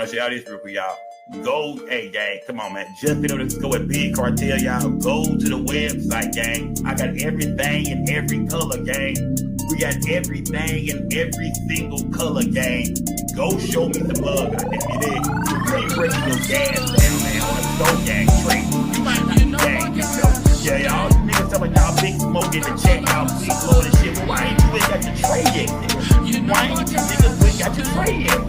show y'all this real quick, y'all. Go, hey, gang, come on, man. Just been able to go with Big Cartel, y'all. Go to the website, gang. I got everything in every color, gang. We got everything in every single color, gang. Go show me some love, goddamn it is. Trade breaking your gas down, man, on the go, gang. Trade. You might not be gang. Yeah, y'all niggas tell me y'all big smoke in the chat, y'all big blow and shit. But why ain't you ain't got your trade yet, nigga? Why ain't you niggas ain't got your trade yet?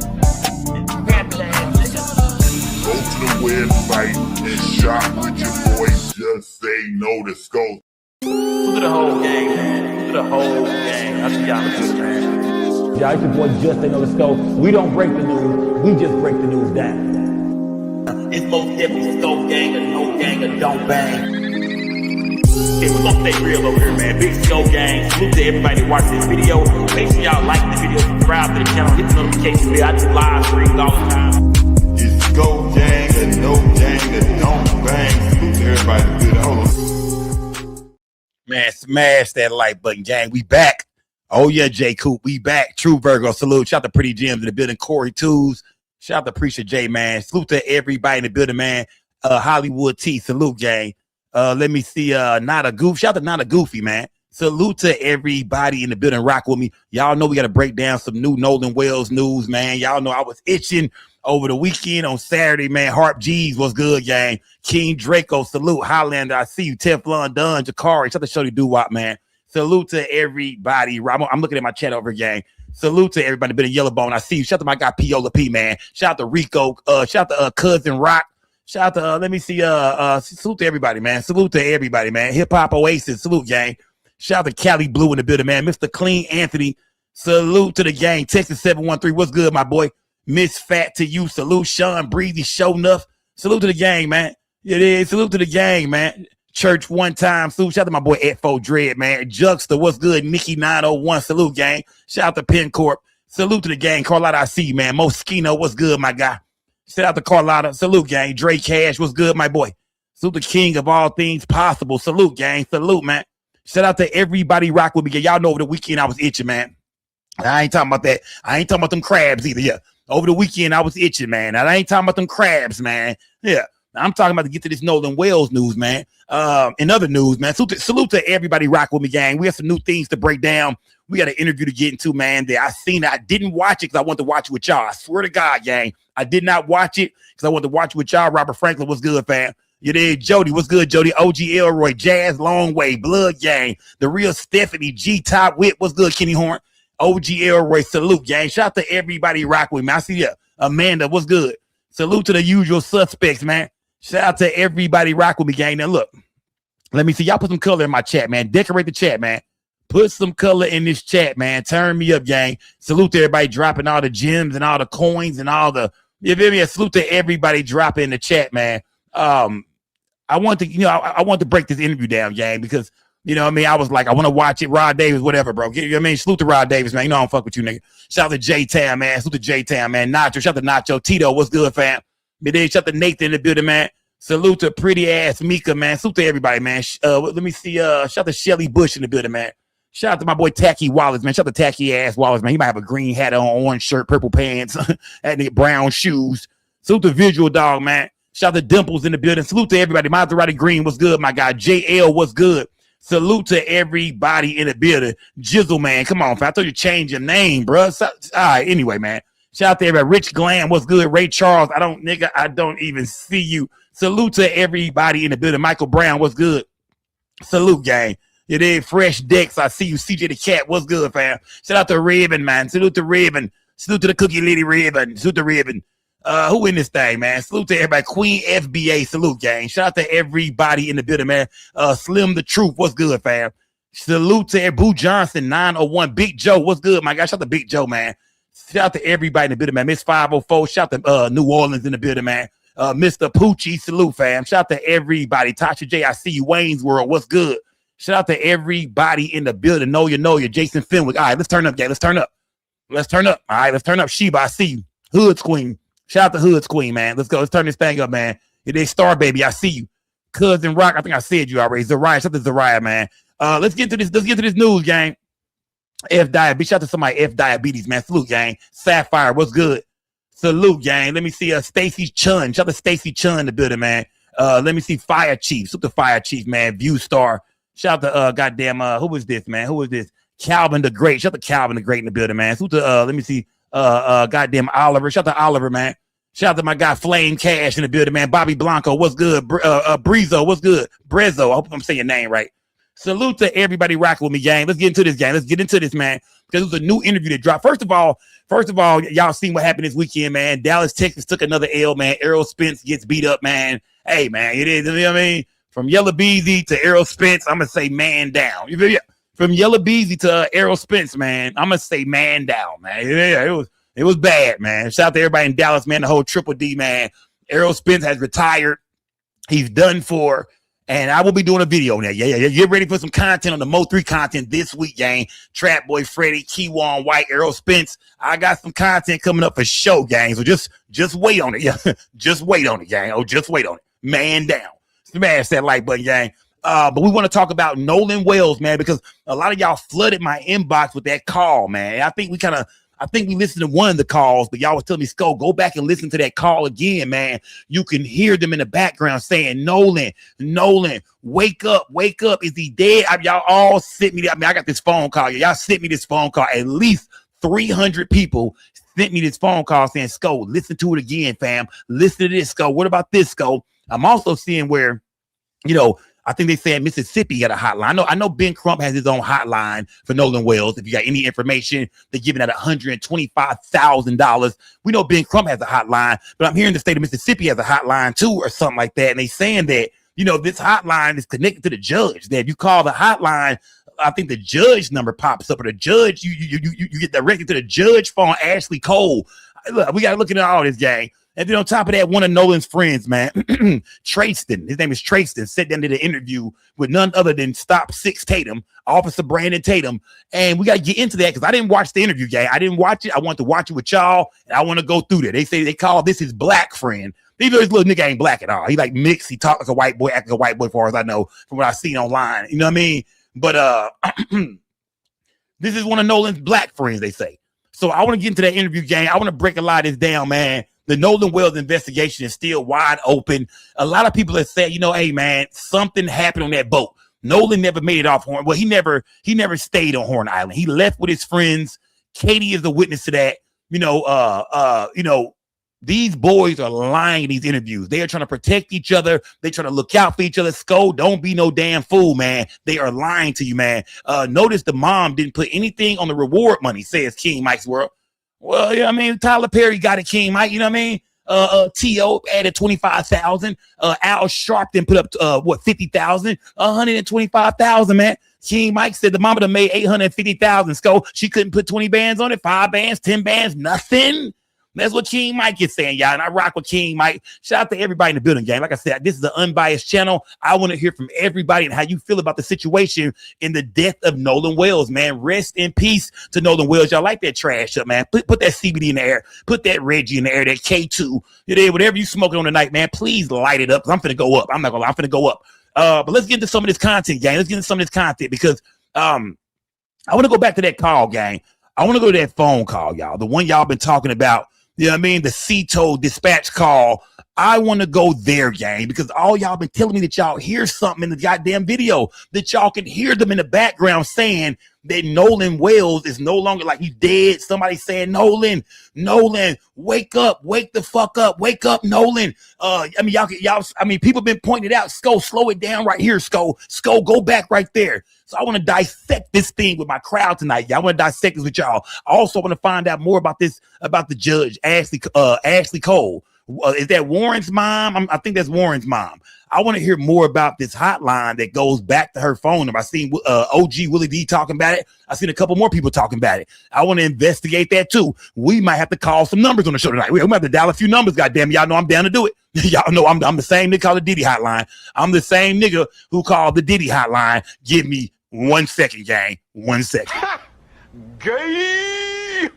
Go to the website and shop with your boy. Just say no to Scope. Look at the whole gang, man. Look at the whole gang. I see y'all good, man. Yeah, it's your boy Just Say No to Scope. We don't break the news. We just break the news down. It's most definitely Scope gang or no gang or don't bang. Hey, we're gonna stay real over here, man. Big Scope gang. Salute to everybody watching this video. Make sure y'all like the video, subscribe to the channel, hit the notification bell. I do live streams all the time. It's Scope gang or no gang or don't bang. Salute to everybody good. Hold on. Man, smash that like button, gang. We back. Oh, yeah, J. Coop. We back. True Virgo. Salute. Shout out to Pretty Gems in the building. Corey Tools. Shout out to Preacher J, man. Salute to everybody in the building, man. Hollywood T. Salute, gang. Let me see. Not a goof. Shout out to Not a Goofy, man. Salute to everybody in the building. Rock with me. Y'all know we got to break down some new Nolan Wells news, man. Y'all know I was itching over the weekend on Saturday, man. Harp G's was good, gang. King Draco, salute. Highlander, I see you. Teflon Dunn, Jakari. Shout out to Shorty Doo-Wop, man. Salute to everybody. I'm looking at my chat over, gang. Salute to everybody. Been a Yellowbone. I see you. Shout out to my guy Piola P, man. Shout out to Rico. Shout out to Cousin Rock. Shout out to let me see. Salute to everybody, man. Salute to everybody, man. Hip Hop Oasis. Salute, gang. Shout out to Cali Blue in the building, man. Mr. Clean Anthony. Salute to the gang. Texas 713. What's good, my boy? Miss Fat to you. Salute. Sean Breezy. Show enough. Salute to the gang, man. It is. Salute to the gang, man. Church one time. Salute. Shout out to my boy Ed4 Dread, man. Juxta. What's good? Mickey 901. Salute, gang. Shout out to Penn Corp. Salute to the gang. Carlotta, I see you, man. Moschino. What's good, my guy? Shout out to Carlotta. Salute, gang. Dre Cash. What's good, my boy? Salute the king of all things possible. Salute, gang. Salute, man. Shout out to everybody rock with me. Y'all know over the weekend I was itching, man. I ain't talking about that. I ain't talking about them crabs either. Yeah. Over the weekend I was itching, man. I ain't talking about them crabs, man. Yeah. I'm talking about to get to this Nolan Wells news, man. In other news, man. Salute to everybody rock with me, gang. We have some new things to break down. We got an interview to get into, man. That I seen it. I didn't watch it because I wanted to watch it with y'all. I swear to God, gang. I did not watch it because I wanted to watch it with y'all. Robert Franklin, what's good, fam? You did. Jody, what's good, Jody? OG Elroy, Jazz Longway, Blood Gang, the real Stephanie, G Top Whip, what's good, Kenny Horn? OG Elroy, salute, gang. Shout out to everybody rock with me. I see you. Amanda, what's good? Salute to the usual suspects, man. Shout out to everybody rock with me, gang. Now, look, let me see. Y'all put some color in my chat, man. Decorate the chat, man. Put some color in this chat, man. Turn me up, gang. Salute to everybody dropping all the gems and all the coins and all the, you feel me? Salute to everybody dropping in the chat, man. I want to, I want to break this interview down, gang, because, you know what I mean? I was like, I want to watch it. Rod Davis, whatever, bro. You know what I mean? Salute to Rod Davis, man. You know I don't fuck with you, nigga. Shout out to J-Town, man. Salute to J-Town, man. Nacho. Shout out to Nacho. Tito, what's good, fam? Shout out to Nathan in the building, man. Salute to pretty ass Mika, man. Salute to everybody, man. Let me see. Shout out to Shelly Bush in the building, man. Shout out to my boy Tacky Wallace, man. Shout out to Tacky ass Wallace, man. He might have a green hat on, orange shirt, purple pants, and brown shoes. Salute to Visual Dog, man. Shout out to Dimples in the building. Salute to everybody. Maserati Green, what's good, my guy? JL, what's good? Salute to everybody in the building. Jizzle, man. Come on, fam. I told you change your name, bro. So, all right, anyway, man. Shout out to everybody. Rich Glam, what's good? Ray Charles, I don't even see you. Salute to everybody in the building. Michael Brown, what's good? Salute, gang. You did. Fresh Dex, I see you. CJ the Cat, what's good, fam? Shout out to Ribbon, man. Salute to Ribbon. Salute to the Cookie Lady Ribbon. Salute to Ribbon. Who in this thing, man? Salute to everybody. Queen FBA, salute, gang. Shout out to everybody in the building, man. Slim the Truth, what's good, fam? Salute to Boo Johnson, 901. Big Joe, what's good, my guy? Shout out to Big Joe, man. Shout out to everybody in the building, man. Miss 504, shout out to New Orleans in the building, man. Mr. Poochie, salute, fam. Shout out to everybody. Tasha J, I see you. Wayne's World, what's good? Shout out to everybody in the building. Know you. Jason Fenwick. All right, let's turn up, gang. Let's turn up. All right, let's turn up. Sheba, I see you. Hood's Queen. Shout out to Hood's Queen, man. Let's go. Let's turn this thing up, man. It is Star Baby. I see you. Cousin Rock. I think I said you already. Zariah. Shout out to Zariah, man. Let's get to this news, gang. F Diabetes. Shout out to somebody F Diabetes, man. Salute, gang. Sapphire. What's good? Salute, gang. Let me see Stacy Chun. Shout out to Stacy Chun in the building, man. Let me see Fire Chief. Salute the Fire Chief, man. View Star. Shout out to goddamn who was this, man? Who was this? Calvin the Great. Shout out to Calvin the Great in the building, man. Salute to let me see goddamn Oliver. Shout out to Oliver, man. Shout out to my guy Flame Cash in the building, man. Bobby Blanco, what's good? Breezo, what's good? Brezo, I hope I'm saying your name right. Salute to everybody rocking with me, gang. Let's get into this, gang. Let's get into this, man. Because it was a new interview that dropped. First of all, y'all seen what happened this weekend, man. Dallas, Texas took another L, man. Errol Spence gets beat up, man. Hey, man, it is, you know what I mean? From Yellow Beezy to Errol Spence, I'm going to say man down. You feel me? From Yellow Beezy to Errol Spence, man, I'm going to say man down, man. Yeah, it was bad, man. Shout out to everybody in Dallas, man, the whole Triple D, man. Errol Spence has retired. He's done for. And I will be doing a video on that. Yeah. Get ready for some content on the Mo3 content this week, gang. Trap Boy Freddy, Keywan White, Errol Spence. I got some content coming up for show, gang. So just wait on it. Yeah, just wait on it, gang. Oh, just wait on it. Man down. Smash that like button, gang. But we want to talk about Nolan Wells, man, because a lot of y'all flooded my inbox with that call, man. I think we listened to one of the calls, but y'all was telling me, go back and listen to that call again, man. You can hear them in the background saying, Nolan, wake up. Is he dead? Y'all all sent me that. I mean, I got this phone call. Y'all sent me this phone call. At least 300 people sent me this phone call saying, Sko, listen to it again, fam. Listen to this, Sko. What about this, Sko? I'm also seeing where, I think they said Mississippi got a hotline. I know Ben Crump has his own hotline for Nolan Wells. If you got any information, they're giving out $125,000. We know Ben Crump has a hotline, but I'm hearing the state of Mississippi has a hotline too, or something like that. And they saying that, this hotline is connected to the judge. That if you call the hotline, I think the judge number pops up, or the judge, you get directed to the judge phone, Ashlee Cole. Look, we got to look into all this, gang. And then on top of that, one of Nolan's friends, man, Trayston, his name is Trayston, sat down to the interview with none other than Stop 6 Tatum, Officer Brandon Tatum. And we got to get into that because I didn't watch the interview, gang. I didn't watch it. I want to watch it with y'all, and I want to go through that. They say they call this his black friend. Even though this little nigga ain't black at all. He like mixed. He talk like a white boy, act like a white boy, as far as I know, from what I've seen online. You know what I mean? But this is one of Nolan's black friends, they say. So I want to get into that interview, gang. I want to break a lot of this down, man. The Nolan Wells investigation is still wide open. A lot of people have said, hey, man, something happened on that boat. Nolan never made it off Horn. Well, he never stayed on Horn Island. He left with his friends. Katie is a witness to that. These boys are lying in these interviews. They are trying to protect each other. They're trying to look out for each other. Sko, don't be no damn fool, man. They are lying to you, man. Notice the mom didn't put anything on the reward money, says King Mike's World. Well, yeah, I mean, Tyler Perry got it, King Mike, you know what I mean? T.O. added 25,000. Al Sharpton put up 50,000, 125,000, man. King Mike said the mama done made 850,000. So she couldn't put 20 bands on it, 5 bands, 10 bands, nothing. That's what King Mike is saying, y'all. And I rock with King Mike. Shout out to everybody in the building, gang. Like I said, this is an unbiased channel. I want to hear from everybody and how you feel about the situation in the death of Nolan Wells, man. Rest in peace to Nolan Wells. Y'all like that trash up, man. Put that CBD in the air. Put that Reggie in the air, that K2. Whatever you smoking on tonight, man, please light it up. I'm finna go up. I'm not gonna lie. I'm finna go up. But let's get into some of this content, gang. Let's get into some of this content because I want to go back to that call, gang. I want to go to that phone call, y'all. The one y'all been talking about. You know what I mean? The CTO dispatch call. I want to go there, gang, because all y'all been telling me that y'all hear something in the goddamn video, that y'all can hear them in the background saying that Nolan Wells is no longer like he's dead. Somebody saying, Nolan, wake up, wake the fuck up, wake up, Nolan. People been pointing it out. Sko, slow it down right here, Sko, go back right there. So I want to dissect this thing with my crowd tonight. Y'all want to dissect this with y'all. I also want to find out more about this, about the Judge Ashlee Cole. Is that Warren's mom? I think that's Warren's mom. I want to hear more about this hotline that goes back to her phone number. I seen OG Willie D talking about it. I seen a couple more people talking about it. I want to investigate that too. We might have to call some numbers on the show tonight. We might have to dial a few numbers. Goddamn, y'all know I'm down to do it. Y'all know I'm the same nigga called the Diddy hotline. I'm the same nigga who called the Diddy hotline. Give me 1 second, gang. 1 second. Gay.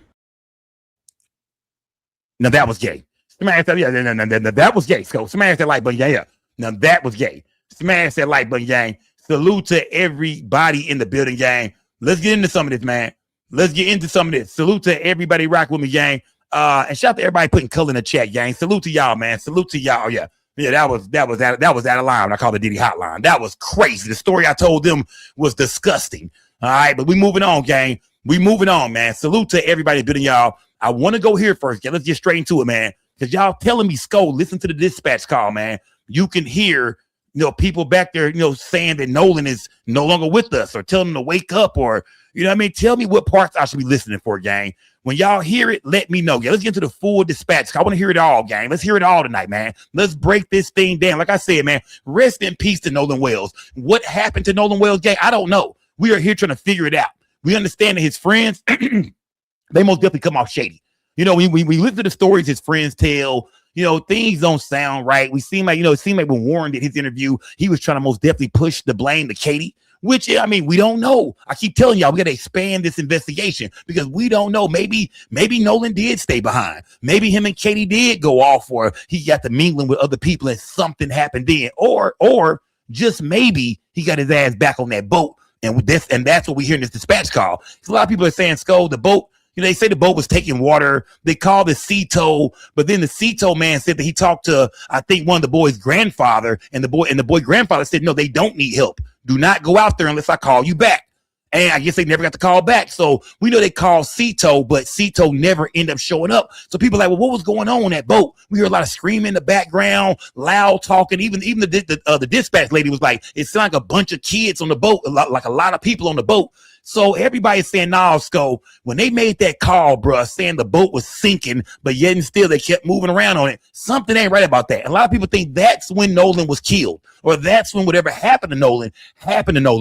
Now that was gay. Smash that, that was gay. So smash that like button, yeah. Now that was gay. Smash that like button, gang. Salute to everybody in the building, gang. Let's get into some of this, man. Let's get into some of this. Salute to everybody rock with me, gang. And shout out to everybody putting color in the chat, gang. Salute to y'all, man. Salute to y'all. Yeah. Yeah, that was out of line when I called the Diddy hotline. That was crazy. The story I told them was disgusting. All right, but we moving on, gang. We moving on, man. Salute to everybody building y'all. I want to go here first. Yeah, let's get straight into it, man. Because y'all telling me, Skull, listen to the dispatch call, man. You can hear, people back there, saying that Nolan is no longer with us, or telling them to wake up, or, what I mean? Tell me what parts I should be listening for, gang. When y'all hear it, let me know. Yeah, let's get into the full dispatch. I want to hear it all, gang. Let's hear it all tonight, man. Let's break this thing down. Like I said, man, rest in peace to Nolan Wells. What happened to Nolan Wells, gang? I don't know. We are here trying to figure it out. We understand that his friends, they most definitely come off shady. We listen to the stories his friends tell, things don't sound right. We seem like, it seemed like when Warren did his interview, he was trying to most definitely push the blame to Katie, which, we don't know. I keep telling y'all, we got to expand this investigation because we don't know. Maybe Nolan did stay behind. Maybe him and Katie did go off, or he got to mingling with other people and something happened then. Or just maybe he got his ass back on that boat. And that's what we hear in this dispatch call. A lot of people are saying, Skull, the boat, they say the boat was taking water. They called the sea tow, but then the sea tow man said that he talked to, I think, one of the boy's grandfather, and the boy grandfather said, no, they don't need help. Do not go out there unless I call you back. And I guess they never got the call back. So we know they called sea tow, but sea tow never ended up showing up. So people are like, well, what was going on that boat? We heard a lot of screaming in the background, loud talking. Even the dispatch lady was like, it sounded like a bunch of kids on the boat, like a lot of people on the boat. So everybody's saying, nah, Skull, when they made that call, bruh, saying the boat was sinking, but yet and still they kept moving around on it, something ain't right about that. A lot of people think that's when Nolan was killed, or that's when whatever happened to Nolan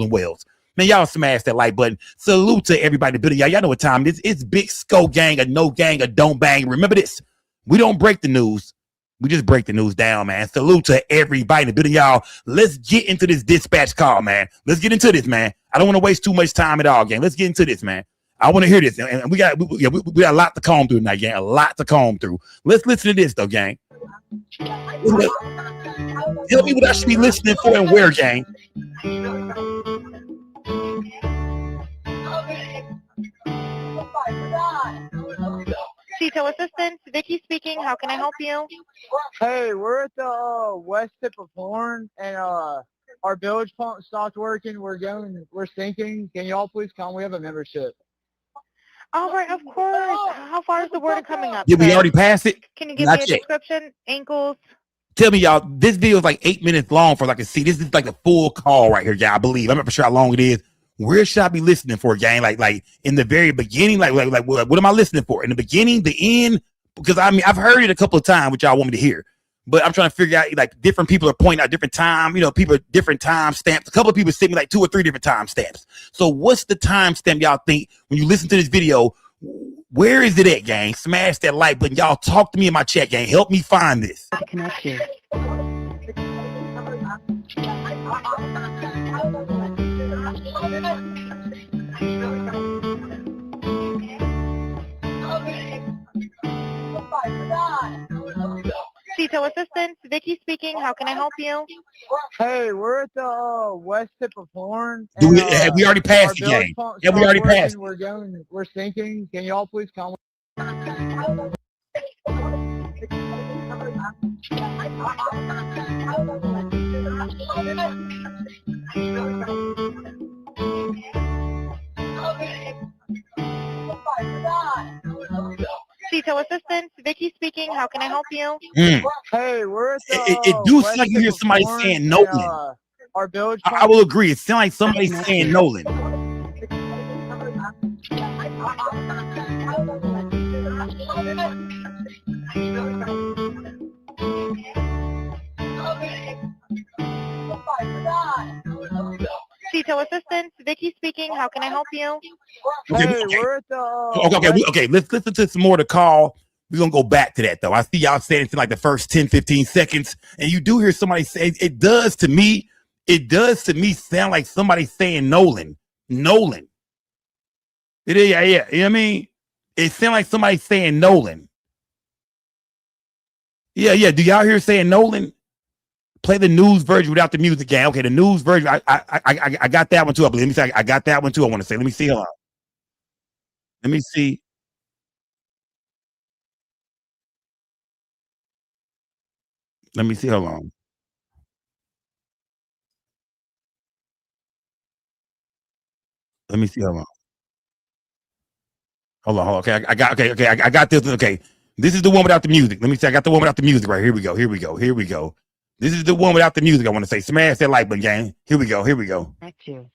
Wells. Man, y'all smash that like button. Salute to everybody building. Y'all know what time it is. It's Big Skull Gang, a no gang, a don't bang. Remember this. We don't break the news. We just break the news down, man. Salute to everybody in the building, y'all. Let's get into this dispatch call, man. Let's get into this, man. I don't want to waste too much time at all, gang. Let's get into this, man. I want to hear this. And we got a lot to comb through tonight, gang. A lot to comb through. Let's listen to this, though, gang. Tell me what I should be listening for and where, gang. CETO assistant, Vicky speaking. How can I help you? Hey, we're at the west tip of Horn, and our bilge pump stopped working. We're sinking. Can y'all please come? We have a membership. All right, of course. How far is the water coming up? Did we already pass it? Can you give me a description? Ankles? Tell me, y'all, this video is like 8 minutes long for like a see. This is like a full call right here, yeah, I believe. I'm not sure how long it is. Where should I be listening for, gang? Like in the very beginning, like what am I listening for? In the beginning, the end? Because I've heard it a couple of times, which y'all want me to hear. But I'm trying to figure out, like, different people are pointing out different time, people different time stamps. A couple of people sent me like 2 or 3 different time stamps. So what's the time stamp y'all think when you listen to this video? Where is it at, gang? Smash that like button. Y'all talk to me in my chat, gang. Help me find this. Connect you. CETO assistant, Vicky speaking. How can I help you? Hey, we're at the west tip of Horn. Have we already passed the game? Have we already passed? We're sinking. Can y'all please come? CETO assistant, Vicky speaking. How can I help you? Hey, we're at the it do sound like you hear somebody saying Nolan. Our bilge I will agree. It sounds like somebody saying Nolan. CETO assistant, Vicky speaking. How can I help you? Okay. Let's listen to some more to call. We're going to go back to that, though. I see y'all saying it in like the first 10, 15 seconds. And you do hear somebody say, it does to me sound like somebody saying Nolan. It is, yeah. You know what I mean? It sounds like somebody saying Nolan. Yeah. Do y'all hear saying Nolan? Play the news version without the music, gang. Okay, the news version. I got that one too. I believe. Let me say I got that one too. I want to say. Let me see. Hold on. Let me see. Let me see. Hold on. Let me see. Hold on. Hold on. Okay, I got. Okay, I got this. Okay, this is the one without the music. Let me see. I got the one without the music right here. We go. Here we go. Here we go. This is the one without the music. I want to say, smash that like button, gang. Here we go. Here we go. Thank you.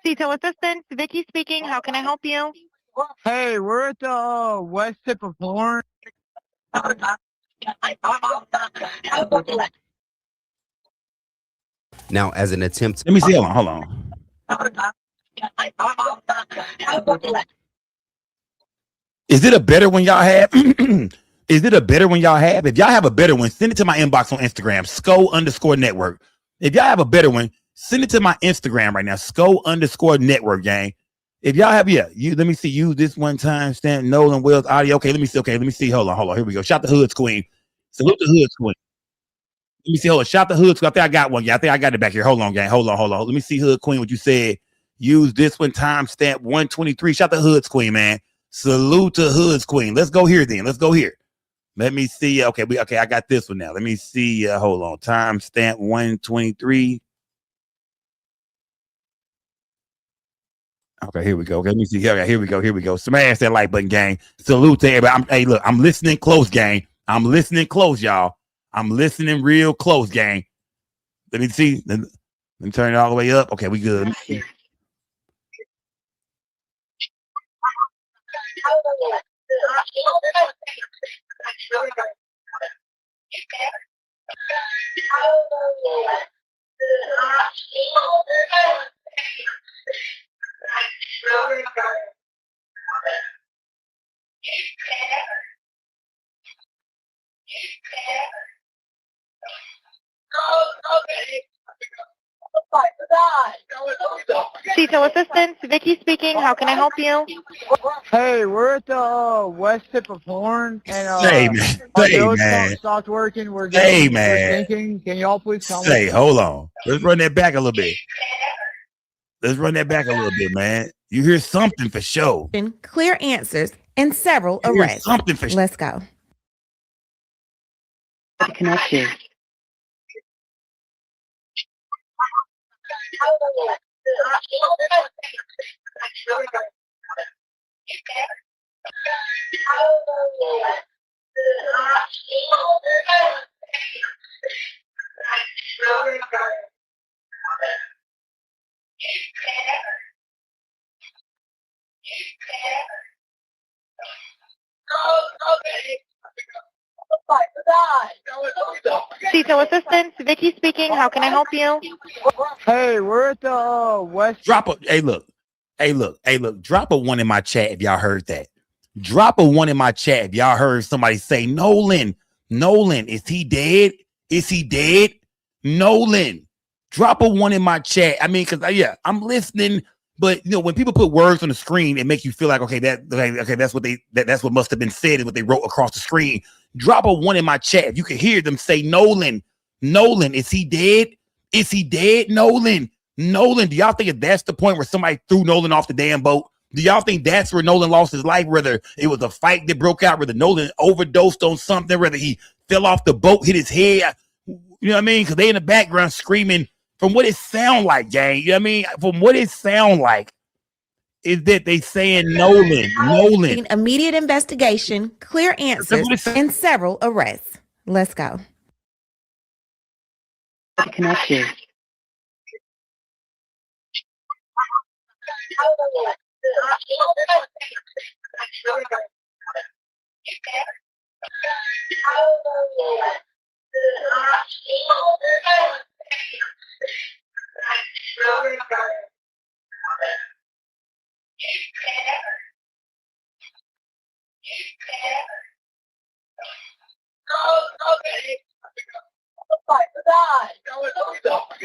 CETO Assistant, Vicky speaking. How can I help you? Hey, we're at the west tip of Horn. Now, as an attempt. Let me see. Hold on. Is it a better one y'all have? Is it a better one y'all have? If y'all have a better one, send it to my inbox on Instagram, SCO_network. If y'all have a better one, send it to my Instagram right now, SCO_network, gang. If y'all have, let me see. Use this one time stamp, Nolan Wells audio. Okay, let me see. Hold on. Here we go. Shout the Hoods Queen. Salute the Hoods Queen. Let me see. Hold on. Shout the Hoods Queen. I think I got one. Yeah, I think I got it back here. Hold on, gang. Hold on. Let me see, Hood Queen, what you said. Use this one time stamp 123. Shout the Hoods Queen, man. Salute to Hoods Queen. Let's go here then. Let's go here. Let me see. Okay, I got this one now. Let me see. Hold on. Time stamp 123. Okay, here we go. Okay, let me see. Okay, here we go. Smash that like button, gang. Salute to everybody. Look, I'm listening close, gang. I'm listening close, y'all. I'm listening real close, gang. Let me see. Let me turn it all the way up. Okay, we good. CETO Assistant, Vicky speaking. How can I help you? Hey, we're at the west tip of Horn, and Hey, man. our Hey, bilge man. pump stopped working. We're Hey, we're man. sinking. Can y'all please come? Say, hold on. Let's run that back a little bit. Let's run that back a little bit, man. You hear something for sure. Clear answers and several You hear arrests. something for sure. Let's go. Connect you. CETO Assistant, Vicky speaking. How can I help you? Hey, we're at the west. Drop a hey look, drop a one in my chat if y'all heard that. Drop a one in my chat if y'all heard somebody say, Nolan, is he dead? Is he dead? Nolan, drop a one in my chat. I mean, because I'm listening, but you know, when people put words on the screen, it makes you feel like, okay, that's what that's what must have been said and what they wrote across the screen. Drop a one in my chat if you can hear them say, Nolan, is he dead? Is he dead? Nolan, do y'all think if that's the point where somebody threw Nolan off the damn boat? Do y'all think that's where Nolan lost his life? Whether it was a fight that broke out, whether Nolan overdosed on something, whether he fell off the boat, hit his head, you know what I mean? Because they in the background screaming. From what it sound like, gang, you know what I mean? From what it sound like, is that they saying Nolan. Immediate investigation, clear answers, and several arrests. Let's go. Connect you.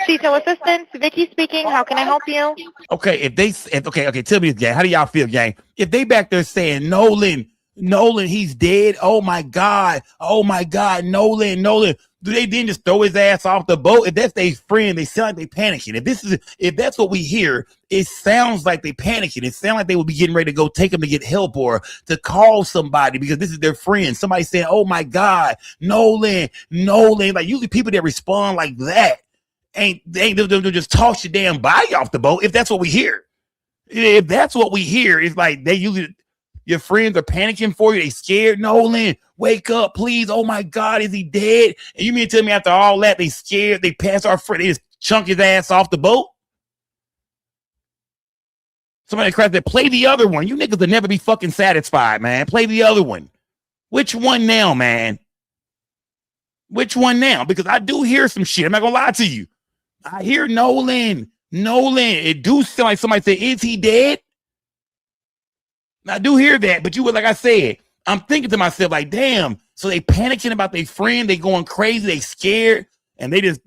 CETO Assistant, Vicky speaking. How can I help you? Okay, okay, tell me this, gang. How do y'all feel, gang? If they back there saying Nolan, he's dead. Oh my God, Nolan. do they then just throw his ass off the boat? If that's their friend, they sound like they panicking. If that's what we hear, it sounds like they panicking. It sounds like they would be getting ready to go take him to get help or to call somebody because this is their friend. Somebody saying, "Oh my God, Nolan." Like usually people that respond like that they'll just toss your damn body off the boat. If that's what we hear, it's like they usually. Your friends are panicking for you. They scared. Nolan, wake up, please. Oh my God, is he dead? And you mean to tell me after all that, they scared, they passed our friend, they just chunk his ass off the boat? Somebody cries that, play the other one. You niggas will never be fucking satisfied, man. Play the other one. Which one now, man? Which one now? Because I do hear some shit. I'm not gonna lie to you. I hear Nolan. It do sound like somebody said, is he dead? I do hear that, but like I said, I'm thinking to myself, like, damn, so they panicking about their friend, they going crazy, they scared, and they just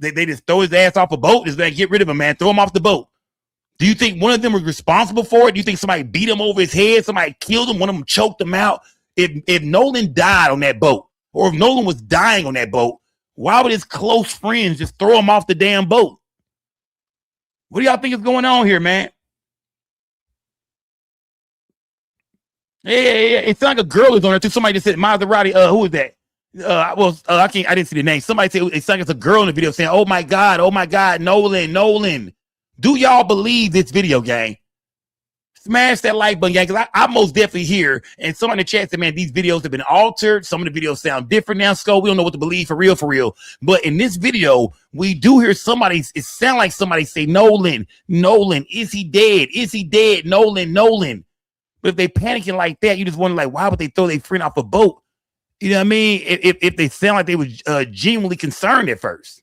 throw his ass off a boat, just like get rid of him, man, throw him off the boat. Do you think one of them was responsible for it? Do you think somebody beat him over his head, somebody killed him, one of them choked him out? If Nolan died on that boat, or if Nolan was dying on that boat, why would his close friends just throw him off the damn boat? What do y'all think is going on here, man? Yeah. It sounds like a girl is on there too. Somebody just said Maserati. Who is that? I didn't see the name. Somebody said it sounds like it's a girl in the video saying, "Oh my God, Nolan." Do y'all believe this video, gang? Smash that like button, gang, because I most definitely hear. And someone in the chat said, "Man, these videos have been altered. Some of the videos sound different now. Scope, we don't know what to believe for real. But in this video, we do hear somebody. It sounds like somebody say, "Nolan, is he dead? Is he dead? Nolan." But if they panicking like that, you just wonder, like, why would they throw their friend off a boat? You know what I mean? If they sound like they were genuinely concerned at first.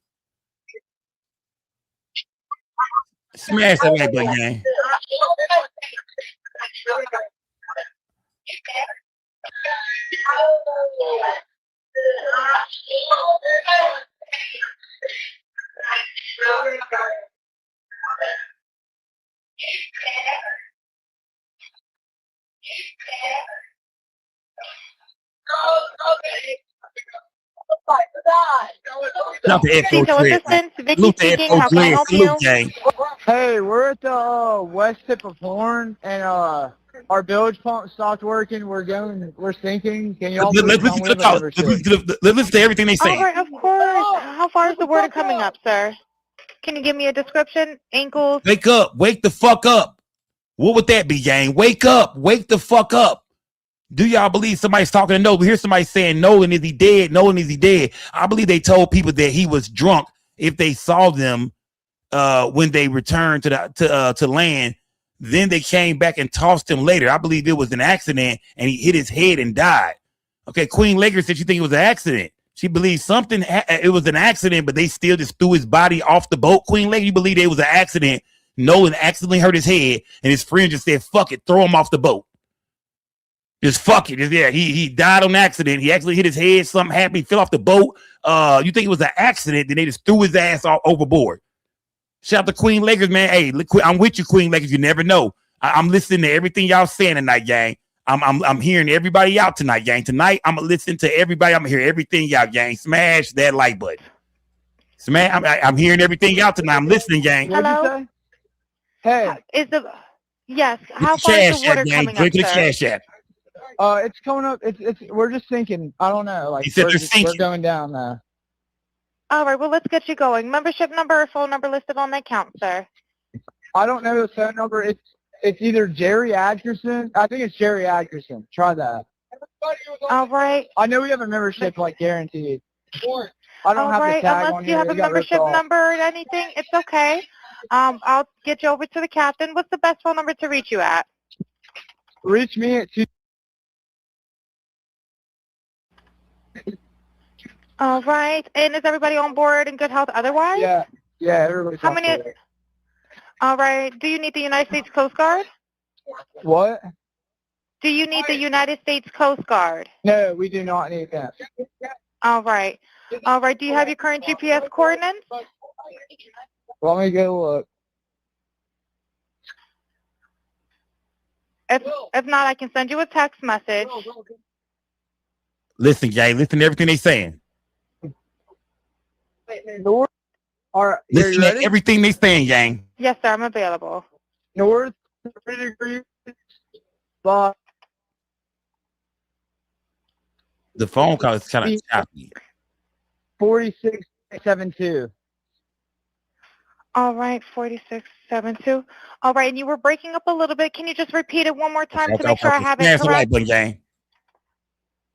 Smash that like button, gang. Not the Echo Dread. Vicky speaking. How can I help you? Hey, we're at the west tip of Horn, and our bilge pump stopped working. We're sinking. Can y'all let's listen to everything they say. All right, of course. How far is the water coming up, sir? Can you give me a description? Ankles? Wake up. Wake the fuck up. What would that be, gang? Wake up. Wake the fuck up. Do y'all believe somebody's talking to Nolan? Here's somebody saying, Nolan, is he dead? Nolan, is he dead? I believe they told people that he was drunk if they saw them when they returned to land. Then they came back and tossed him later. I believe it was an accident and he hit his head and died. Okay, Queen Laker said she think it was an accident. She believes it was an accident, but they still just threw his body off the boat. Queen Laker, you believe it was an accident? Nolan accidentally hurt his head and his friend just said, fuck it, throw him off the boat. Just fuck it. Yeah, he died on accident. He actually hit his head. Something happened. He fell off the boat. You think it was an accident? Then they just threw his ass all overboard. Shout out to Queen Lakers, man. Hey, I'm with you, Queen Lakers. You never know. I'm listening to everything y'all saying tonight, gang. I'm hearing everybody out tonight, gang. Tonight, I'm gonna listen to everybody. I'm gonna hear everything y'all, gang. Smash that like button. Smash. I'm hearing everything out tonight. I'm listening, gang. Hello. Hey. Yes. How far is the water coming up, sir? Cash app. It's coming up. We're just sinking. I don't know. Like, we're going down now. All right. Well, let's get you going. Membership number or phone number listed on the account, sir. I don't know the phone number. It's either Jerry Atkerson. I think it's Jerry Atkerson. Try that. All right. I know we have a membership, like, guaranteed. I don't have the tag unless on you have a membership number or anything, it's okay. I'll get you over to the captain. What's the best phone number to reach you at? Reach me at 2. All right. And is everybody on board in good health otherwise? Yeah, everybody's How many? All right. Do you need the United States Coast Guard? What? Do you need the United States Coast Guard? No, we do not need that. All right. All right. Do you have your current GPS coordinates? Let me go look. If not, I can send you a text message. Listen, gang. Listen to everything they saying. North. Are you Listen to ready? everything they saying, gang. Yes, sir. I'm available. North 30 degrees, but The phone call is kind of choppy. 46.72. All right, 4672. All right, and you were breaking up a little bit. Can you just repeat it one more time to make sure I have it Smash the like correct? button, gang.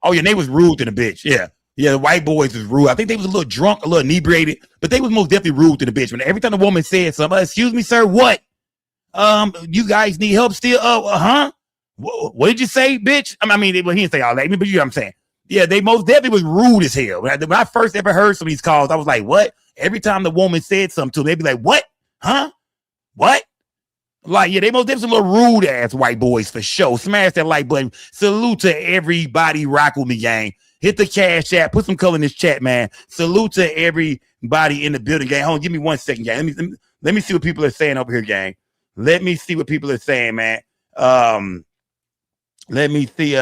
Oh, yeah, they was rude to the bitch. Yeah. Yeah, the white boys was rude. I think they was a little drunk, a little inebriated, but they was most definitely rude to the bitch. When every time the woman said something, excuse me, sir, what? You guys need help still? Huh? What did you say, bitch? I mean, he didn't say all that, but you know what I'm saying. Yeah, they most definitely was rude as hell. When I first ever heard some of these calls, I was like, what? Every time the woman said something to them, they'd be like, what? Huh? What? Like, yeah, they most definitely some little rude ass white boys for sure. Smash that like button. Salute to everybody rock with me, gang. Hit the cash app. Put some color in this chat, man. Salute to everybody in the building, gang. Hold on, give me 1 second, gang. Let me see what people are saying over here, gang. Let me see what people are saying, man. Let me see.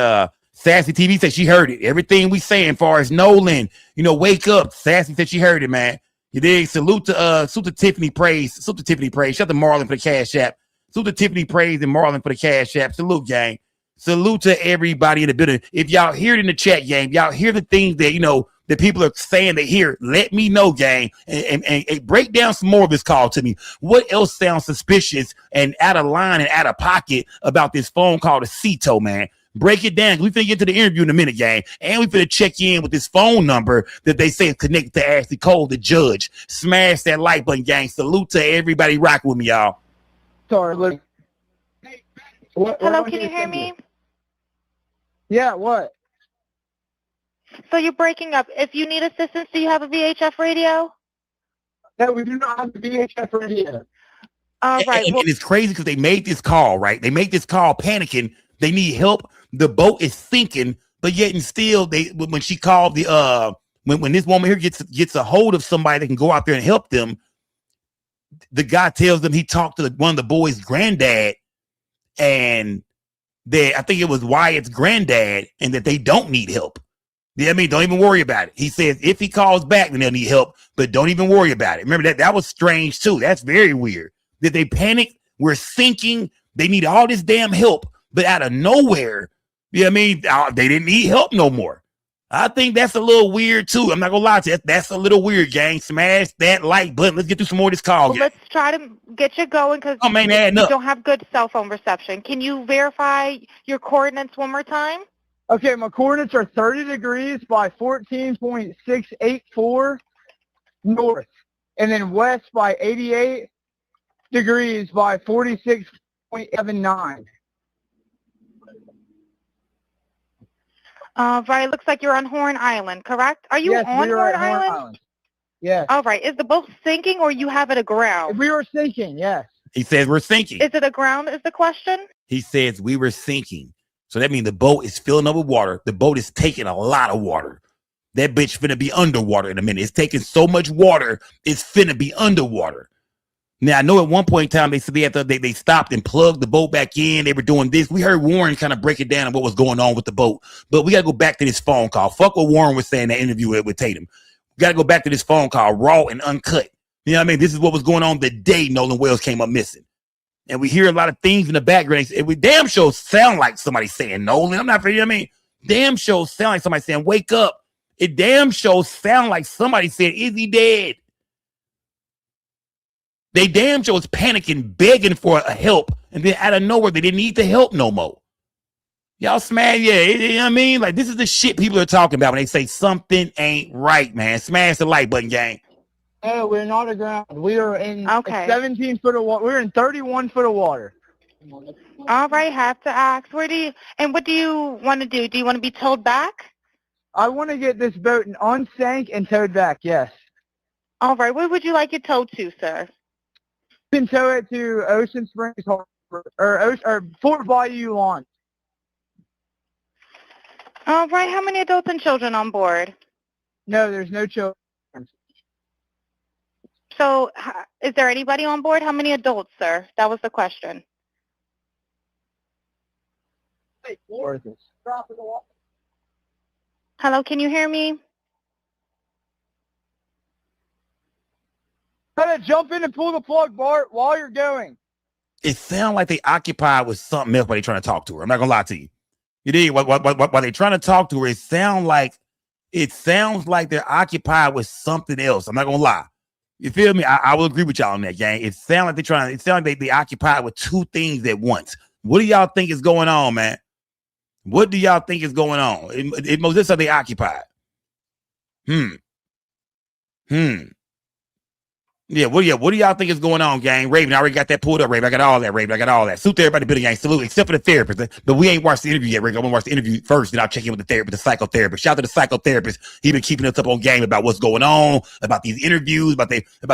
Sassy TV said she heard it. Everything we saying, far as Nolan, wake up. Sassy said she heard it, man. You dig? Salute to Tiffany Praise. Salute to Tiffany Praise. Shout out to Marlon for the cash app. Salute to Tiffany Praise and Marlon for the cash app. Salute, gang. Salute to everybody in the building. If y'all hear it in the chat, gang, y'all hear the things that that people are saying they hear, let me know, gang, and break down some more of this call to me. What else sounds suspicious and out of line and out of pocket about this phone call to Cito, man? Break it down. We finna get to the interview in a minute, gang. And we finna check in with this phone number that they say is connected to Ashlee Cole, the judge. Smash that like button, gang. Salute to everybody rock with me, y'all. Sorry, look. Hello, can you hear me? Yeah, what? So you're breaking up. If you need assistance, do you have a VHF radio? No, we do not have the VHF radio. All right. And it's crazy because they made this call, right? They made this call panicking. They need help. The boat is sinking, but yet and still, when she called when this woman here gets a hold of somebody that can go out there and help them, the guy tells them he talked to one of the boys' granddad, and I think it was Wyatt's granddad, and that they don't need help. Yeah, I mean, don't even worry about it. He says if he calls back, then they'll need help, but don't even worry about it. Remember that was strange too. That's very weird. That they panicked. We're sinking. They need all this damn help, but out of nowhere, you know what I mean? They didn't need help no more. I think that's a little weird too. I'm not gonna lie to you. That's a little weird, gang. Smash that like button. Let's get through some more of this call. Well, let's try to get you going because you don't have good cell phone reception. Can you verify your coordinates one more time? Okay, my coordinates are 30 degrees by 14.684 north, and then west by 88 degrees by 46.79. Right, looks like you're on Horn Island, correct? Are you yes, on we are Horn at Horn Island? Island? Yes. All right, is the boat sinking or you have it aground? We were sinking, yes. He says we're sinking. Is it aground is the question? He says we were sinking. So that means the boat is filling up with water. The boat is taking a lot of water. That bitch finna be underwater in a minute. It's taking so much water, it's finna be underwater. Now, I know at one point in time, they said they stopped and plugged the boat back in. They were doing this. We heard Warren kind of break it down on what was going on with the boat. But we got to go back to this phone call. Fuck what Warren was saying in that interview with Tatum. We got to go back to this phone call, raw and uncut. You know what I mean? This is what was going on the day Nolan Wells came up missing. And we hear a lot of things in the background. We damn sure sound like somebody saying Nolan. I'm not, you know what I mean? Damn sure sound like somebody saying, wake up. It damn sure sound like somebody said, is he dead? They damn sure was panicking, begging for help. And then out of nowhere, they didn't need the help no more. Y'all smash, yeah, you know what I mean? Like, this is the shit people are talking about when they say something ain't right, man. Smash the like button, gang. No, we're not aground. We are in 17 foot of water. We're in 31 foot of water. All right, have to ask. What do you want to do? Do you want to be towed back? I want to get this boat unsank and towed back, yes. All right, where would you like it towed to, sir? You can tow it to Ocean Springs Harbor or Fort Bayou Lawn. All right, how many adults and children on board? No, there's no children. So, is there anybody on board? How many adults, sir? That was the question. Hello, can you hear me? gotta jump in and pull the plug, Bart, while you're going. It sounds like they occupied with something else while they trying to talk to her. I'm not gonna lie to you. You did while they trying to talk to her. It sounds like they're occupied with something else. I'm not gonna lie. You feel me? I will agree with y'all on that, gang. It sounds like they occupied with two things at once. What do y'all think is going on, man? What do y'all think is going on? Most of this are they occupied. Yeah, what do y'all think is going on, gang? Raven, I already got that pulled up, Raven. I got all that, Raven. I got all that. Salute to everybody, building gang. Salute, except for the therapist. But we ain't watched the interview yet, Raven. I'm gonna watch the interview first, then I'll check in with the therapist, the psychotherapist. Shout out to the psychotherapist. He been keeping us up on game about what's going on, about these interviews, about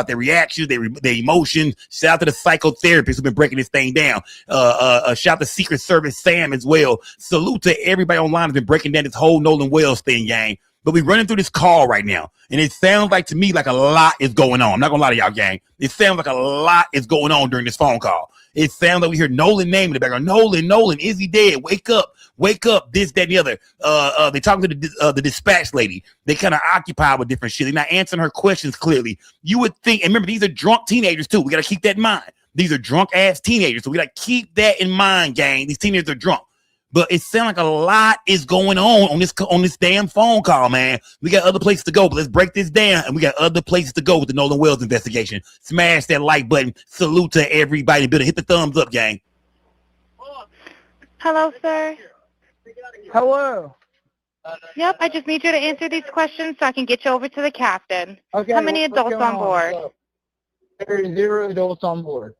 their reactions, their emotions. Shout out to the psychotherapist who's been breaking this thing down. Shout out to Secret Service Sam as well. Salute to everybody online who's been breaking down this whole Nolan Wells thing, gang. But we're running through this call right now, and it sounds like to me like a lot is going on. I'm not gonna lie to y'all, gang. It sounds like a lot is going on during this phone call. It sounds like we hear Nolan name in the background. Nolan, is he dead? Wake up, this, that, and the other. They talking to the dispatch lady. They kind of occupied with different shit. They're not answering her questions clearly. You would think, and remember, these are drunk teenagers too. We gotta keep that in mind. These are drunk ass teenagers, so we gotta keep that in mind, gang. These teenagers are drunk. But it sounds like a lot is going on this damn phone call, man. We got other places to go, but let's break this down. And we got other places to go with the Nolan Wells investigation. Smash that like button. Salute to everybody. Better hit the thumbs up, gang. Hello, sir. Hello. Yep, I just need you to answer these questions so I can get you over to the captain. Okay. How many adults on board? There's 0 adults on board.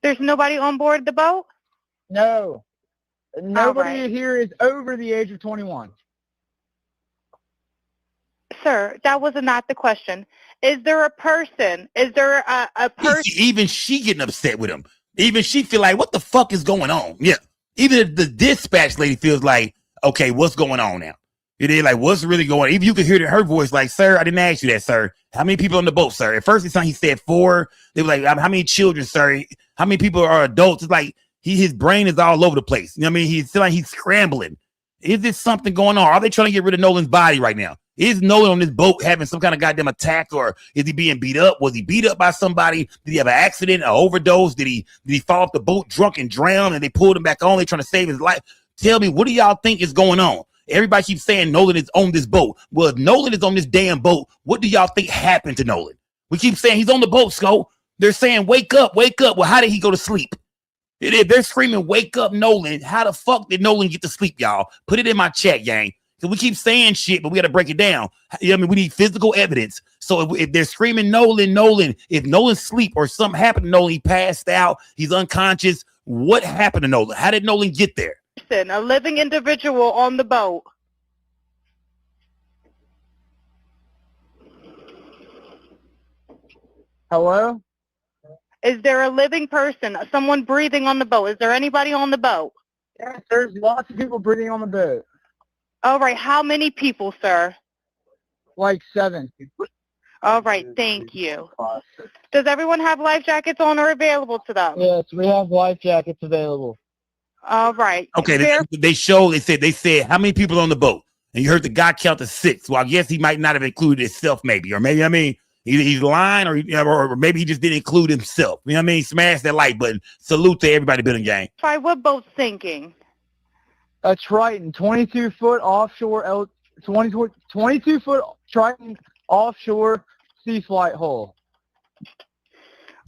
There's nobody on board the boat? No. Nobody right. here is over the age of 21. Sir, that was not the question. Is there a person? Is there a person? Even she getting upset with him. Even she feel like, what the fuck is going on? Yeah. Even if the dispatch lady feels like, okay, what's going on now? It is like, what's really going on? Even you can hear her voice like, sir, I didn't ask you that, sir. How many people on the boat, sir? At first, he said 4. They were like, how many children, sir? How many people are adults? It's like, his brain is all over the place. You know what I mean? He's feeling like he's scrambling. Is there something going on? Are they trying to get rid of Nolan's body right now? Is Nolan on this boat having some kind of goddamn attack, or is he being beat up? Was he beat up by somebody? Did he have an accident, an overdose? Did he fall off the boat drunk and drown and they pulled him back on? They're trying to save his life. Tell me, what do y'all think is going on? Everybody keeps saying Nolan is on this boat. Well, if Nolan is on this damn boat, what do y'all think happened to Nolan? We keep saying he's on the boat, Sco. They're saying, wake up, wake up. Well, how did he go to sleep? They're screaming, wake up, Nolan. How the fuck did Nolan get to sleep, y'all? Put it in my chat, gang. Because we keep saying shit, but we got to break it down. You know what I mean? We need physical evidence. So if they're screaming, Nolan, if Nolan sleep or something happened to Nolan, he passed out, he's unconscious, what happened to Nolan? How did Nolan get there? A living individual on the boat. Hello? Is there a living person, someone breathing on the boat? Is there anybody on the boat? Yes, there's lots of people breathing on the boat. All right, how many people, sir? Like 7. All right, thank you. Does everyone have life jackets on or available to them? Yes, we have life jackets available. All right. Okay, they said how many people on the boat? And you heard the guy count to 6. Well, I guess he might not have included himself, maybe, or maybe, I mean, either he's lying or maybe he just didn't include himself. You know what I mean? Smash that like button. Salute to everybody building gang. Try what boat's sinking? A Triton, 22-foot offshore, 22-foot Triton offshore sea flight hull.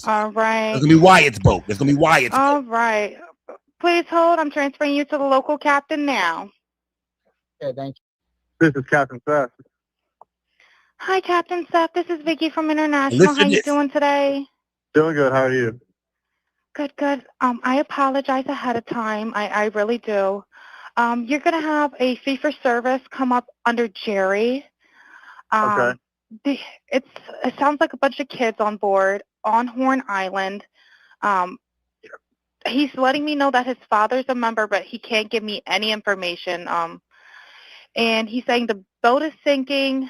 All right. It's going to be Wyatt's boat. It's going to be Wyatt's All boat. right. Please hold. I'm transferring you to the local captain now. Okay, thank you. This is Captain Seth. Hi, Captain Seth. This is Vicky from International. How you doing today? Doing good. How are you? Good, good. I apologize ahead of time. I really do. You're going to have a fee for service come up under Jerry. Okay. It sounds like a bunch of kids on board on Horn Island. He's letting me know that his father's a member, but he can't give me any information. And he's saying the boat is sinking.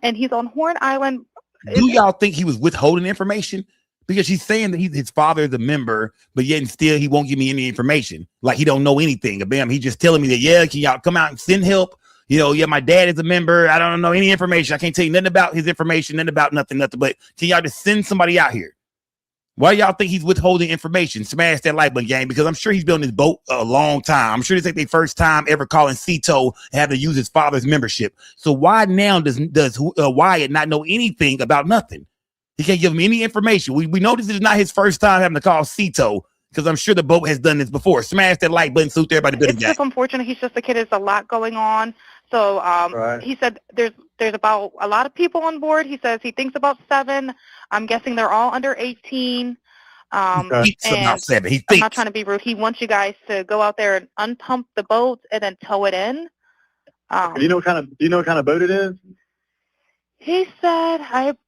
And he's on Horn Island. Do y'all think he was withholding information? Because she's saying that his father is a member, but yet and still he won't give me any information. Like he don't know anything about him. He's just telling me that, yeah, can y'all come out and send help? You know, yeah, my dad is a member. I don't know any information. I can't tell you nothing about his information, nothing about nothing. But can y'all just send somebody out here? Why y'all think he's withholding information? Smash that like button, gang, because I'm sure he's been on this boat a long time. I'm sure this ain't their first time ever calling Cito and having to use his father's membership. So why now does Wyatt not know anything about nothing? He can't give him any information. We know this is not his first time having to call Cito, because I'm sure the boat has done this before. Smash that like button, salute everybody. It's just unfortunate. He's just a kid. There's a lot going on. So Right. he said there's about a lot of people on board. He says he thinks about 7. I'm guessing they're all under 18. Okay. And 7. He I'm thinks. not trying to be rude. He wants you guys to go out there and unpump the boat and then tow it in. Do you know what kind of boat it is? He said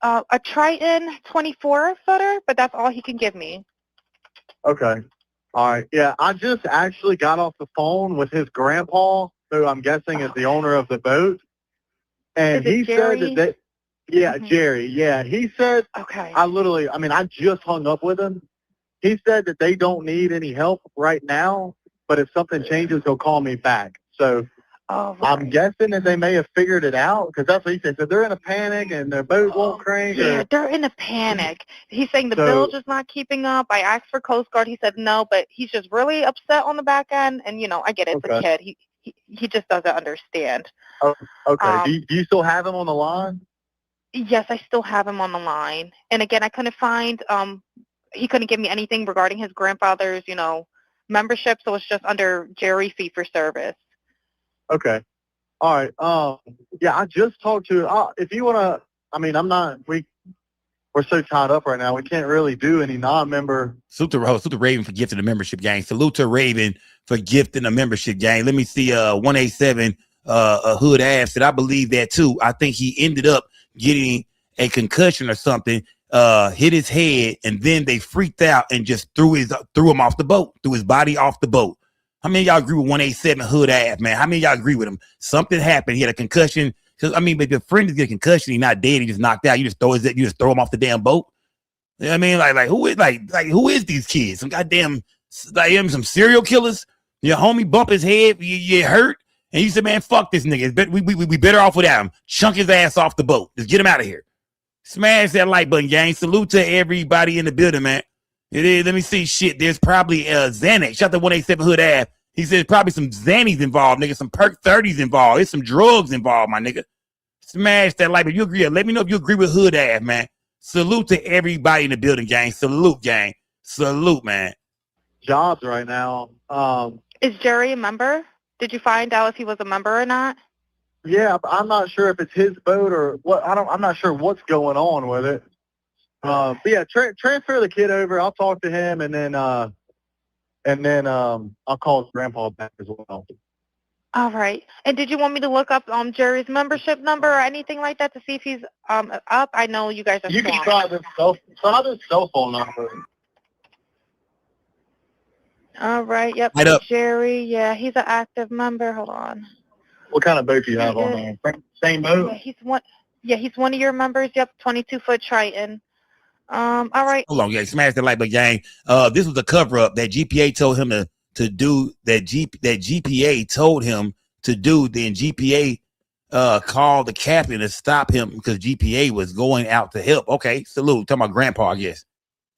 a Triton 24 footer, but that's all he can give me. Okay. All right. Yeah, I just actually got off the phone with his grandpa, who I'm guessing is the owner of the boat. And Is it he Jerry? said that yeah, Mhm. Jerry. Yeah, he said, Okay. I just hung up with him. He said that they don't need any help right now, but if something changes, he'll call me back. So Oh, I'm right. guessing that they may have figured it out, because that's what he said. So they're in a panic and their boat won't crank. Yeah, Or, they're in a panic. He's saying the So- bilge is not keeping up. I asked for Coast Guard. He said no, but he's just really upset on the back end. And, I get it. It's a Okay. kid. He just doesn't understand. okay. Do you still have him on the line? Yes, I still have him on the line. And, again, I couldn't find he couldn't give me anything regarding his grandfather's, membership. So it's just under Jerry fee for service. Okay. All right. Yeah, I just talked to. If you want to, I'm not. We're so tied up right now. We can't really do any non-member. Salute to Raven for gifting the membership, gang. Salute to Raven for gifting the membership, gang. Let me see. 187 Hood Ass said, I believe that too. I think he ended up getting a concussion or something. Hit his head, and then they freaked out and just threw him off the boat, threw his body off the boat. How many of y'all agree with 187 Hood Ass, man? How many of y'all agree with him? Something happened. He had a concussion. Because but your friend is getting a concussion, he's not dead. He just knocked out. You just throw him off the damn boat. You know what I mean? Like who is these kids? Some goddamn some serial killers. Your homie bump his head, you hurt, and you said, man, fuck this nigga. We better off without him. Chunk his ass off the boat. Just get him out of here. Smash that like button, gang. Salute to everybody in the building, man. It is. Let me see. Shit, there's probably Xanax. Shout out to 187 Hood Ave. He says probably some Xannies involved, nigga. Some Perk 30s involved. There's some drugs involved, my nigga. Smash that like. If you agree, let me know if you agree with Hood Ave, man. Salute to everybody in the building, gang. Salute, gang. Salute, man. Jobs right now. Is Jerry a member? Did you find out if he was a member or not? Yeah, I'm not sure if it's his boat or what. I'm not sure what's going on with it. But yeah, transfer the kid over. I'll talk to him, and then I'll call his grandpa back as well. All right. And did you want me to look up Jerry's membership number or anything like that to see if he's up? I know you guys are You can swamped. try this cell phone number. All right. Yep. Light up. Jerry. Yeah, he's an active member. Hold on. What kind of boat do you have on there? Same boat? Yeah, he's one of your members. Yep, 22-foot Triton. All right. Hold on, gang. Smash the like button, gang. This was a cover up that GPA told him to do. That GPA told him to do. Then GPA called the captain to stop him because GPA was going out to help. Okay, salute. Talking about grandpa, I guess.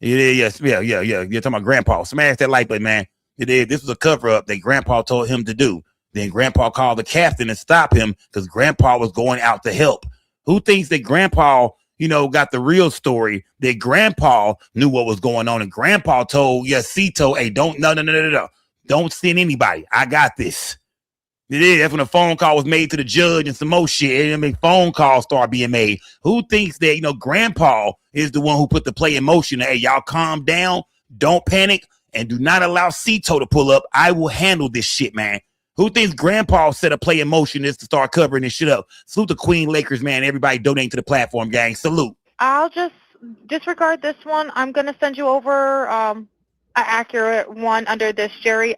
Yes, yeah. You're talking about grandpa. Smash that like button, man. This was a cover up that grandpa told him to do. Then grandpa called the captain to stop him because grandpa was going out to help. Who thinks that grandpa, got the real story, that grandpa knew what was going on, and grandpa told Cito, hey, no. Don't send anybody. I got this. That's when a phone call was made to the judge and some more shit. And phone calls start being made. Who thinks that, grandpa is the one who put the play in motion? Hey, y'all calm down. Don't panic. And do not allow Cito to pull up. I will handle this shit, man. Who thinks grandpa set a play in motion is to start covering this shit up? Salute the Queen Lakers, man. Everybody donating to the platform, gang. Salute. I'll just disregard this one. I'm going to send you over an accurate one under this Jerry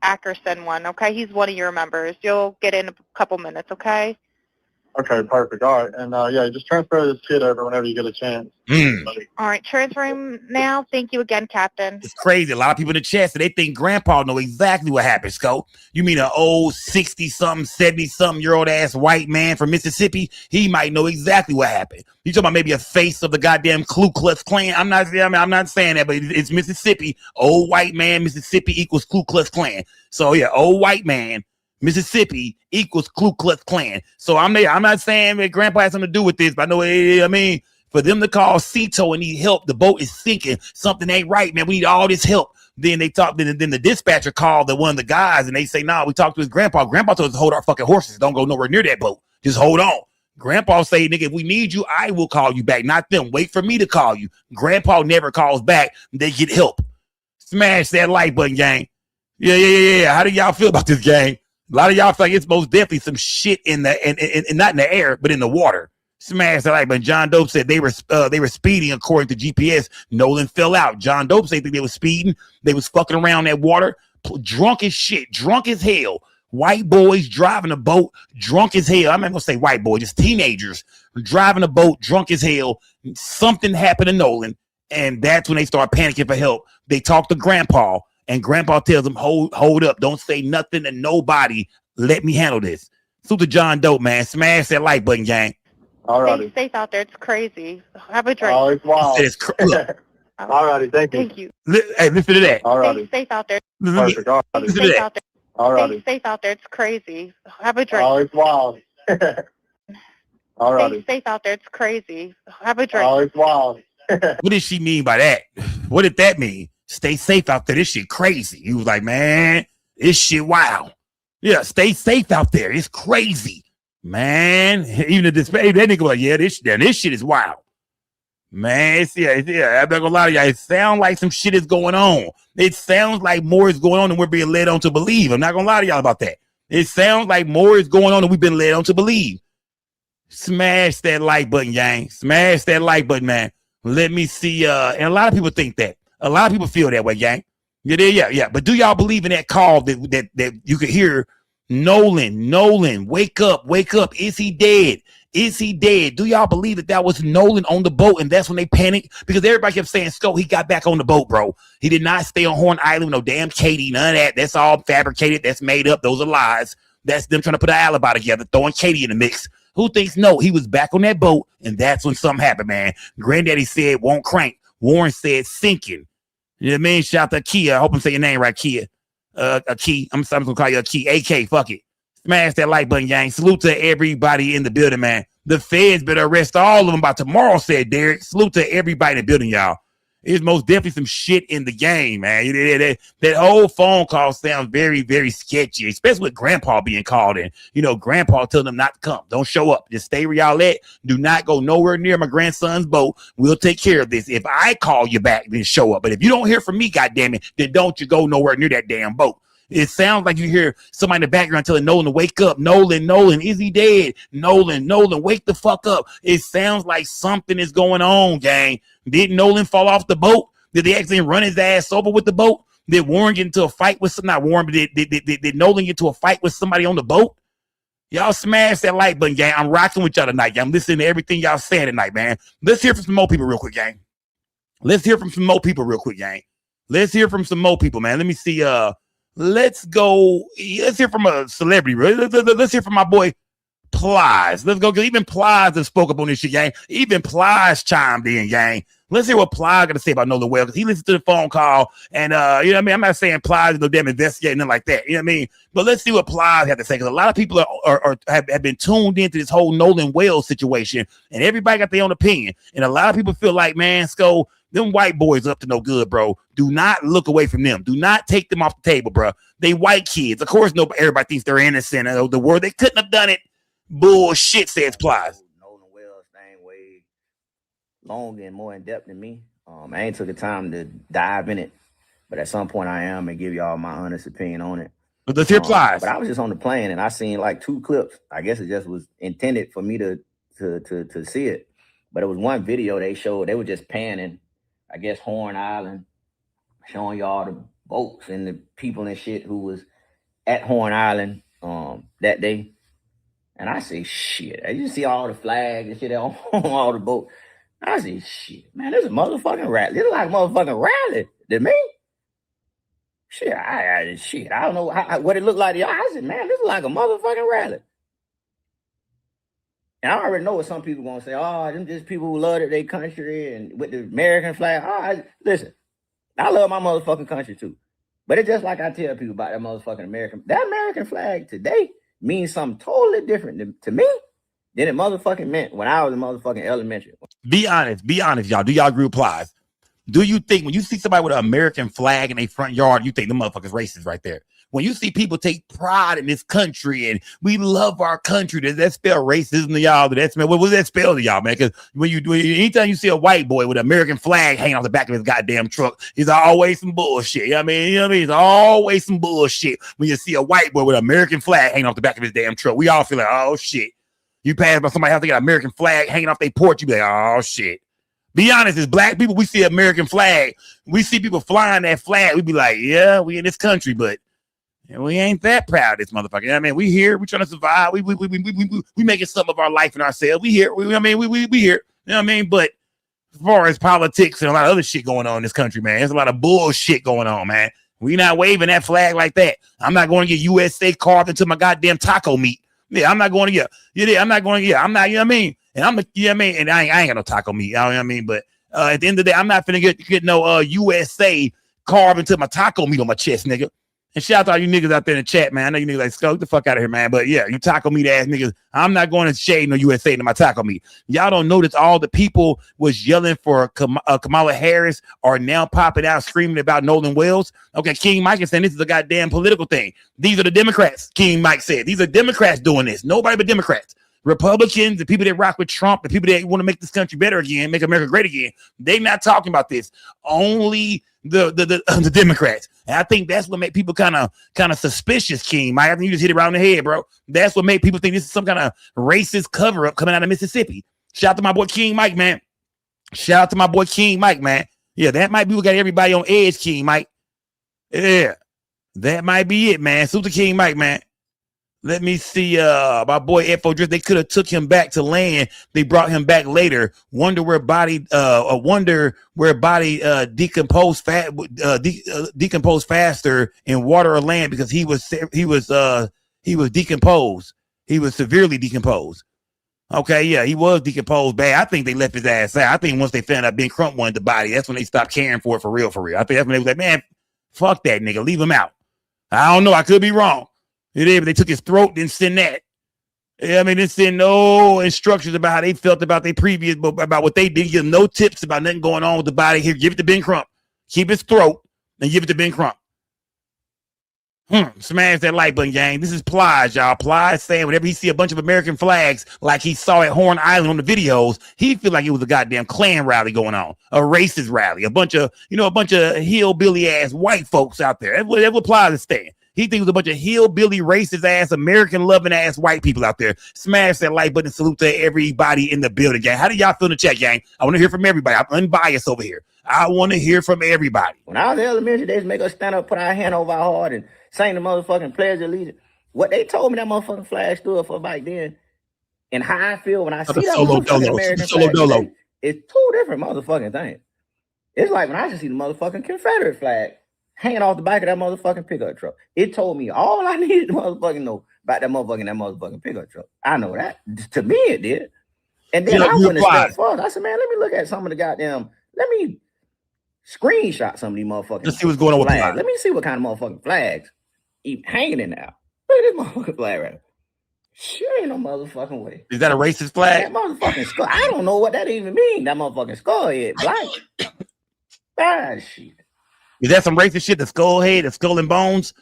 Ackerson one, okay? He's one of your members. You'll get in a couple minutes, okay? Okay, perfect. All right. And yeah, just transfer this kid over whenever you get a chance. All right, transfer him now. Thank you again, Captain. It's crazy. A lot of people in the chat, so they think Grandpa know exactly what happened, Sco. You mean an old 60-something, 70-something-year-old ass white man from Mississippi? He might know exactly what happened. You talking about maybe a face of the goddamn Ku Klux Klan? I'm not saying that, but it's Mississippi. Old white man, Mississippi equals Ku Klux Klan. So yeah, old white man, Mississippi equals Ku Klux Klan. So I'm not saying that Grandpa has something to do with this, but I know for them to call Cito and need help, the boat is sinking. Something ain't right, man. We need all this help. Then they talk. Then the dispatcher called one of the guys, and they say, "Nah, we talked to his grandpa. Grandpa told us to hold our fucking horses. Don't go nowhere near that boat. Just hold on." Grandpa say, "Nigga, if we need you, I will call you back. Not them. Wait for me to call you." Grandpa never calls back. They get help. Smash that like button, gang. Yeah. How do y'all feel about this, gang? A lot of y'all feel like it's most definitely some shit in the and not in the air, but in the water. Smash that like button. John Dope said they were speeding according to GPS. Nolan fell out. John Dope said they were speeding. They was fucking around that water, drunk as shit, drunk as hell. White boys driving a boat, drunk as hell. I'm not gonna say white boys, just teenagers driving a boat, drunk as hell. Something happened to Nolan, and that's when they start panicking for help. They talk to Grandpa. And Grandpa tells him, hold up. Don't say nothing to nobody. Let me handle this. Salute to John Dope, man. Smash that like button, gang. All right. Stay safe out there. It's crazy. Have a drink. Oh, it's wild. All righty. Thank you. Thank you. Hey, listen to that. All righty. Stay safe out there. Perfect. All righty. Listen to that. All righty. Stay safe out there. It's crazy. Have a drink. Oh, it's wild. All righty. Stay safe out there. It's crazy. Have a drink. Oh, it's wild. What did she mean by that? What did that mean? Stay safe out there. This shit crazy. He was like, man, this shit wild. Yeah, stay safe out there. It's crazy. Man, even the display, that nigga was like, yeah, this shit is wild. Man, I'm not gonna lie to y'all. It sounds like some shit is going on. It sounds like more is going on than we're being led on to believe. I'm not gonna lie to y'all about that. It sounds like more is going on than we've been led on to believe. Smash that like button, gang. Smash that like button, man. Let me see. And a lot of people think that. A lot of people feel that way, gang. Yeah. But do y'all believe in that call that you could hear Nolan, wake up. Is he dead? Is he dead? Do y'all believe that was Nolan on the boat and that's when they panicked? Because everybody kept saying, Sco, he got back on the boat, bro. He did not stay on Horn Island with no damn Katie, none of that. That's all fabricated. That's made up. Those are lies. That's them trying to put an alibi together, throwing Katie in the mix. Who thinks no? He was back on that boat and that's when something happened, man. Granddaddy said won't crank. Warren said sinking. You know what I mean? Shout out to Kia. I hope I'm saying your name right, Kia. A key. I'm gonna call you a key. AK, fuck it. Smash that like button, gang. Salute to everybody in the building, man. The feds better arrest all of them by tomorrow, said Derek. Salute to everybody in the building, y'all. It's most definitely some shit in the game, man. That whole phone call sounds very, very sketchy, especially with Grandpa being called in. You know, Grandpa telling them not to come. Don't show up. Just stay where y'all at. Do not go nowhere near my grandson's boat. We'll take care of this. If I call you back, then show up. But if you don't hear from me, goddammit, then don't you go nowhere near that damn boat. It sounds like you hear somebody in the background telling Nolan to wake up. Nolan, is he dead? Nolan, wake the fuck up. It sounds like something is going on, gang. Did Nolan fall off the boat? Did they actually run his ass over with the boat? Did Warren get into a fight with somebody? Not Warren, but did Nolan get into a fight with somebody on the boat? Y'all smash that like button, gang. I'm rocking with y'all tonight, gang. I'm listening to everything y'all saying tonight, man. Let's hear from some more people real quick, gang. Let's hear from some more people, man. Let me see. Let's go. Let's hear from a celebrity. Let's hear from my boy Plies. Let's go. Even Plies has spoke up on this shit, gang. Even Plies chimed in, gang. Let's hear what Plies got to say about Nolan Wells, because he listened to the phone call, and you know what I mean. I'm not saying Plies is no damn investigating nothing like that. You know what I mean. But let's see what Plies had to say, because a lot of people have been tuned into this whole Nolan Wells situation, and everybody got their own opinion, and a lot of people feel like, man, Sco, them white boys up to no good, bro. Do not look away from them. Do not take them off the table, bro. They white kids. Of course, everybody thinks they're innocent. The word they couldn't have done it. Bullshit, says Plies. Nolan Wells thing way long and more in depth than me. I ain't took the time to dive in it, but at some point I am and give y'all my honest opinion on it. But let's hear Plies. But I was just on the plane and I seen like 2 clips. I guess it just was intended for me to see it. But it was one video they showed. They were just panning, I guess, Horn Island, showing y'all the boats and the people and shit who was at Horn Island that day. And I say, shit. You see all the flags and shit on all the boats. I say, shit, man, this is a motherfucking rally. This is like a motherfucking rally to me. Shit, I don't know what it looked like to y'all. I said, man, this is like a motherfucking rally. And I already know what some people gonna say. Oh, them just people who love their country and with the American flag. Oh, listen, I love my motherfucking country too. But it's just like I tell people about that motherfucking that American flag today means something totally different to me than it motherfucking meant when I was in motherfucking elementary. Be honest, y'all. Do y'all agree with Plies? Do you think when you see somebody with an American flag in their front yard, you think the motherfuckers racist right there? When you see people take pride in this country and we love our country, does that spell racism to y'all? What does that spell to y'all, man? Because anytime you see a white boy with an American flag hanging off the back of his goddamn truck, it's always some bullshit. You know what I mean? It's always some bullshit when you see a white boy with an American flag hanging off the back of his damn truck. We all feel like, oh shit. You pass by somebody else, they got an American flag hanging off their porch, you be like, oh shit. Be honest, as black people, we see American flag. We see people flying that flag. We be like, yeah, we in this country, but we ain't that proud of this motherfucker. You know what I mean? We here, we trying to survive. We making something of our life and ourselves. We here. We here. You know what I mean? But as far as politics and a lot of other shit going on in this country, man, there's a lot of bullshit going on, man. We not waving that flag like that. I'm not going to get USA carved into my goddamn taco meat. Yeah, I'm not going to get. Yeah, I'm not going to get. I'm not. You know what I mean? And I'm. You know what I mean? And I ain't got no taco meat. You know what I mean? But at the end of the day, I'm not finna get no USA carved into my taco meat on my chest, nigga. And shout out to all you niggas out there in the chat, man. I know you niggas like, go the fuck out of here, man. But yeah, you taco meat ass niggas. I'm not going to shade no USA into my taco meat. Y'all don't notice all the people was yelling for Kamala Harris are now popping out screaming about Nolan Wells. Okay, King Mike is saying this is a goddamn political thing. These are the Democrats, King Mike said. These are Democrats doing this. Nobody but Democrats. Republicans, the people that rock with Trump, the people that want to make this country better again, make America great again, they not talking about this. Only the Democrats. And I think that's what made people kind of suspicious, King Mike. I think you just hit it around the head, bro. That's what made people think this is some kind of racist cover-up coming out of Mississippi. Shout out to my boy King Mike, man. Shout out to my boy King Mike, man. Yeah, that might be what got everybody on edge, King Mike. Yeah, that might be it, man. Salute to King Mike, man. Let me see. My boy F.O. Drift. They could have took him back to land. They brought him back later. Wonder where body decomposed decomposed faster in water or land because he was decomposed. He was severely decomposed. Okay, yeah, he was decomposed bad. I think they left his ass out. I think once they found out Ben Crump wanted the body, that's when they stopped caring for it for real. I think that's when they was like, man, fuck that nigga, leave him out. I don't know. I could be wrong. It is, but they took his throat, didn't send that. Yeah, I mean, didn't send no instructions about how they felt about their previous, about what they did. Give no tips about nothing going on with the body. Here, give it to Ben Crump. Keep his throat and give it to Ben Crump. Smash that like button, gang. This is Plies, y'all. Plies saying whenever he see a bunch of American flags like he saw at Horn Island on the videos, he feel like it was a goddamn Klan rally going on, a racist rally, a bunch of hillbilly ass white folks out there. That's what Plies is saying. He thinks it was a bunch of hillbilly, racist ass, American loving ass white people out there. Smash that like button. Salute to everybody in the building, gang. How do y'all feel in the chat, gang? I want to hear from everybody. I'm unbiased over here. I want to hear from everybody. When I was in elementary, they used to make us stand up, put our hand over our heart, and sing the motherfucking Pledge of Allegiance. What they told me that motherfucking flag stood for back then, and how I feel when I see that motherfucking American flag today, it's two different motherfucking things. It's like when I just see the motherfucking Confederate flag hanging off the back of that motherfucking pickup truck. It told me all I needed to motherfucking know about that motherfucking pickup truck. I know that. To me, it did. And then I went a step further. I said, man, let me look at some of the goddamn, let me screenshot some of these motherfucking Let's see what's going on with flags. Let me see what kind of motherfucking flags even hanging in there. Look at this motherfucking flag right there. Sure ain't no motherfucking way. Is that a racist flag? That motherfucking skull. I don't know what that even means. That motherfucking skull head black. Bad shit. Is that some racist shit? The skull head, the skull and bones?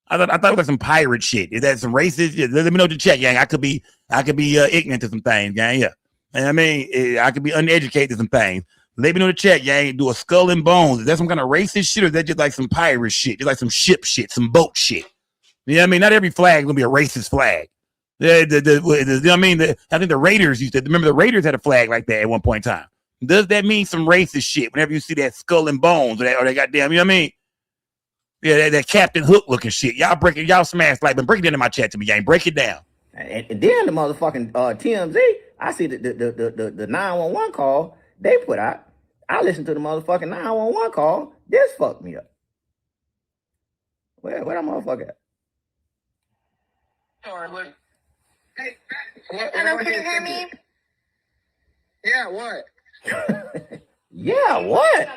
I thought it was like some pirate shit. Is that some racist? Yeah, let me know the chat, gang. I could be ignorant to some things, gang. Yeah, and I mean, I could be uneducated to some things. Let me know the chat, gang. Do a skull and bones. Is that some kind of racist shit, or is that just like some pirate shit? Just like some ship shit, some boat shit. You know what I mean? Not every flag is gonna be a racist flag. You know what I mean? I think the Raiders used to. Remember, the Raiders had a flag like that at one point in time. Does that mean some racist shit whenever you see that skull and bones or that goddamn, you know what I mean? Yeah, that Captain Hook looking shit. Y'all smash like, but break it into my chat to me, gang. Break it down. And then the motherfucking TMZ, I see the 911 call they put out. I listened to the motherfucking 911 call. This fucked me up. Where that motherfucker at? Hey, Hello, can you hear me? Yeah, what? Yeah, what?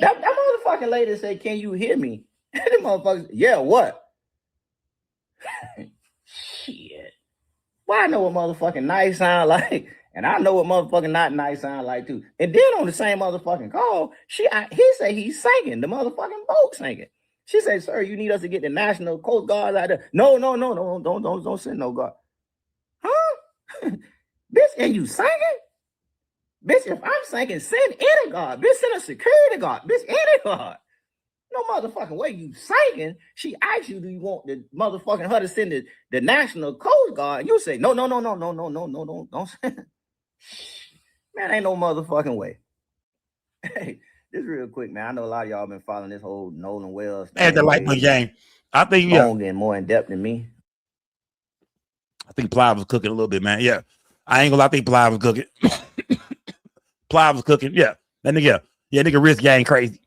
That motherfucking lady said, "Can you hear me?" The motherfucker, yeah, what? Shit. Well, I know what motherfucking nice sound like, and I know what motherfucking not nice sound like too. And then on the same motherfucking call, he said he's sinking, the motherfucking boat sinking. She said, "Sir, you need us to get the National Coast Guard out there." No, don't send no guard. Huh? Bitch, and you sinking? Bitch, if I'm sinking, send any guard. Bitch, send a security guard. Bitch, any guard. No motherfucking way you sinking. She asked you, do you want the motherfucking her to send the National Coast Guard? You say, no, don't send. Man, ain't no motherfucking way. Hey, this real quick, man. I know a lot of y'all been following this whole Nolan Wells thing. At the light my game. I think and more in depth than me. I think Plies was cooking a little bit, man. Yeah. I ain't gonna lie, I think Plies was cooking. Plies was cooking. Yeah. That nigga, nigga wrist gang crazy.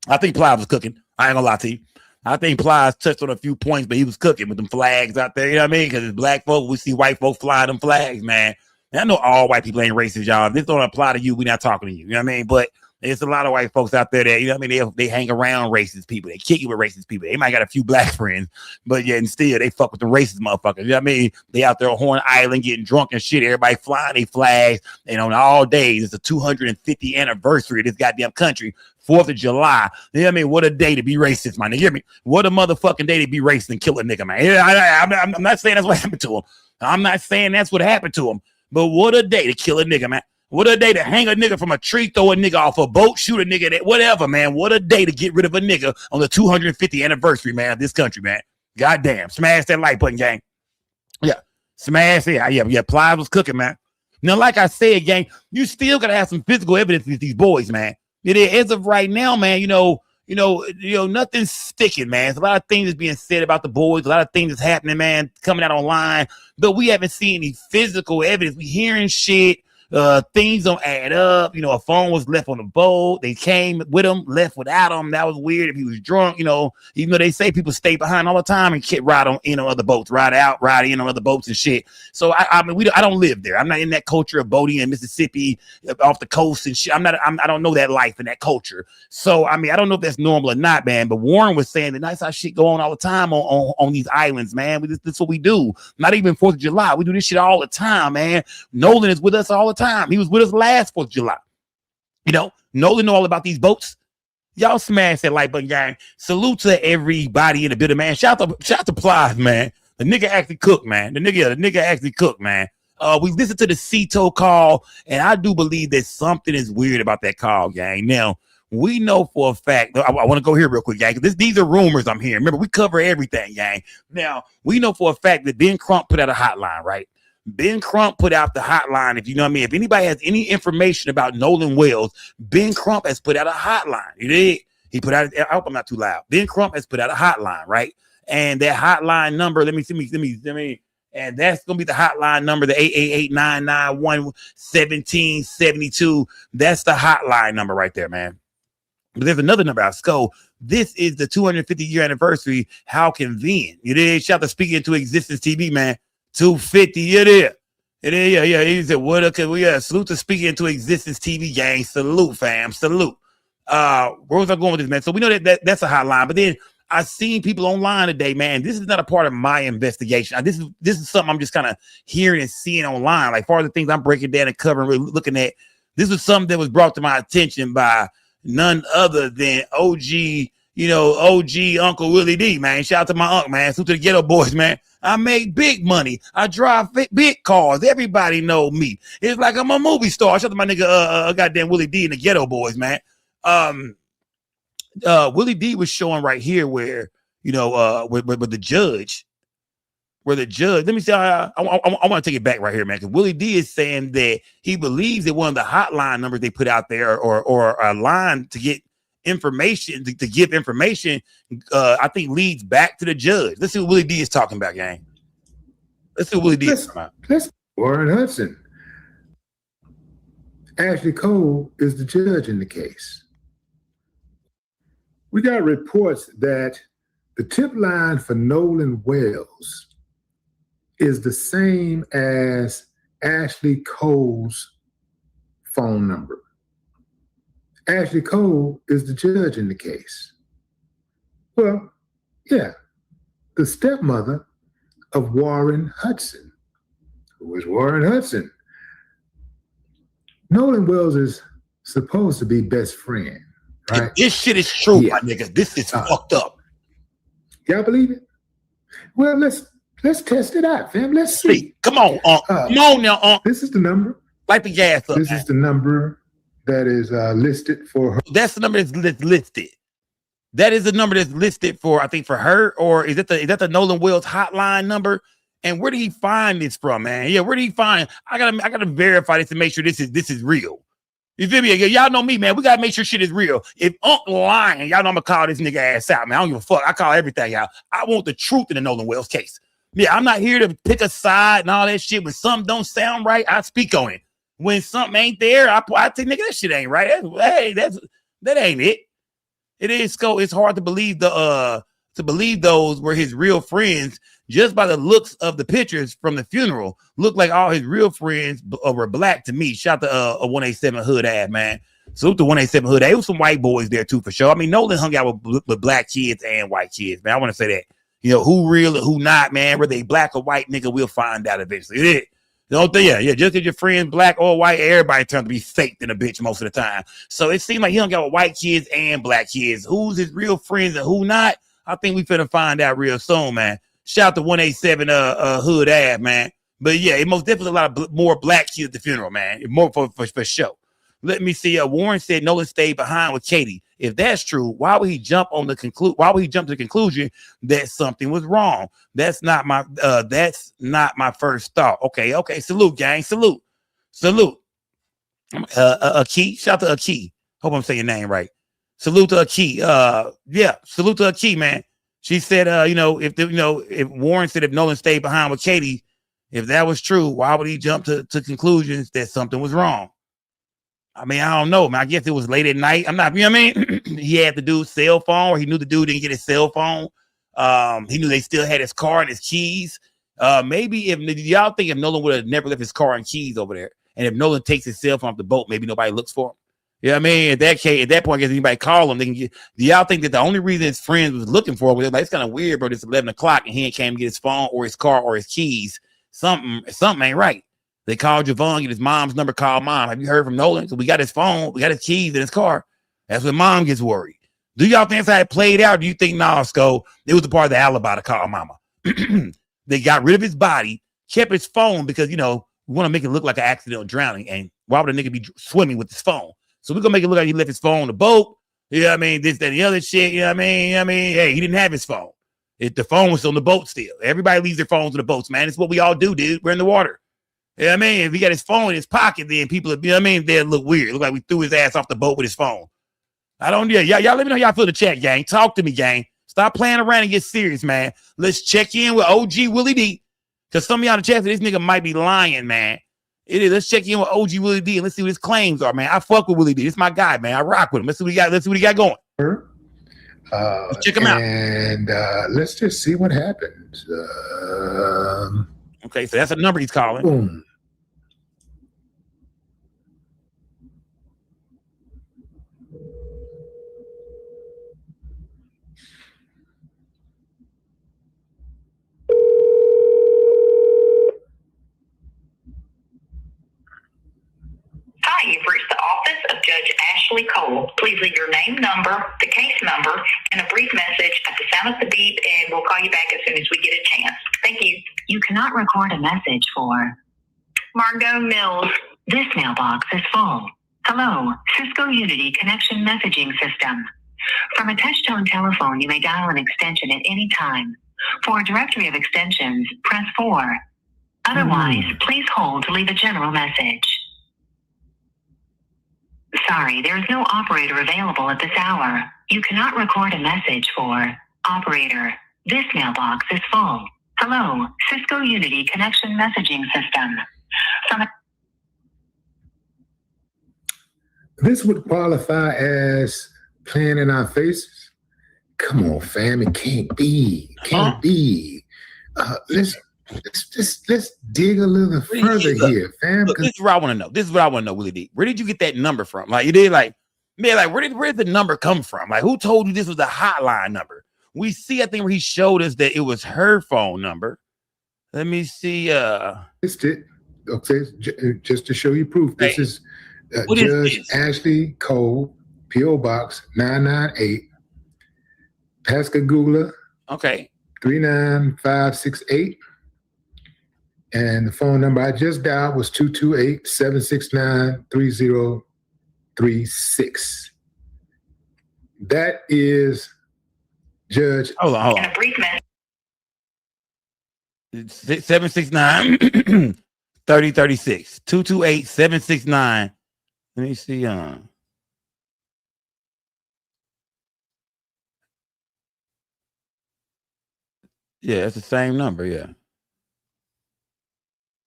I think Plies was cooking. I ain't gonna lie to you. I think Plies touched on a few points, but he was cooking with them flags out there. You know what I mean? Because it's black folk, we see white folk flying them flags, man. And I know all white people ain't racist, y'all. If this don't apply to you, we're not talking to you. You know what I mean? But there's a lot of white folks out there that, you know what I mean, they hang around racist people. They kick you with racist people. They might got a few black friends, but yeah, and still they fuck with the racist motherfuckers. You know what I mean? They out there on Horn Island getting drunk and shit. Everybody flying their flags. And on all days, it's the 250th anniversary of this goddamn country. 4th of July. You know what I mean? What a day to be racist, man. You hear me? What a motherfucking day to be racist and kill a nigga, man. I'm not saying that's what happened to him. I'm not saying that's what happened to him. But what a day to kill a nigga, man. What a day to hang a nigga from a tree, throw a nigga off a boat, shoot a nigga, that whatever, man. What a day to get rid of a nigga on the 250th anniversary, man, of this country, man. Goddamn. Smash that like button, gang. Yeah. Smash it. Yeah. Plies was cooking, man. Now, like I said, gang, you still gotta have some physical evidence with these boys, man. It is, as of right now, man, you know, nothing's sticking, man. There's a lot of things that's being said about the boys, a lot of things that's happening, man, coming out online, but we haven't seen any physical evidence. We hearing shit. Things don't add up. You know, a phone was left on the boat. They came with him, left without him. That was weird. If he was drunk, you know, even though they say people stay behind all the time and can't ride on in on other boats, ride in on other boats and shit. So I mean, I don't live there. I'm not in that culture of boating in Mississippi off the coast and shit. I don't know that life and that culture. So I mean, I don't know if that's normal or not, man. But Warren was saying that that's how shit go on all the time on these islands, man. This is what we do. Not even 4th of July. We do this shit all the time, man. Nolan is with us all the time. He was with us last 4th of July. You know, Nolan know all about these boats. Y'all smash that like button, gang. Salute to everybody in the building, man. Shout out to Plies, man. The nigga actually cooked, man. The nigga actually cooked, man. We listened to the Cito call, and I do believe that something is weird about that call, gang. Now, we know for a fact, I want to go here real quick, gang, because these are rumors I'm hearing. Remember, we cover everything, gang. Now, we know for a fact that Ben Crump put out a hotline, right? Ben Crump put out the hotline. If you know what I mean, if anybody has any information about Nolan Wells, Ben Crump has put out a hotline. He put out, I hope I'm not too loud. Ben Crump has put out a hotline, right? And that hotline number, let me, and that's going to be the hotline number, the 888-991-1772. That's the hotline number right there, man. But there's another number out. So this is the 250-year anniversary. How convenient. You did. Shout out to Speaking Into Existence TV, man. 250, it is. Yeah. He said, what? Okay, salute to Speaking Into Existence TV, gang. Salute, fam. Salute. Where was I going with this, man? So we know that's a hotline, but then I've seen people online today, man. This is not a part of my investigation. This is something I'm just kind of hearing and seeing online. Like far as the things I'm breaking down and covering, really looking at. This was something that was brought to my attention by none other than OG Uncle Willie D, man. Shout out to my uncle, man. Salute to the Ghetto Boys, man. I make big money. I drive big cars. Everybody know me. It's like I'm a movie star. Shout out to my nigga, goddamn Willie D and the Ghetto Boys, man. Willie D was showing right here where, with the judge, let me say, I want to take it back right here, man. Because Willie D is saying that he believes that one of the hotline numbers they put out there or a line to get information, to give information, I think leads back to the judge. Let's see what Willie D is talking about, gang. Let's see what Willie D. Let's Warren Hudson. Ashlee Cole is the judge in the case. We got reports that the tip line for Nolan Wells is the same as Ashlee Cole's phone number. Ashlee Cole is the judge in the case. Well, yeah, the stepmother of Warren Hudson. Who is Warren Hudson? Nolan Wells is supposed to be best friend, right? If this shit is true, my nigga. This is fucked up. Y'all believe it? Well, let's test it out, fam. Let's see. Come on, come on now, This is the number. Light the gas up. This is the number that is listed for her. That's the number that's listed. That is the number that's listed for, I think, for her, or is that the Nolan Wells hotline number? And where did he find this from, man? Yeah, where did he find? I gotta verify this to make sure this is real. You feel me? Y'all know me, man. We gotta make sure shit is real. If Unc lying, y'all know I'm gonna call this nigga ass out, man. I don't give a fuck. I call everything out. I want the truth in the Nolan Wells case. Yeah, I'm not here to pick a side and all that shit. When something don't sound right, I speak on it. When something ain't there, I think, nigga, that shit ain't right. That ain't it. It is so it's hard to believe those were his real friends just by the looks of the pictures from the funeral. Look like all his real friends were black to me. Shout to a 187 Hood ad, man. Salute to 187 Hood ad. There was some white boys there too, for sure. I mean, Nolan hung out with black kids and white kids, man. I want to say that. You know, who real or who not, man. Whether they black or white, nigga, we'll find out eventually. It is. Yeah, just because your friend's black or white, everybody turns to be fake than a bitch most of the time. So it seemed like he hung out with white kids and black kids. Who's his real friends and who not? I think we finna find out real soon, man. Shout out to 187 Hood ad, man. But yeah, it most definitely a lot of more black kids at the funeral, man. More for sure. Let me see. Warren said Nolan stayed behind with Katie. If that's true, why would he jump to the conclusion that something was wrong? That's not my first thought. Okay. Salute, gang. Salute. Aki. Shout out to Aki. Hope I'm saying your name right. Salute to Aki. Salute to Aki, man. She said, if Warren said if Nolan stayed behind with Katie, if that was true, why would he jump to conclusions that something was wrong? I mean, I don't know, man. I guess it was late at night. I'm not, you know what I mean? He had the dude's cell phone, or he knew the dude didn't get his cell phone. He knew they still had his car and his keys. Maybe if y'all think if Nolan would have never left his car and keys over there, and if Nolan takes his cell phone off the boat, maybe nobody looks for him. You know what I mean? At that point, I guess anybody call him, they can get. Do y'all think that the only reason his friends was looking for him was like, it's kind of weird, bro? It's 11 o'clock and he ain't came to get his phone or his car or his keys. Something ain't right. They called Javon, get his mom's number, call mom. Have you heard from Nolan? So we got his phone, we got his keys in his car. That's when mom gets worried. Do y'all think that's how it played out? Do you think, nah, Sco, it was a part of the alibi to call mama? They got rid of his body, kept his phone because, we want to make it look like an accidental drowning. And why would a nigga be swimming with his phone? So we're going to make it look like he left his phone on the boat. You know what I mean? This, that, and the other shit. You know what I mean? Hey, he didn't have his phone. The phone was on the boat still. Everybody leaves their phones on the boats, man. It's what we all do, dude. We're in the water. You know what I mean? If he got his phone in his pocket, then people, they'll look weird. Look like we threw his ass off the boat with his phone. Y'all let me know how y'all feel in the chat, gang. Talk to me, gang. Stop playing around and get serious, man. Let's check in with OG Willie D. Because some of y'all in the chat said this nigga might be lying, man. It is. Let's check in with OG Willie D and let's see what his claims are, man. I fuck with Willie D. This is my guy, man. I rock with him. Let's see what he got going. Let's check him out. And let's just see what happens. Okay, so that's a number he's calling. Boom. Hi, you've reached the office of Judge Ashlee Cole. Please leave your name, number, the case number, and a brief message at the sound of the beep, and we'll call you back as soon as we get a chance. Thank you. You cannot record a message for Margot Mills. This mailbox is full. Hello, Cisco Unity Connection Messaging System. From a touch-tone telephone, you may dial an extension at any time. For a directory of extensions, press 4. Otherwise, please hold to leave a general message. Sorry, there is no operator available at this hour. You cannot record a message for operator. This mailbox is full. Hello, Cisco Unity Connection Messaging System. This would qualify as playing in our faces. Come on, fam. It can't be. Can't be. Let's dig a little further here, fam. Look, this is what I want to know. This is what I want to know, Willie D. Where did you get that number from? Like, you did, like, man, like, where did the number come from? Like, who told you this was a hotline number? We see, I think, where he showed us that it was her phone number. Let me see. It's it. Okay, just to show you proof. This is Judge Ashlee Cole, P.O. Box 998, Pascagoula. Okay. 39568. And the phone number I just dialed was 228-769-3036. That is Judge. Hold on. In a brief minute. 769 3036. 228-769. Let me see. Yeah, it's the same number. Yeah,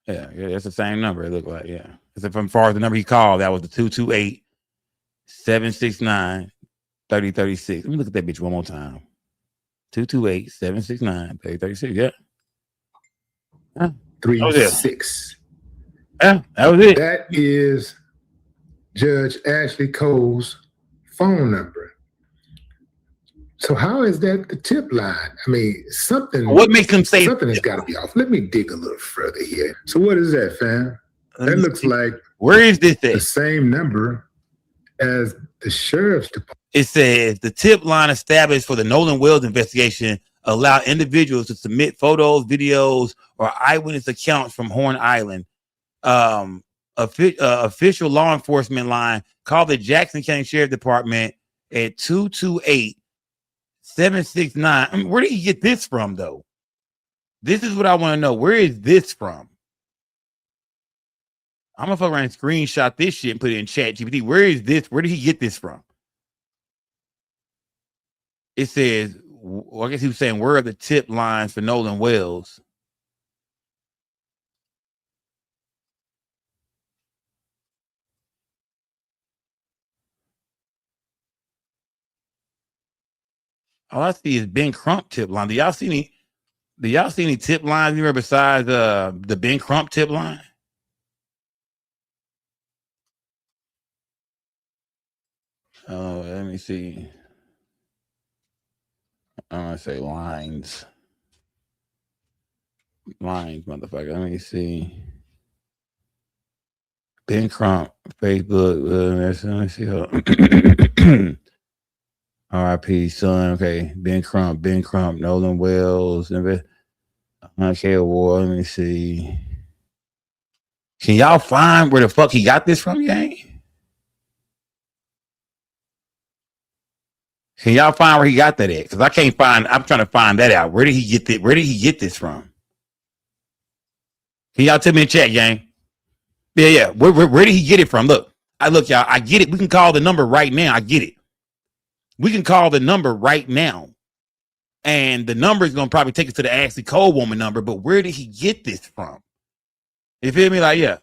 it's the same number. It looked like, yeah. Except from far as the number he called, that was the 228-769-3036. Let me look at that bitch one more time. 228-769-3036. Yeah. 36. Yeah, that was it. That is Judge Ashlee Cole's phone number. So how is that the tip line? I mean, something. What makes him say something has got to be off? Let me dig a little further here. So what is that, fam? That looks like, where is this at? The same number as the sheriff's department. It says the tip line established for the Nolan Wells investigation allow individuals to submit photos, videos, or eyewitness accounts from Horn Island. Official law enforcement line, call the Jackson County Sheriff Department at 228-769. I mean, where did he get this from, though? This is what I want to know. Where is this from? I'm gonna fuck around and screenshot this shit and put it in chat GPT. Where is this? Where did he get this from? It says, well, I guess he was saying, where are the tip lines for Nolan Wells? All I see is Ben Crump tip line. Do y'all see any tip lines anywhere besides the Ben Crump tip line? Oh, let me see. I'm gonna say lines. Lines, motherfucker. Let me see. Ben Crump, Facebook. Let me see. R.I.P. son. Okay. Ben Crump, Nolan Wells, 100K award. Let me see. Can y'all find where the fuck he got this from, gang? Can y'all find where he got that at? Because I can't find. I'm trying to find that out. Where did he get this? Where did he get this from? Can y'all tell me in chat, gang? Yeah. Where did he get it from? Look, y'all. I get it. We can call the number right now. I get it. We can call the number right now, and the number is gonna probably take us to the Ashlee Cole woman number. But where did he get this from? You feel me? Like, yeah.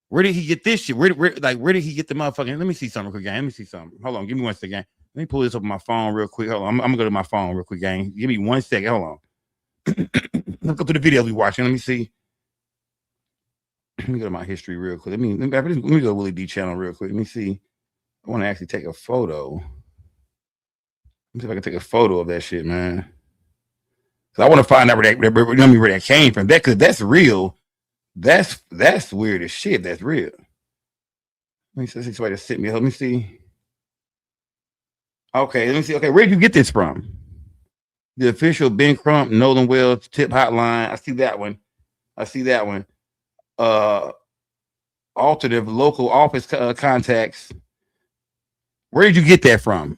Where did he get this shit? Where did he get the motherfucking? Let me see something, quick, gang. Let me see something. Hold on. Give me 1 second, gang. Let me pull this up on my phone real quick. Hold on. I'm gonna go to my phone real quick, gang. Give me 1 second. Hold on. Let's go to the video we watching. Let me see. Let me go to my history real quick. Let me go to Willie D channel real quick. Let me see. I want to actually take a photo. Let me see if I can take a photo of that shit, man. Cause I want to find out where that came from. Cause that's real. That's weird as shit. That's real. Let me see somebody to sit me. Let me see. Okay, let me see. Okay, where did you get this from? The official Ben Crump, Nolan Wells tip hotline. I see that one. Alternative local office contacts. Where did you get that from?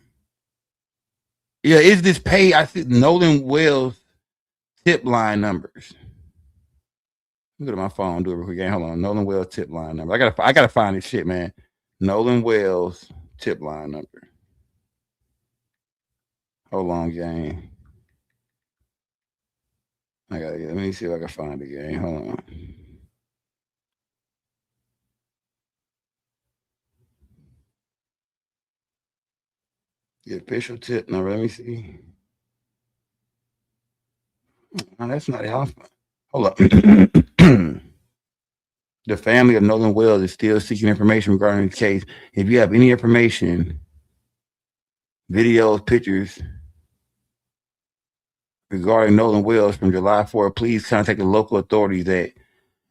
Yeah, is this pay? I see Nolan Wells tip line numbers. Look at my phone. Do it real quick. Hold on. Nolan Wells tip line number. I gotta find this shit, man. Nolan Wells tip line number. Hold on, gang. Let me see if I can find it again. Hold on. The official tip number. Let me see. No, that's not Alpha. Hold up. The family of Nolan Wells is still seeking information regarding the case. If you have any information, videos, pictures regarding Nolan Wells from July 4th, please contact the local authorities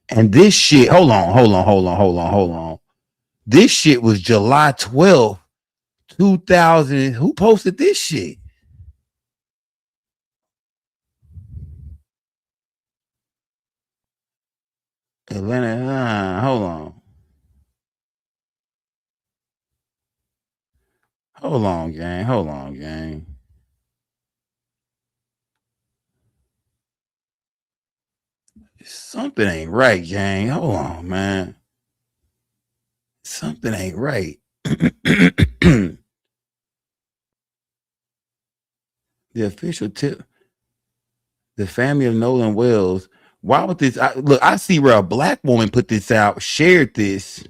and this shit, hold on. This shit was July 12th, 2000. Who posted this shit? Atlanta, hold on. Hold on, gang. Something ain't right, gang. Hold on, man. Something ain't right. The official tip. The family of Nolan Wells. Why would this? I see where a black woman put this out, shared this.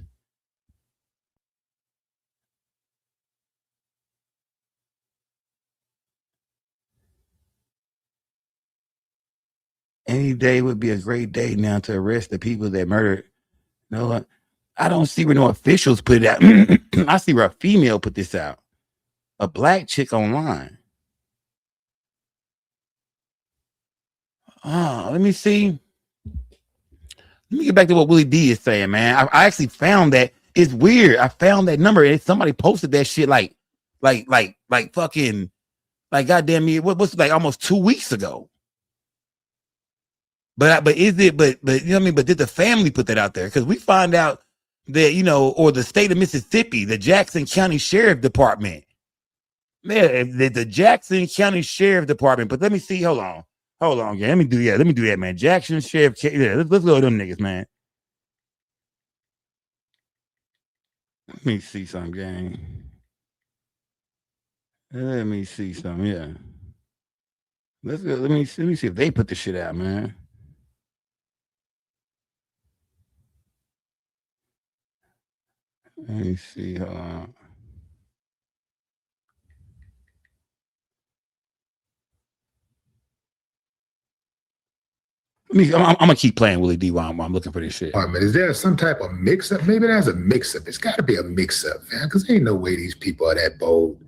Any day would be a great day now to arrest the people that murdered. No, I don't see where no officials put it out. I see where a female put this out. A black chick online. Let me see. Let me get back to what Willie D is saying, man. I actually found that. It's weird. I found that number and somebody posted that shit like fucking, like goddamn me. What's like almost 2 weeks ago. But is it? But you know what I mean. But did the family put that out there? Because we find out that or the state of Mississippi, the Jackson County Sheriff Department, man, the Jackson County Sheriff Department. But let me see. Hold on. Yeah, let me do that, man. Jackson Sheriff. Yeah, let's go to them niggas, man. Let me see some, gang. Let me see some. Yeah. Let's go. Let me see if they put the shit out, man. Let me see. Hold on. I'm gonna keep playing Willie D while I'm looking for this shit. Is there some type of mix-up? Maybe there's a mix-up. It's got to be a mix-up, man, because ain't no way these people are that bold.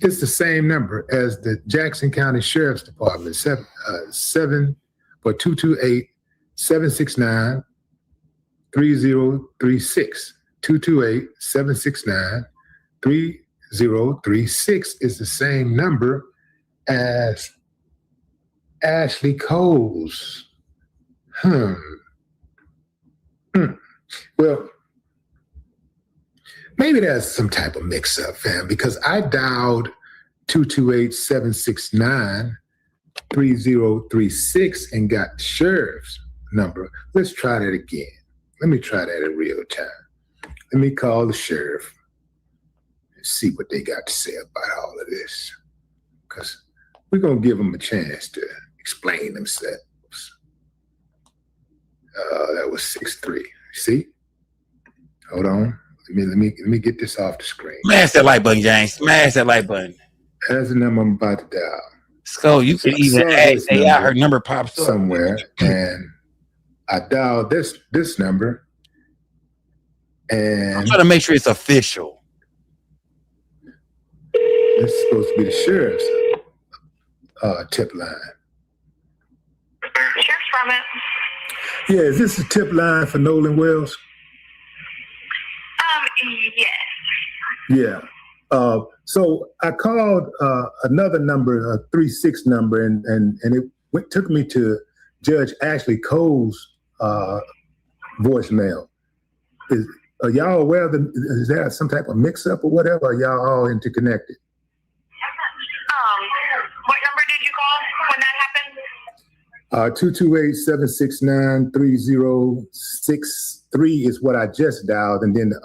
It's the same number as the Jackson County Sheriff's Department, 228-769-3036. 228-769-3036 is the same number as Ashlee Cole's. Well, maybe there's some type of mix-up, fam, because I dialed 228-769-3036 and got the sheriff's number. Let's try that again. Let me try that in real time. Let me call the sheriff and see what they got to say about all of this, because we're going to give them a chance to explain themselves. That was 6-3. See? Hold on. Let me get this off the screen. Smash that like button, gang. Smash that like button. That's the number I'm about to dial. So you can even ask AI, her number pops up somewhere, and I dialed this number, and I'm trying to make sure it's official. This is supposed to be the sheriff's tip line. Sheriff's Department. Yeah, is this a tip line for Nolan Wells? Yes. Yeah. So I called another number, a 36 number, and it took me to Judge Ashlee Cole's voicemail. Are y'all aware of is there some type of mix-up or whatever? Are y'all all interconnected? What number did you call when that happened? 228-769-3063 is what I just dialed, and then the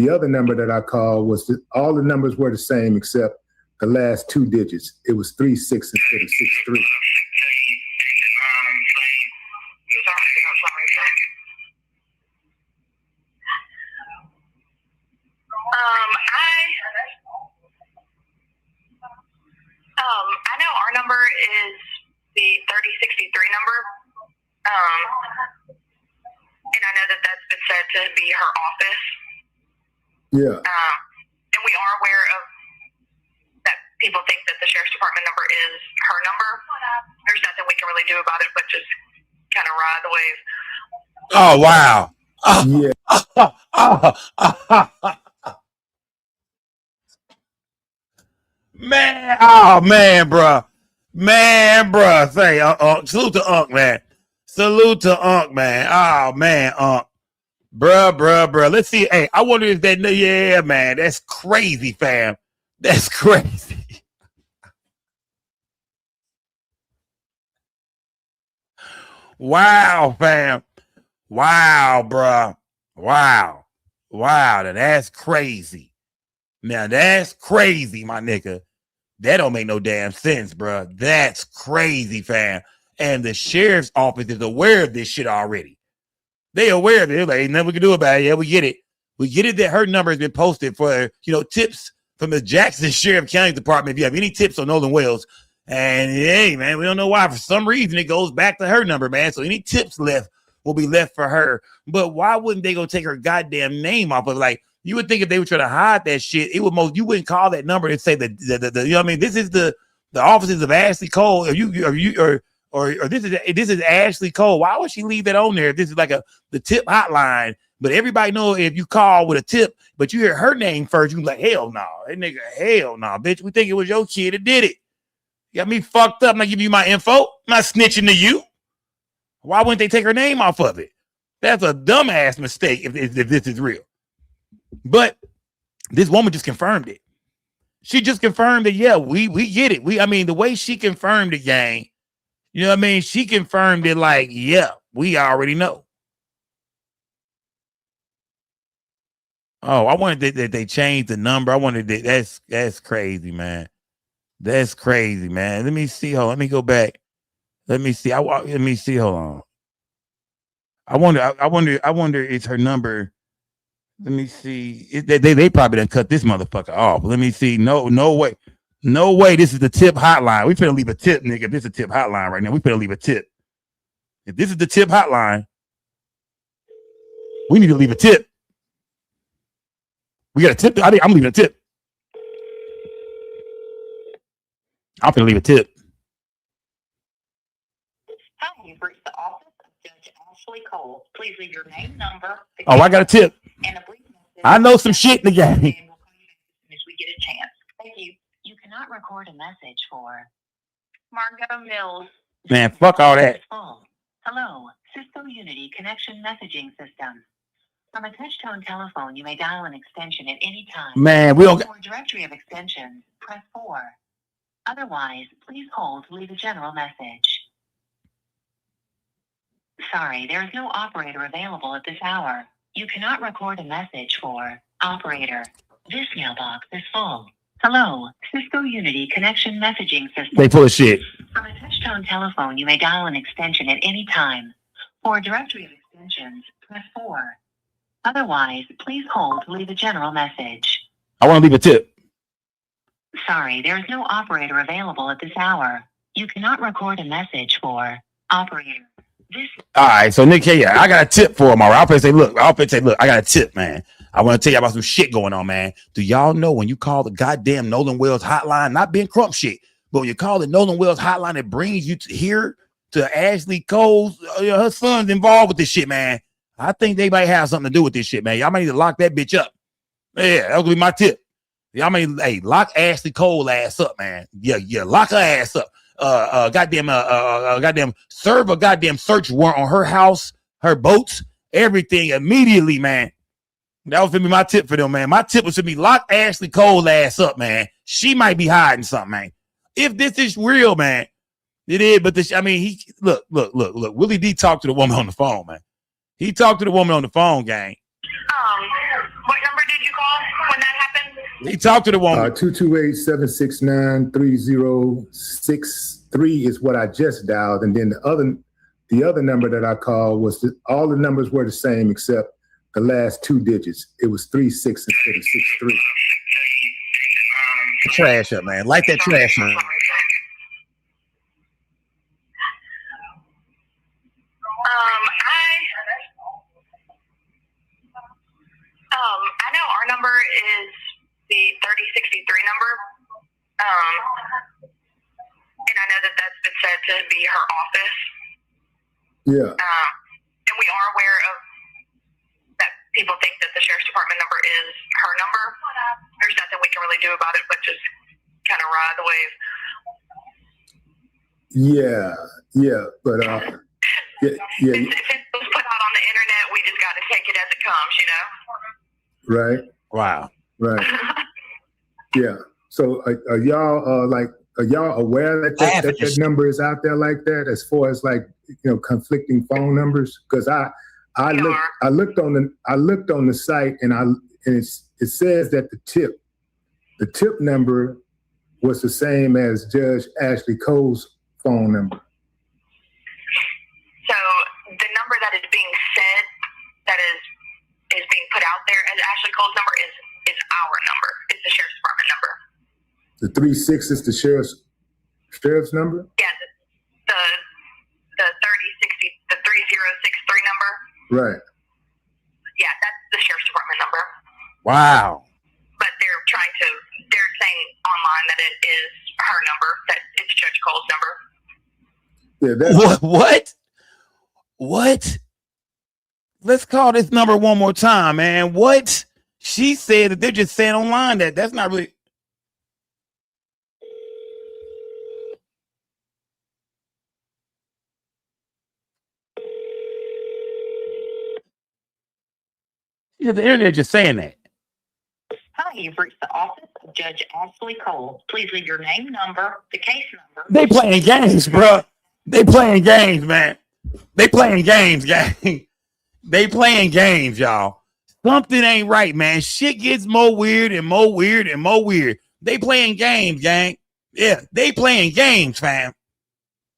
other number that I called was all the numbers were the same except the last two digits. It was 36 instead of 63. said to be her office. Yeah. And we are aware of that people think that the sheriff's department number is her number. There's nothing we can really do about it, but just kind of ride the wave. Oh, wow. Man, oh man, bruh. Man, bruh. Say, salute to Unc, man. Salute to Unc, man. Oh man, Unc. Bruh. Let's see. Hey, I wonder if that, yeah, man. That's crazy, fam. That's crazy. Wow, fam. Wow, bruh. Wow. Now that's crazy. Now that's crazy, my nigga. That don't make no damn sense, bruh. That's crazy, fam. And the sheriff's office is aware of this shit already. They aware of it. They're like, ain't nothing we can do about it. Yeah, we get it. We get it that her number has been posted for, tips from the Jackson Sheriff County Department. If you have any tips on Nolan Wells, and hey, man, we don't know why. For some reason, it goes back to her number, man. So any tips left will be left for her. But why wouldn't they go take her goddamn name off of it? Like, you would think if they were trying to hide that shit, you wouldn't call that number and say the you know what I mean? This is the offices of Ashlee Cole, or this is Ashlee Cole. Why would she leave that on there? This is like the tip hotline. But everybody know if you call with a tip, but you hear her name first, you like, hell no, that nigga, hell no, bitch. We think it was your kid that did it. You got me fucked up. I'm not giving you my info. I'm not snitching to you. Why wouldn't they take her name off of it? That's a dumbass mistake if this is real. But this woman just confirmed it. She just confirmed that, yeah, we get it. The way she confirmed it, gang, you know what I mean? She confirmed it like, yeah, we already know. Oh, I wanted that they changed the number. I wanted that. That's crazy, man. That's crazy, man. Let me see. Let me go back. Let me see. Let me see. Hold on. I wonder it's her number. Let me see. They probably done cut this motherfucker off. Let me see. No way. No way. This is the tip hotline. We finna leave a tip, nigga. If this is a tip hotline right now, we finna leave a tip. If this is the tip hotline, we need to leave a tip. We got a tip. I'm leaving a tip. I'm finna leave a tip. Hi, you've reached the office of Judge Ashlee Cole. Please leave your name, number. Oh, I got a tip. And a brief message. I know some shit in the game. And we'll call you as soon as we get a chance. Thank you. You cannot record a message for Margot Mills. Man, fuck all that. Hello, Cisco Unity Connection Messaging System. From a touch-tone telephone, you may dial an extension at any time. Man, we don't. For a directory of extensions, press 4. Otherwise, please hold to leave a general message. Sorry, there is no operator available at this hour. You cannot record a message for operator. This mailbox is full. Hello, Cisco Unity Connection Messaging System. They full of shit. From a touch-tone telephone, you may dial an extension at any time. For a directory of extensions, press 4. Otherwise, please hold to leave a general message. I want to leave a tip. Sorry, there is no operator available at this hour. You cannot record a message for operator. All right, so Nick, yeah, I got a tip for him. All right, I'll say, look, I got a tip, man. I want to tell you about some shit going on, man. Do y'all know when you call the goddamn Nolan Wells hotline, not being Crump shit, but when you call the Nolan Wells hotline, it brings you here to Ashlee Cole's, her son's involved with this shit, man. I think they might have something to do with this shit, man. Y'all might need to lock that bitch up. Yeah, that'll be my tip. Y'all might, lock Ashlee Cole ass up, man. Yeah, lock her ass up. Goddamn serve a goddamn search warrant on her house, her boats, everything immediately, man. That was gonna be my tip for them, man. My tip was to be lock Ashlee Cole ass up, man. She might be hiding something, man. If this is real, man, it is. But he look. Willie D talked to the woman on the phone, man. He talked to the woman on the phone, gang. What number did you call when that happened? He talked to the woman. 228-769-3063 is what I just dialed, and then the other number that I called was all the numbers were the same except the last 2 digits. It was 36 instead of 63. Trash up, man. Light that trash, man. number is the 3063 number. And I know that that's been said to be her office. Yeah. And we are aware of that people think that the sheriff's department number is her number. There's nothing we can really do about it, but just kind of ride the wave. Yeah, but yeah. If it was put out on the internet, we just got to take it as it comes, you know? Right. Wow. Right. Yeah. So are y'all are y'all aware that number is out there like that, as far as like, conflicting phone numbers? Because I looked on the site and it says that the tip number was the same as Judge Ashlee Cole's phone number. So the number that is being said, that is being put out there as Ashlee Cole's number is our number. It's the sheriff's department number. The 36 is the sheriff's number? Yeah, the 3063 number. Right. Yeah, that's the sheriff's department number. Wow. But they're saying online that it is her number, that it's Judge Cole's number. Yeah. What? Let's call this number one more time, man. What? She said that they're just saying online that's not really. Yeah, the internet just saying that. Hi, you've reached the office of Judge Ashlee Cole. Please leave your name, number, the case number. They playing games, bro. They playing games, man. They playing games, gang. They playing games, y'all. Something ain't right, man. Shit gets more weird and more weird and more weird. They playing games, gang. Yeah, they playing games, fam.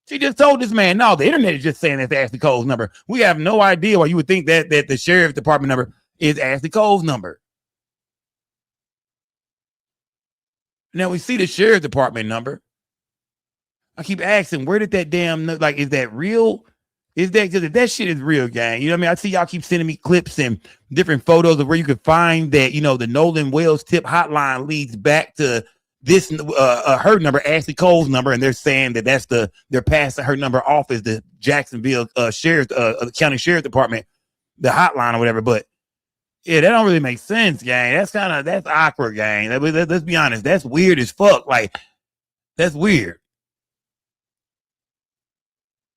She just told this man, no, the internet is just saying that's Ashlee Cole's number. We have no idea why you would think that the sheriff's department number is Ashlee Cole's number. Now we see the sheriff's department number. I keep asking, where did that damn, like, is that real? Is that, because if that shit is real, gang, you know what I mean? I see y'all keep sending me clips and different photos of where you can find that, the Nolan Wells tip hotline leads back to this, her number, Ashlee Cole's number, and they're saying that they're passing her number off as the Jacksonville county sheriff department, the hotline or whatever. But yeah, that don't really make sense, gang. That's awkward, gang. Let's be honest. That's weird as fuck. Like, that's weird.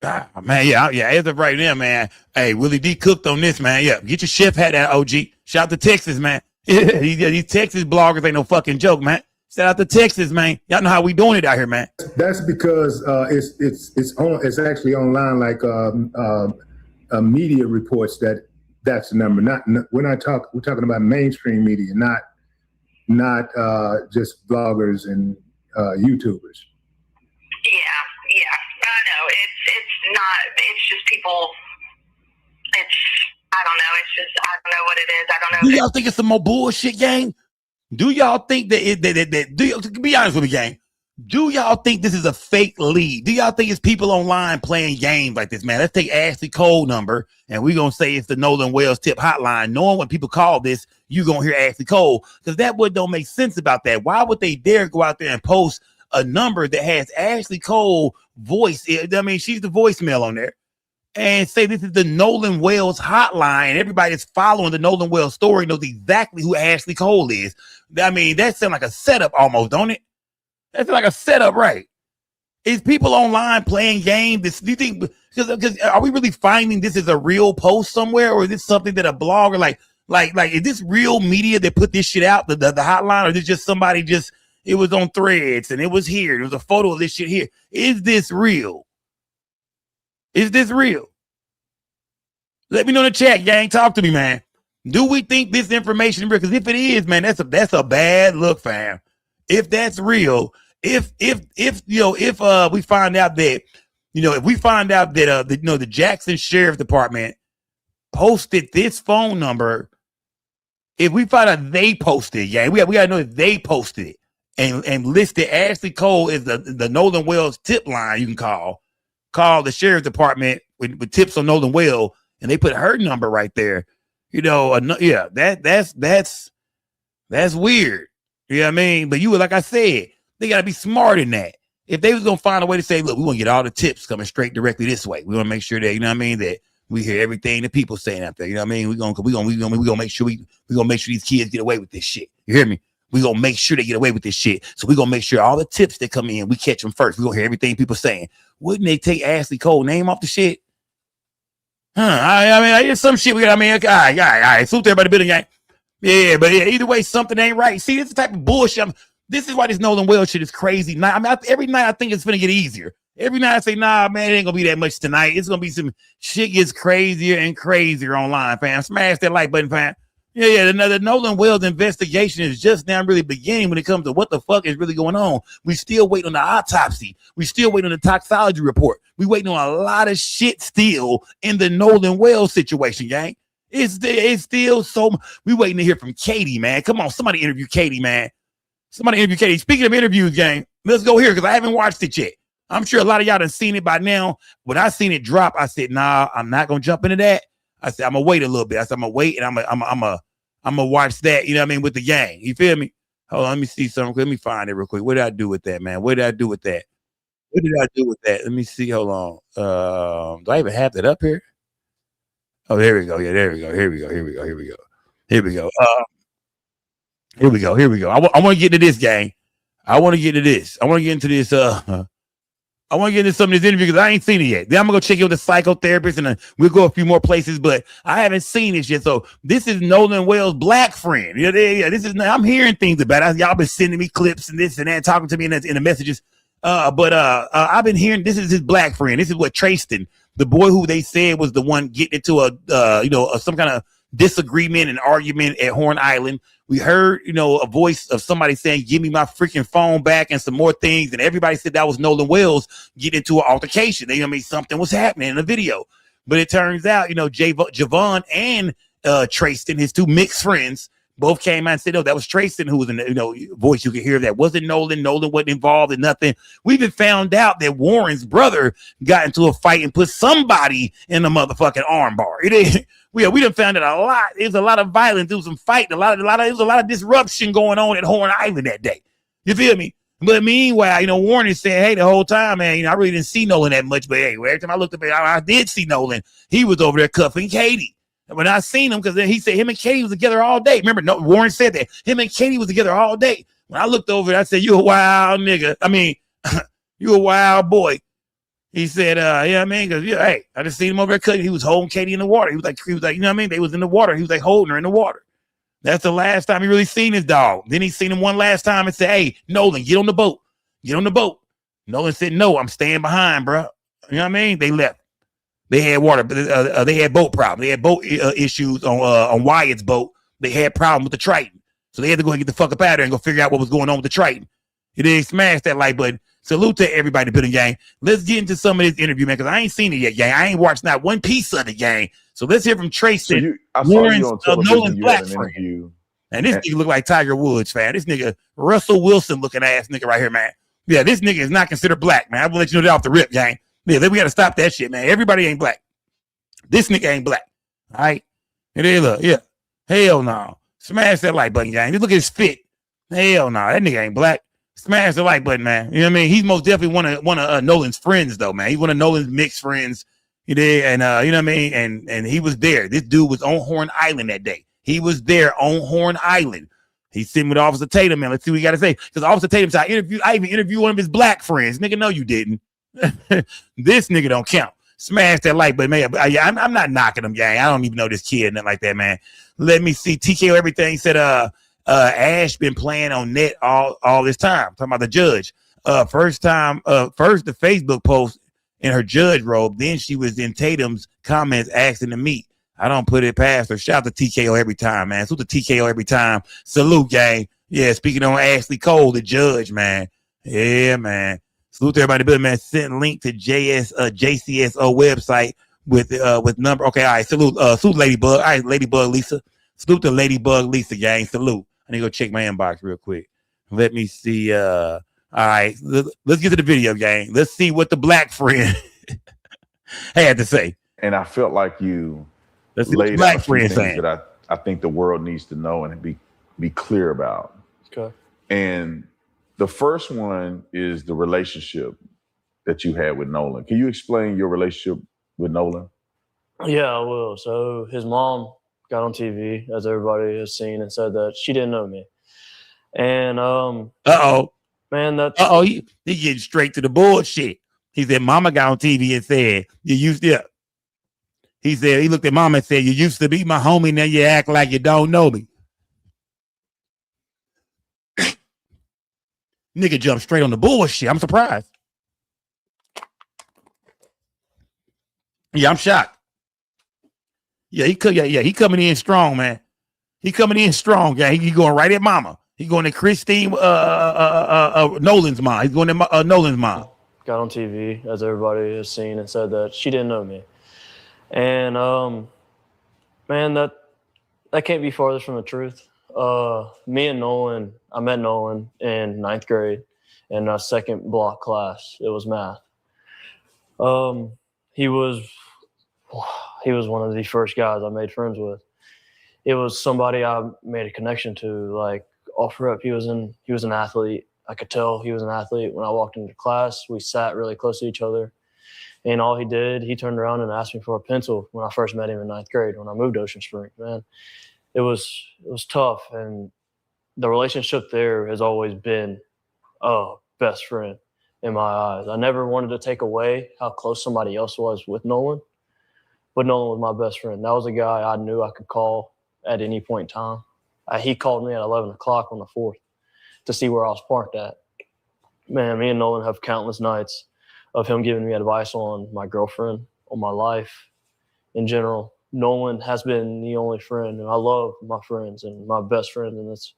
Ah, man, yeah. As of right now, man. Hey, Willie D cooked on this, man. Yeah, get your chef hat out, OG. Shout out to Texas, man. These Texas bloggers ain't no fucking joke, man. Shout out to Texas, man. Y'all know how we doing it out here, man. That's because it's actually online, like media reports that's the number. We're talking about mainstream media, not just bloggers and YouTubers. Yeah. I know. It's just people. I don't know. I don't know what it is. I don't know. Do y'all think it's some more bullshit, gang? Do y'all think that be honest with me, gang? Do y'all think this is a fake lead? Do y'all think it's people online playing games like this, man? Let's take Ashlee Cole number and we're going to say it's the Nolan Wells tip hotline. Knowing when people call this, you're going to hear Ashlee Cole, because that would don't make sense about that. Why would they dare go out there and post a number that has Ashlee Cole voice? I mean, she's the voicemail on there, and say this is the Nolan Wells hotline. Everybody that's following the Nolan Wells story knows exactly who Ashlee Cole is. I mean, that sounds like a setup almost, don't it? That's like a setup, right? Is people online playing games? Do you think, because are we really finding this is a real post somewhere, or is this something that a blogger like is this real media that put this shit out, the hotline, or is this just somebody it was on Threads and it was here. There was a photo of this shit here. Is this real? Is this real? Let me know in the chat, gang. Talk to me, man. Do we think this information is real? Because if it is, man, that's a bad look, fam. If that's real, if we find out that, the Jackson Sheriff Department posted this phone number, if we find out they posted, we gotta know that they posted it and listed Ashlee Cole as the Nolan Wells tip line you can call the Sheriff Department with tips on Nolan Wells, and they put her number right there. That's That's weird. You know what I mean? But you, like I said, they got to be smart in that. If they was going to find a way to say, look, we want to get all the tips coming straight directly this way. We want to make sure that, you know what I mean, that we hear everything the people saying out there. You know what I mean? We're going to make sure these kids get away with this shit. You hear me? We're going to make sure they get away with this shit. So we're going to make sure all the tips that come in, we catch them first. We're going to hear everything people saying. Wouldn't they take Ashlee Cole name off the shit? I mean, I hear some shit. All right. Salute to everybody building gang. Yeah, but yeah, either way, something ain't right. See, this is the type of bullshit. This is why this Nolan Wells shit is crazy. Every night I think it's gonna get easier. Every night I say, nah, man, it ain't gonna be that much tonight. It's gonna be some shit gets crazier and crazier online, fam. Smash that like button, fam. Yeah. The Nolan Wells investigation is just now really beginning when it comes to what the fuck is really going on. We still waiting on the autopsy. We still waiting on the toxicology report. We waiting on a lot of shit still in the Nolan Wells situation, gang. It's still so. We waiting to hear from Katie, man. Come on, somebody interview Katie, man. Somebody interview Katie. Speaking of interviews, gang, let's go here because I haven't watched it yet. I'm sure a lot of y'all done seen it by now. When I seen it drop, I said, nah, I'm not gonna jump into that. I said, I'm gonna wait a little bit. I said, I'm gonna wait and I'm gonna watch that. You know what I mean, with the gang. You feel me? Hold on, let me see something. Let me find it real quick. What did I do with that, man? What did I do with that? Let me see. Hold on. Do I even have that up here? Oh, there we go. Yeah, there we go. Here we go. I want to get into this, gang. I want to get into this. I want to get into some of this interview because I ain't seen it yet. Then I'm gonna go check in with the psychotherapist and we'll go a few more places, but I haven't seen it yet. So this is Nolan Wells' black friend. Yeah. I'm hearing things about it. Y'all been sending me clips and this and that, talking to me in the messages. But I've been hearing this is his black friend. This is what Tristan, the boy who they said was the one getting into some kind of disagreement and argument at Horn Island. We heard, a voice of somebody saying, give me my freaking phone back and some more things. And everybody said that was Nolan Wells getting into an altercation. Something was happening in the video. But it turns out, Javon and Tristan, his two mixed friends, both came out and said, no, that was Tristan who was in the voice. You could hear that wasn't Nolan. Nolan wasn't involved in nothing. We even found out that Warren's brother got into a fight and put somebody in a motherfucking arm bar. We done found out a lot. There's a lot of violence. There was some fighting. There was a lot of disruption going on at Horn Island that day. You feel me? But meanwhile, Warren is saying, hey, the whole time, man, I really didn't see Nolan that much. But hey, every time I looked up, I did see Nolan. He was over there cuffing Katie. When I seen him, because he said him and Katie was together all day. Remember, Warren said that. Him and Katie was together all day. When I looked over, I said, you a wild nigga. I mean, you a wild boy. He said, because hey, I just seen him over there cutting. He was holding Katie in the water. He was like, you know what I mean? They was in the water. He was like holding her in the water. That's the last time he really seen his dog. Then he seen him one last time and said, hey, Nolan, get on the boat. Get on the boat. Nolan said, no, I'm staying behind, bro. You know what I mean? They left. They had water, but they had boat problems. They had boat issues on Wyatt's boat. They had problems with the Triton. So they had to go and get the fuck up out of there and go figure out what was going on with the Triton. They smashed that like button. Salute to everybody, building gang. Let's get into some of this interview, man, because I ain't seen it yet, gang. I ain't watched not one piece of the gang. So let's hear from Tracy, Nolan's black friend. And this nigga look like Tiger Woods, fan. This nigga, Russell Wilson looking ass nigga right here, man. Yeah, this nigga is not considered black, man. I will let you know that off the rip, gang. Yeah, we got to stop that shit, man. Everybody ain't black. This nigga ain't black. All right? And then look, yeah. Hell no. Smash that like button, gang. Just look at his fit. Hell no. That nigga ain't black. Smash the like button, man. You know what I mean? He's most definitely one of Nolan's friends, though, man. He's one of Nolan's mixed friends. And you know what I mean? And he was there. This dude was on Horn Island that day. He was there on Horn Island. He's sitting with Officer Tatum, man. Let's see what he got to say. Because Officer Tatum said, I even interviewed one of his black friends. Nigga, no, you didn't. This nigga don't count. Smash that like button, man. I'm not knocking him, gang. I don't even know this kid, nothing like that, man. Let me see. TKO everything said, Ash been playing on net all this time. Talking about the judge. First the Facebook post in her judge robe. Then she was in Tatum's comments asking to meet. I don't put it past her. Shout out to TKO every time, man. Salute to TKO every time. Salute, gang. Yeah, speaking on Ashlee Cole, the judge, man. Yeah, man. Salute to everybody, but man, send link to JCSO website with number. Okay, all right. Salute Ladybug. All right, Ladybug Lisa. Salute to Ladybug Lisa, gang. Salute. I need to go check my inbox real quick. Let me see. All right, let's get to the video, gang. Let's see what the black friend had to say. And I felt like you laid out some things that I think the world needs to know and be be clear about. Okay. And the first one is the relationship that you had with Nolan. Can you explain your relationship with Nolan? Yeah, I will. So his mom got on TV, as everybody has seen, and said that she didn't know me. And man, that's he getting straight to the bullshit. He said, "Mama got on TV and said you used to." He said he looked at Mama and said, "You used to be my homie, now you act like you don't know me." Nigga jumped straight on the bullshit. I'm surprised. Yeah, I'm shocked. Yeah, he coming in strong, man. He coming in strong, guy. He going right at Mama. He going to Christine, Nolan's mom. He's going to Nolan's mom. Got on TV, as everybody has seen, and said that she didn't know me. And man, that can't be farthest from the truth. Me and Nolan, I met Nolan in 9th grade in a second block class. It was math. He was one of the first guys I made friends with. It was somebody I made a connection to. Like off rip, he was an athlete. I could tell he was an athlete. When I walked into class, we sat really close to each other. And all he did, he turned around and asked me for a pencil when I first met him in 9th grade when I moved to Ocean Springs. Man, it was tough. And the relationship there has always been best friend in my eyes. I never wanted to take away how close somebody else was with Nolan, but Nolan was my best friend. That was a guy I knew I could call at any point in time. He called me at 11 o'clock on the 4th to see where I was parked at. Man, me and Nolan have countless nights of him giving me advice on my girlfriend, on my life in general. Nolan has been the only friend, and I love my friends and my best friends in this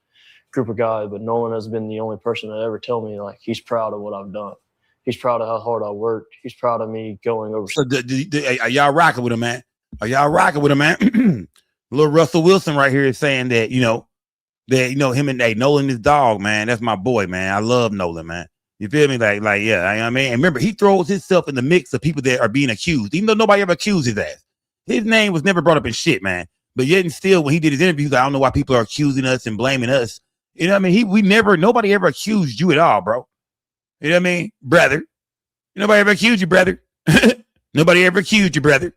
group of guys, but Nolan has been the only person that ever tell me, like, he's proud of what I've done. He's proud of how hard I worked. He's proud of me going over. So are y'all rocking with him, man? Are y'all rocking with him, man? Little Russell Wilson right here is saying that, him and Nolan is dog, man. That's my boy, man. I love Nolan, man. You feel me? Like, yeah, I mean, and remember, he throws himself in the mix of people that are being accused, even though nobody ever accused his ass. His name was never brought up in shit, man. But yet and still, when he did his interviews, I don't know why people are accusing us and blaming us. You know what I mean? Nobody ever accused you at all, bro. You know what I mean? Brother. Nobody ever accused you, brother. Nobody ever accused you, brother.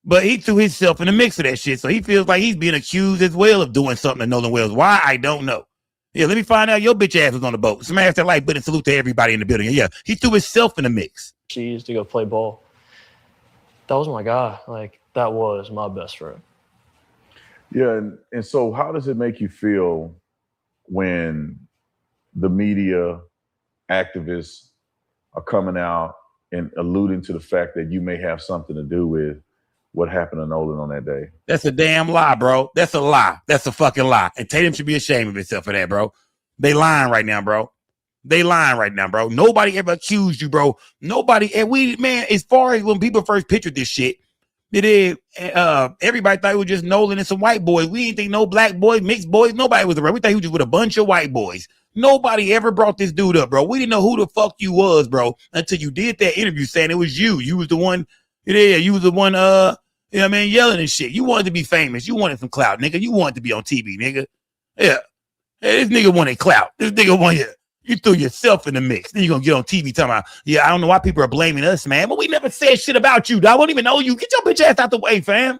But he threw himself in the mix of that shit. So he feels like he's being accused as well of doing something to Nolan Wells. Why? I don't know. Yeah, let me find out your bitch ass was on the boat. Smash that like button, salute to everybody in the building. Yeah, he threw himself in the mix. She used to go play ball. That was my guy. Like, that was my best friend. Yeah, and so how does it make you feel when the media activists are coming out and alluding to the fact that you may have something to do with what happened to Nolan on that day? That's a damn lie, bro. That's a lie. That's a fucking lie. And Tatum should be ashamed of himself for that, bro. They lying right now, bro. They lying right now, bro. Nobody ever accused you, bro. Nobody. And man, as far as when people first pictured this shit, everybody thought it was just Nolan and some white boys. We didn't think no black boys, mixed boys. Nobody was around. We thought he was just with a bunch of white boys. Nobody ever brought this dude up, bro. We didn't know who the fuck you was, bro, until you did that interview saying it was you. You was the one. Yeah, you was the one. You know what I mean, yelling and shit. You wanted to be famous. You wanted some clout, nigga. You wanted to be on TV, nigga. Yeah. Hey, this nigga wanted clout. This nigga wanted. You threw yourself in the mix. Then you're gonna get on TV talking about, yeah, I don't know why people are blaming us, man. But we never said shit about you, dog. I won't even know you. Get your bitch ass out the way, fam.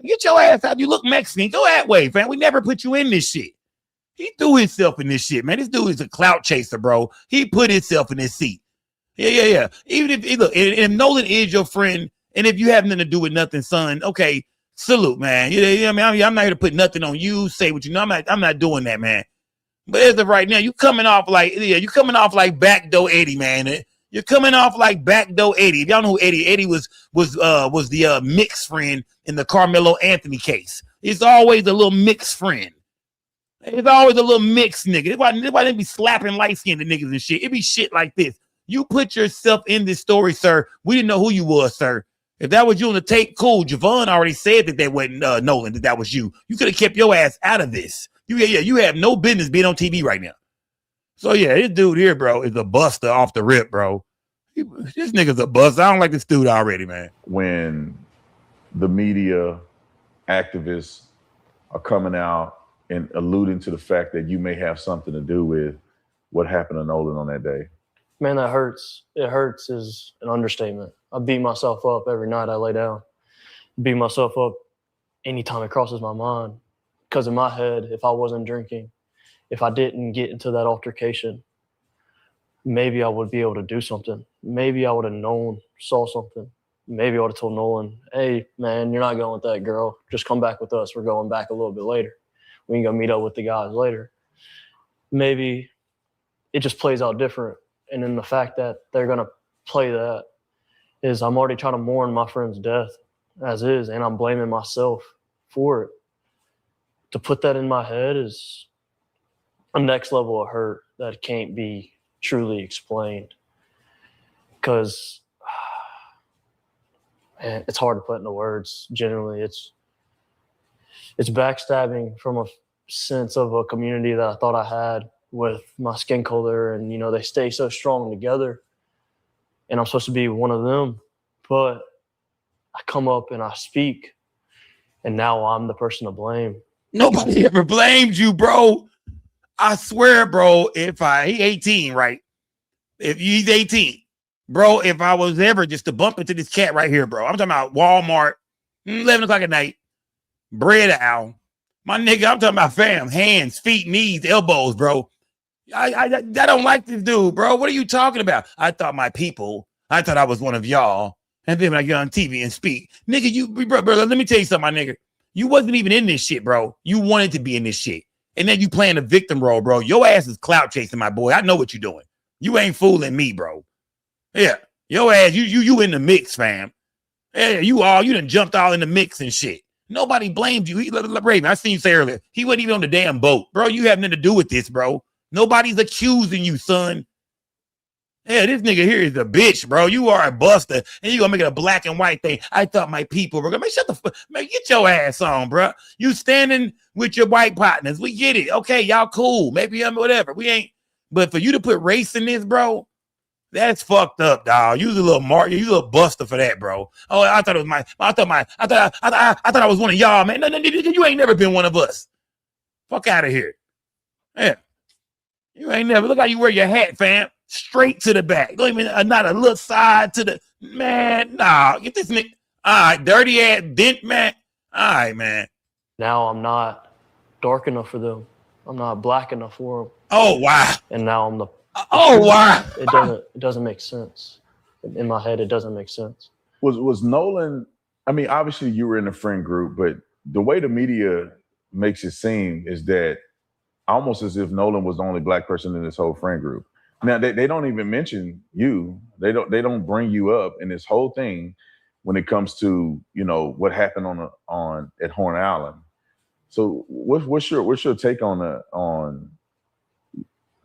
Get your ass out. You look Mexican. Go that way, fam. We never put you in this shit. He threw himself in this shit, man. This dude is a clout chaser, bro. He put himself in this seat. Yeah. Even if Nolan is your friend, and if you have nothing to do with nothing, son, okay, salute, man. You know what I mean? I'm not here to put nothing on you. Say what you know. I'm not doing that, man. But as of right now, you coming off like Backdoor Eddie, man. You're coming off like Backdoor Eddie. If y'all know who Eddie was the mixed friend in the Carmelo Anthony case. It's always a little mixed friend. It's always a little mixed nigga. That's why they be slapping light-skinned niggas and shit. It be shit like this. You put yourself in this story, sir. We didn't know who you was, sir. If that was you on the tape, cool. Javon already said that wasn't Nolan, that was you. You could have kept your ass out of this. You have no business being on TV right now. So, yeah, this dude here, bro, is a buster off the rip, bro. This nigga's a buster. I don't like this dude already, man. When the media activists are coming out and alluding to the fact that you may have something to do with what happened to Nolan on that day? Man, that hurts. It hurts is an understatement. I beat myself up every night I lay down. Beat myself up anytime it crosses my mind. Because in my head, if I wasn't drinking, if I didn't get into that altercation, maybe I would be able to do something. Maybe I would have saw something. Maybe I would have told Nolan, hey, man, you're not going with that girl. Just come back with us. We're going back a little bit later. We can go meet up with the guys later. Maybe it just plays out different. And then the fact that they're going to play that is I'm already trying to mourn my friend's death as is, and I'm blaming myself for it. To put that in my head is a next level of hurt that can't be truly explained. Because, man, it's hard to put into words. Generally, it's backstabbing from a sense of a community that I thought I had with my skin color, and you know they stay so strong together, and I'm supposed to be one of them, but I come up and I speak, and now I'm the person to blame. Nobody ever blamed you, bro. I swear, bro. He 18, right? If he's 18, bro. If I was ever just to bump into this cat right here, bro, I'm talking about Walmart, 11 o'clock at night, bread owl, my nigga. I'm talking about fam, hands, feet, knees, elbows, bro. I don't like this dude, bro. What are you talking about? I thought my people. I thought I was one of y'all. And then when I get on TV and speak, nigga, bro, let me tell you something, my nigga. You wasn't even in this shit, bro. You wanted to be in this shit. And then you playing a victim role, bro. Your ass is clout chasing, my boy. I know what you're doing. You ain't fooling me, bro. Yeah. Your ass, you in the mix, fam. Yeah, you done jumped all in the mix and shit. Nobody blamed you. Raven, I seen you say earlier, he wasn't even on the damn boat. Bro, you have nothing to do with this, bro. Nobody's accusing you, son. Yeah, this nigga here is a bitch, bro. You are a buster, and you gonna make it a black and white thing. I thought my people were gonna shut the fuck. Man, get your ass on, bro. You standing with your white partners. We get it. Okay, y'all cool. Maybe whatever. We ain't. But for you to put race in this, bro, that's fucked up, dog. You was a little buster for that, bro. Oh, I thought it was I thought I was one of y'all, man. No, you ain't never been one of us. Fuck out of here. Yeah. You ain't never. Look how you wear your hat, fam. Straight to the back. Don't even not a little side to the man. Nah, get this nigga. All right, dirty ass dent, man. All right, man. Now I'm not dark enough for them. I'm not black enough for them. Oh wow. And now I'm the. Oh wow. It doesn't make sense. In my head, it doesn't make sense. Was Nolan? I mean, obviously you were in a friend group, but the way the media makes it seem is that almost as if Nolan was the only black person in this whole friend group. Now they don't even mention you. They don't bring you up in this whole thing when it comes to, you know, what happened at Horn Island. So what's your take on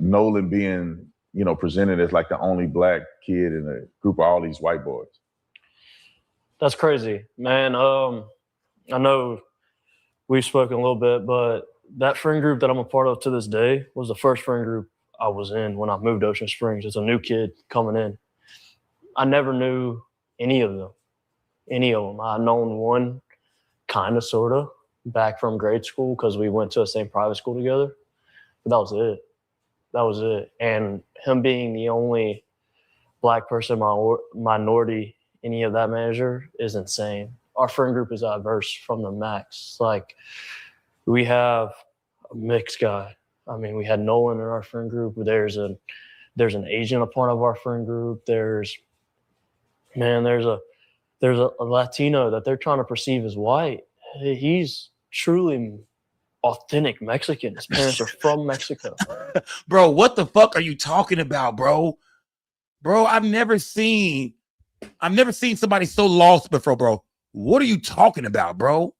Nolan being, you know, presented as like the only black kid in a group of all these white boys? That's crazy, man. I know we've spoken a little bit, but that friend group that I'm a part of to this day was the first friend group I was in when I moved to Ocean Springs. It's a new kid coming in. I never knew any of them. I known one kind of, sort of, back from grade school because we went to the same private school together. But that was it. And him being the only black person, minority, any of that measure is insane. Our friend group is diverse from the max. Like, we have a mixed guy. I mean, we had Nolan in our friend group. There's an Asian a part of our friend group. There's a Latino that they're trying to perceive as white. He's truly authentic Mexican. His parents are from Mexico. Bro, what the fuck are you talking about, bro? Bro, I've never seen somebody so lost before, bro. What are you talking about, bro?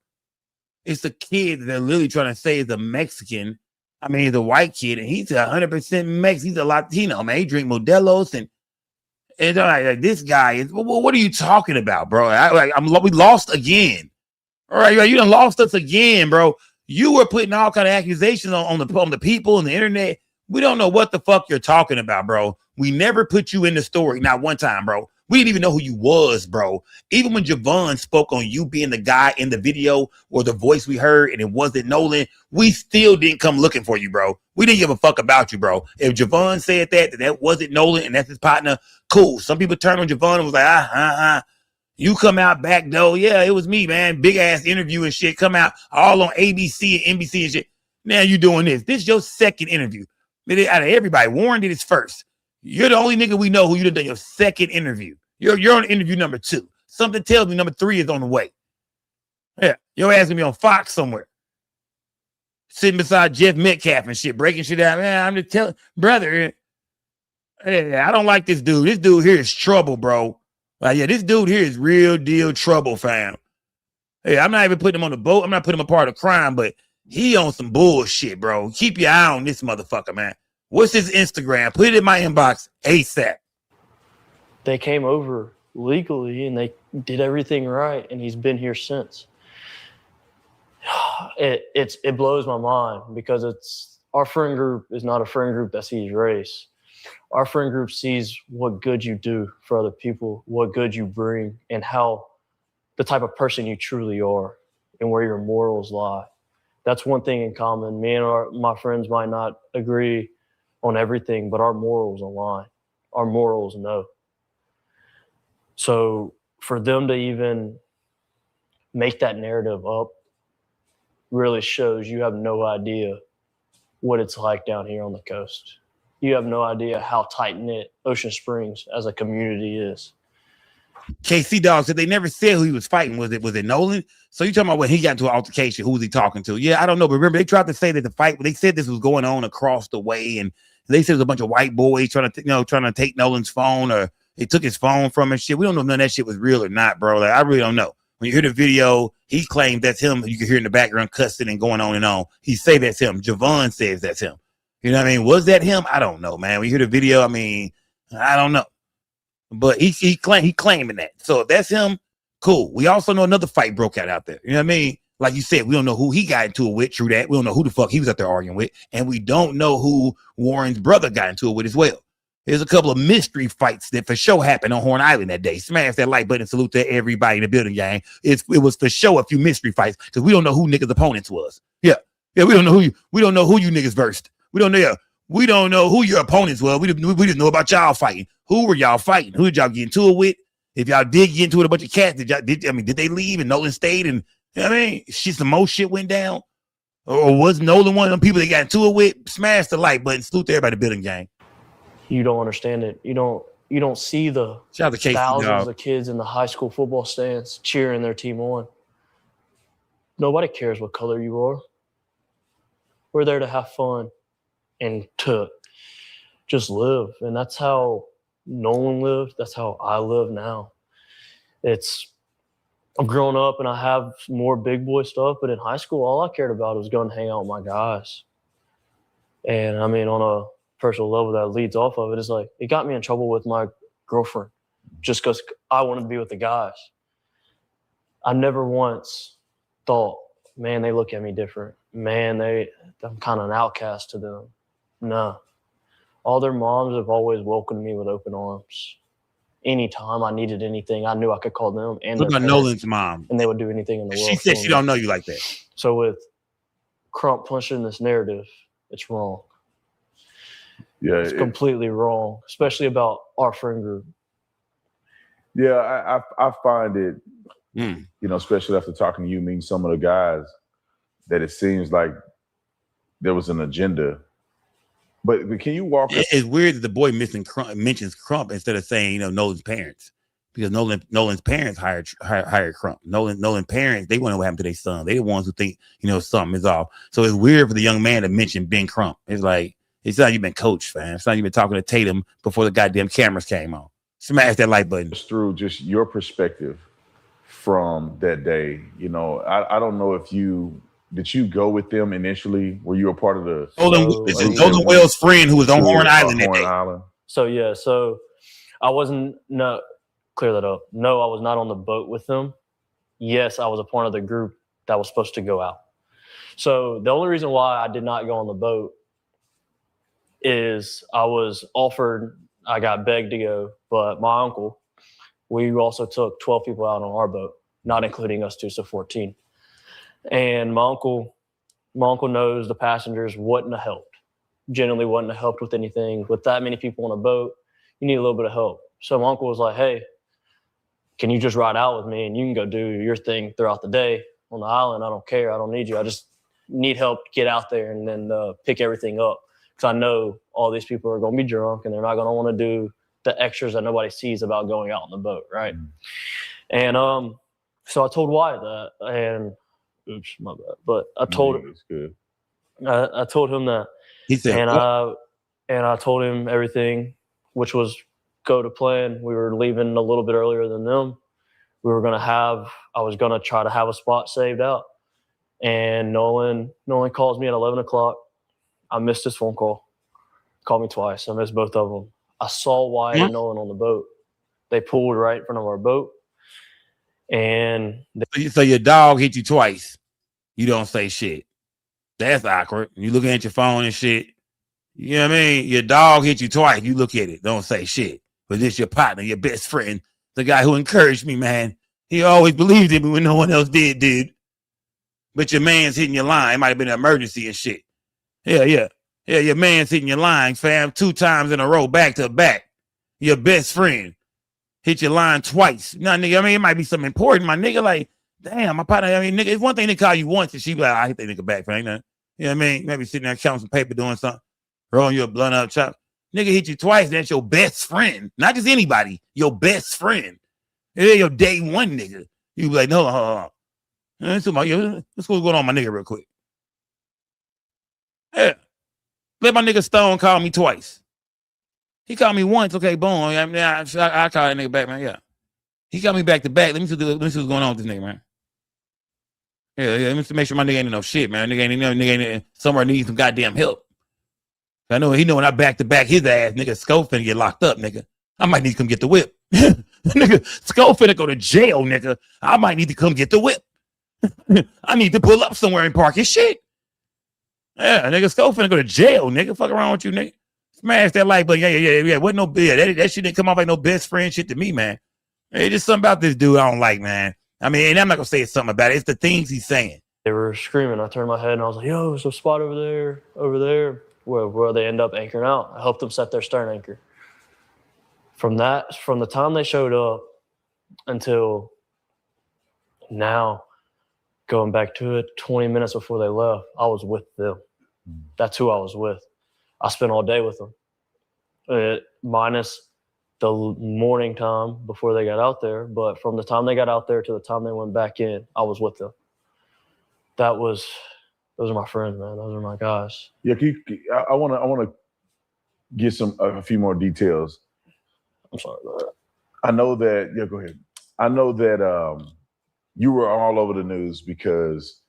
It's the kid that they're literally trying to say is a Mexican. I mean, he's a white kid, and he's 100% Mexican. He's a Latino, man. He drink Modelos, and like, this guy is. What are you talking about, bro? We lost again. All right, you done lost us again, bro. You were putting all kind of accusations on the people and the internet. We don't know what the fuck you're talking about, bro. We never put you in the story, not one time, bro. We didn't even know who you was, bro. Even when Javon spoke on you being the guy in the video or the voice we heard and it wasn't Nolan, we still didn't come looking for you, bro. We didn't give a fuck about you, bro. If Javon said that wasn't Nolan and that's his partner, cool. Some people turned on Javon and was like, you come out back though. Yeah, it was me, man. Big ass interview and shit. Come out all on ABC and NBC and shit. Now you doing this. This is your second interview. Out of everybody, Warren did his first. You're the only nigga we know who you done your second interview. You're on interview number 2. Something tells me number 3 is on the way. Yeah, your ass gonna be on Fox somewhere. Sitting beside Jeff Metcalf and shit, breaking shit out. Man, I'm just telling, brother, I don't like this dude. This dude here is trouble, bro. Like, yeah, this dude here is real deal trouble, fam. Hey, I'm not even putting him on the boat. I'm not putting him a part of crime, but he on some bullshit, bro. Keep your eye on this motherfucker, man. What's his Instagram? Put it in my inbox ASAP. They came over legally and they did everything right, and he's been here since. It blows my mind because it's our friend group is not a friend group that sees race. Our friend group sees what good you do for other people, what good you bring, and how the type of person you truly are and where your morals lie. That's one thing in common. Me and my friends might not agree on everything, but our morals align. Our morals know. So for them to even make that narrative up really shows you have no idea what it's like down here on the coast. You have no idea how tight-knit Ocean Springs as a community is. KC Dog said they never said who he was fighting. Was it Nolan? So you talking about when he got into an altercation, who was he talking to? Yeah, I don't know. But remember, they tried to say that the fight, they said this was going on across the way, and they said it was a bunch of white boys trying to take Nolan's phone, or they took his phone from him and shit. We don't know if none of that shit was real or not, bro. Like, I really don't know. When you hear the video, he claims that's him. You can hear in the background cussing and going on and on. He say that's him. Javon says that's him. You know what I mean? Was that him? I don't know, man. When you hear the video, I mean, I don't know. But he claiming that. So if that's him, cool. We also know another fight broke out there. You know what I mean? Like you said, we don't know who he got into it with. True that. We don't know who the fuck he was out there arguing with. And we don't know who Warren's brother got into it with as well. There's a couple of mystery fights that for sure happened on Horn Island that day. Smash that like button. Salute to everybody in the building, gang. It was for sure a few mystery fights because we don't know who niggas' opponents was. Yeah, we don't know who you niggas versed. We don't know who your opponents were. We just know about y'all fighting. Who were y'all fighting? Who did y'all get into it with? If y'all did get into it with a bunch of cats, did they leave and Nolan stayed? And you know what I mean, some more shit went down, or was Nolan one of them people that got into it with? Smash the like button. Salute to everybody in the building, gang. You don't understand it. You don't see the thousands of kids in the high school football stands cheering their team on. Nobody cares what color you are. We're there to have fun and to just live. And that's how Nolan lived. That's how I live now. I've grown up and I have more big boy stuff, but in high school, all I cared about was going to hang out with my guys. And I mean, on a personal level that leads off of it is like, it got me in trouble with my girlfriend just because I wanted to be with the guys. I never once thought, man, they look at me different. Man, I'm kind of an outcast to them. No. All their moms have always welcomed me with open arms. Anytime I needed anything, I knew I could call them. And what about Nolan's mom? And they would do anything in the world. She said she don't know you like that. So with Crump pushing this narrative, it's wrong. Yeah, it's completely wrong, especially about our friend group. Yeah, I find it, you know, especially after talking to you, meeting some of the guys, that it seems like there was an agenda. But can you walk us? It's weird that the boy mentions Crump instead of saying, you know, Nolan's parents, because Nolan's parents hired Crump. Nolan's parents, they want to know what happened to their son. They the ones who think, you know, something is off. So it's weird for the young man to mention Ben Crump. It's like, it's not you've been coached, fam. It's not you've been talking to Tatum before the goddamn cameras came on. Smash that like button. Through just your perspective from that day, you know, I don't know if did you go with them initially? Were you a part of the Nolan Wells' friend who was on Horn Island that day? So I wasn't clear that up. No, I was not on the boat with them. Yes, I was a part of the group that was supposed to go out. So the only reason why I did not go on the boat is I was offered, I got begged to go, but my uncle, we also took 12 people out on our boat, not including us two, so 14. And my uncle knows the passengers wouldn't have helped. Generally wouldn't have helped with anything. With that many people on a boat, you need a little bit of help. So my uncle was like, hey, can you just ride out with me and you can go do your thing throughout the day on the island? I don't care. I don't need you. I just need help to get out there and then pick everything up. Because I know all these people are going to be drunk and they're not going to want to do the extras that nobody sees about going out on the boat, right? And so I told Wyatt that, and oops, my bad. But I told him, I told him that. He said, and I told him everything, which was go to plan. We were leaving a little bit earlier than them. I was going to try to have a spot saved out. And Nolan calls me at 11 o'clock. I missed his phone call. Called me twice. I missed both of them. I saw Wyatt and Nolan on the boat. They pulled right in front of our boat. And so your dog hit you twice. You don't say shit. That's awkward. You looking at your phone and shit. You know what I mean? Your dog hit you twice. You look at it. Don't say shit. But this your partner, your best friend, the guy who encouraged me, man. He always believed in me when no one else did, dude. But your man's hitting your line. It might have been an emergency and shit. Yeah, your man's hitting your line, fam, 2 times in a row, back to back. Your best friend hit your line twice. Nah, nigga, I mean, it might be something important, my nigga. Like, damn, my partner, I mean, nigga, it's one thing to call you once and she be like, I hit that nigga back, fam. You know what I mean? Maybe sitting there counting some paper, doing something, rolling you a blunt up, chop. Nigga hit you twice, that's your best friend. Not just anybody, your best friend. Yeah, your day one nigga. You be like, no, hold on. Let's see what's going on, my nigga, real quick. Yeah. Let my nigga Stone call me twice. He called me once, okay, boom. I mean, I call that nigga back, man. Yeah. He called me back to back. Let me see what's going on with this nigga, man. Yeah, let me make sure my nigga ain't in no shit, man. Nigga ain't somewhere needs some goddamn help. I know he know when I back to back his ass, nigga, Scope finna get locked up, nigga. I might need to come get the whip. Nigga, Scope finna go to jail, nigga. I might need to come get the whip. I need to pull up somewhere and park his shit. Yeah, nigga, Scope finna go to jail, nigga. Fuck around with you, nigga. Smash that like button. Yeah. Wasn't no that shit didn't come off like no best friend shit to me, man. It's just something about this dude I don't like, man. I mean, and I'm not gonna say it's something about it. It's the things he's saying. They were screaming. I turned my head and I was like, yo, there's a spot over there, where they end up anchoring out. I helped them set their stern anchor. From the time they showed up until now, going back to it, 20 minutes before they left, I was with them. That's who I was with. I spent all day with them, minus the morning time before they got out there. But from the time they got out there to the time they went back in, I was with them. Those are my friends, man. Those are my guys. Yeah, I want to get a few more details. I'm sorry about that. I know that. Yeah, go ahead. I know that you were all over the news because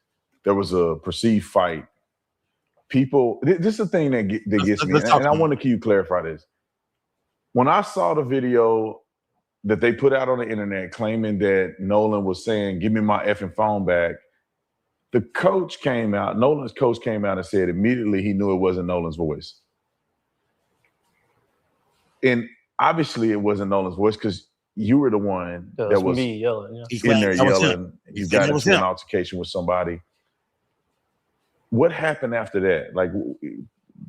there was a perceived fight. People, this is the thing that gets me, and I want to clarify this. When I saw the video that they put out on the internet claiming that Nolan was saying, "Give me my effing phone back," Nolan's coach came out and said immediately he knew it wasn't Nolan's voice. And obviously it wasn't Nolan's voice because you were the one that was me yelling. Yeah. In there yelling. You got into an altercation with somebody. What happened after that? Like,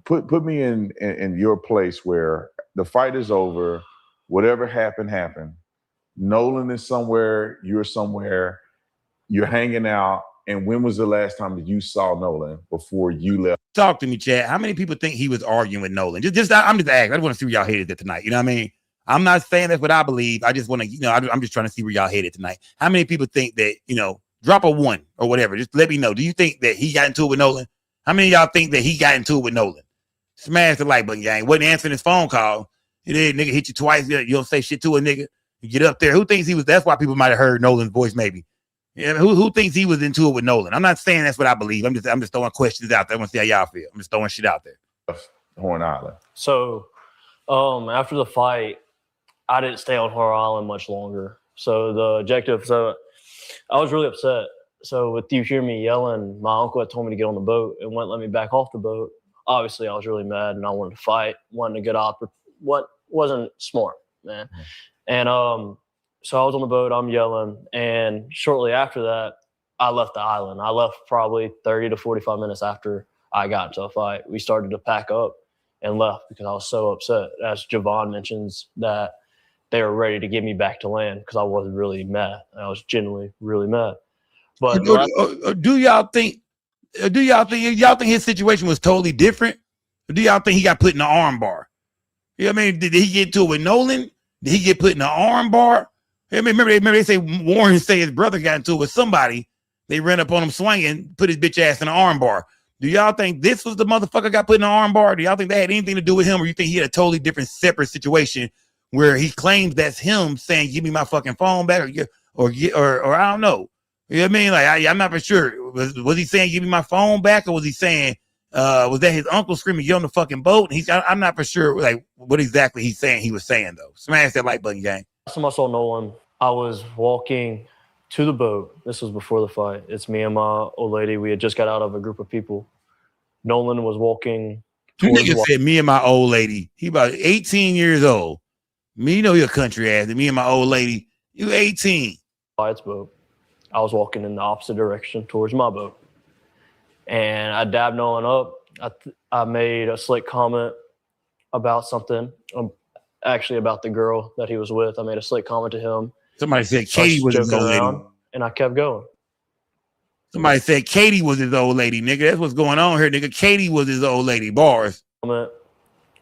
put me in your place where the fight is over, whatever happened. Nolan is somewhere, you're somewhere, you're hanging out. And when was the last time that you saw Nolan before you left? Talk to me, Chad. How many people think he was arguing with Nolan? I'm just asking. I just want to see where y'all headed at tonight. You know what I mean? I'm not saying that's what I believe. I just want to, I'm just trying to see where y'all headed tonight. How many people think that, drop a 1 or whatever. Just let me know. Do you think that he got into it with Nolan? How many of y'all think that he got into it with Nolan? Smash the like button, gang. Wasn't answering his phone call. Nigga hit you twice. You don't say shit to a nigga. You get up there. Who thinks he was? That's why people might have heard Nolan's voice, maybe. Yeah, who thinks he was into it with Nolan? I'm not saying that's what I believe. I'm just throwing questions out there. I want to see how y'all feel. I'm just throwing shit out there. Horn Island. So, after the fight, I didn't stay on Horn Island much longer. So the objective. So I was really upset. So with you hearing me yelling, my uncle had told me to get on the boat and wouldn't let me back off the boat. Obviously, I was really mad and I wanted to fight. Wanted to get off. What wasn't smart, man. And So I was on the boat, I'm yelling, and shortly after that, I left the island. I left probably 30 to 45 minutes after I got into a fight. We started to pack up and left because I was so upset. As Javon mentions, that they were ready to get me back to land because I wasn't really mad. I was genuinely really mad. But do y'all think his situation was totally different? Or do y'all think he got put in the arm bar? You know what I mean? Did he get into it with Nolan? Did he get put in the arm bar? I mean, remember they say Warren say his brother got into it with somebody. They ran up on him swinging, put his bitch ass in the arm bar. Do y'all think this was the motherfucker got put in the arm bar? Do y'all think that had anything to do with him, or you think he had a totally different, separate situation where he claims that's him saying, "Give me my fucking phone back," or I don't know. You know what I mean? Like I'm not for sure. Was he saying, "Give me my phone back," or was he saying, was that his uncle screaming, "Get on the fucking boat"? And I'm not for sure, like what exactly he's saying. He was saying though. Smash that like button, gang. last time I saw Nolan, I was walking to the boat. This was before the fight. It's me and my old lady. We had just got out of a group of people. Nolan was walking. Nigga said me and my old lady. He about 18 years old. Me, you know you're a country ass. Me and my old lady, you 18. Its boat. I was walking in the opposite direction towards my boat. And I dabbed Nolan up. I made a slick comment about something, actually about the girl that he was with. I made a slick comment to him. Somebody said Katie was his old lady. And I kept going. Somebody said Katie was his old lady, nigga. That's what's going on here, nigga. Katie was his old lady. Bars. Comment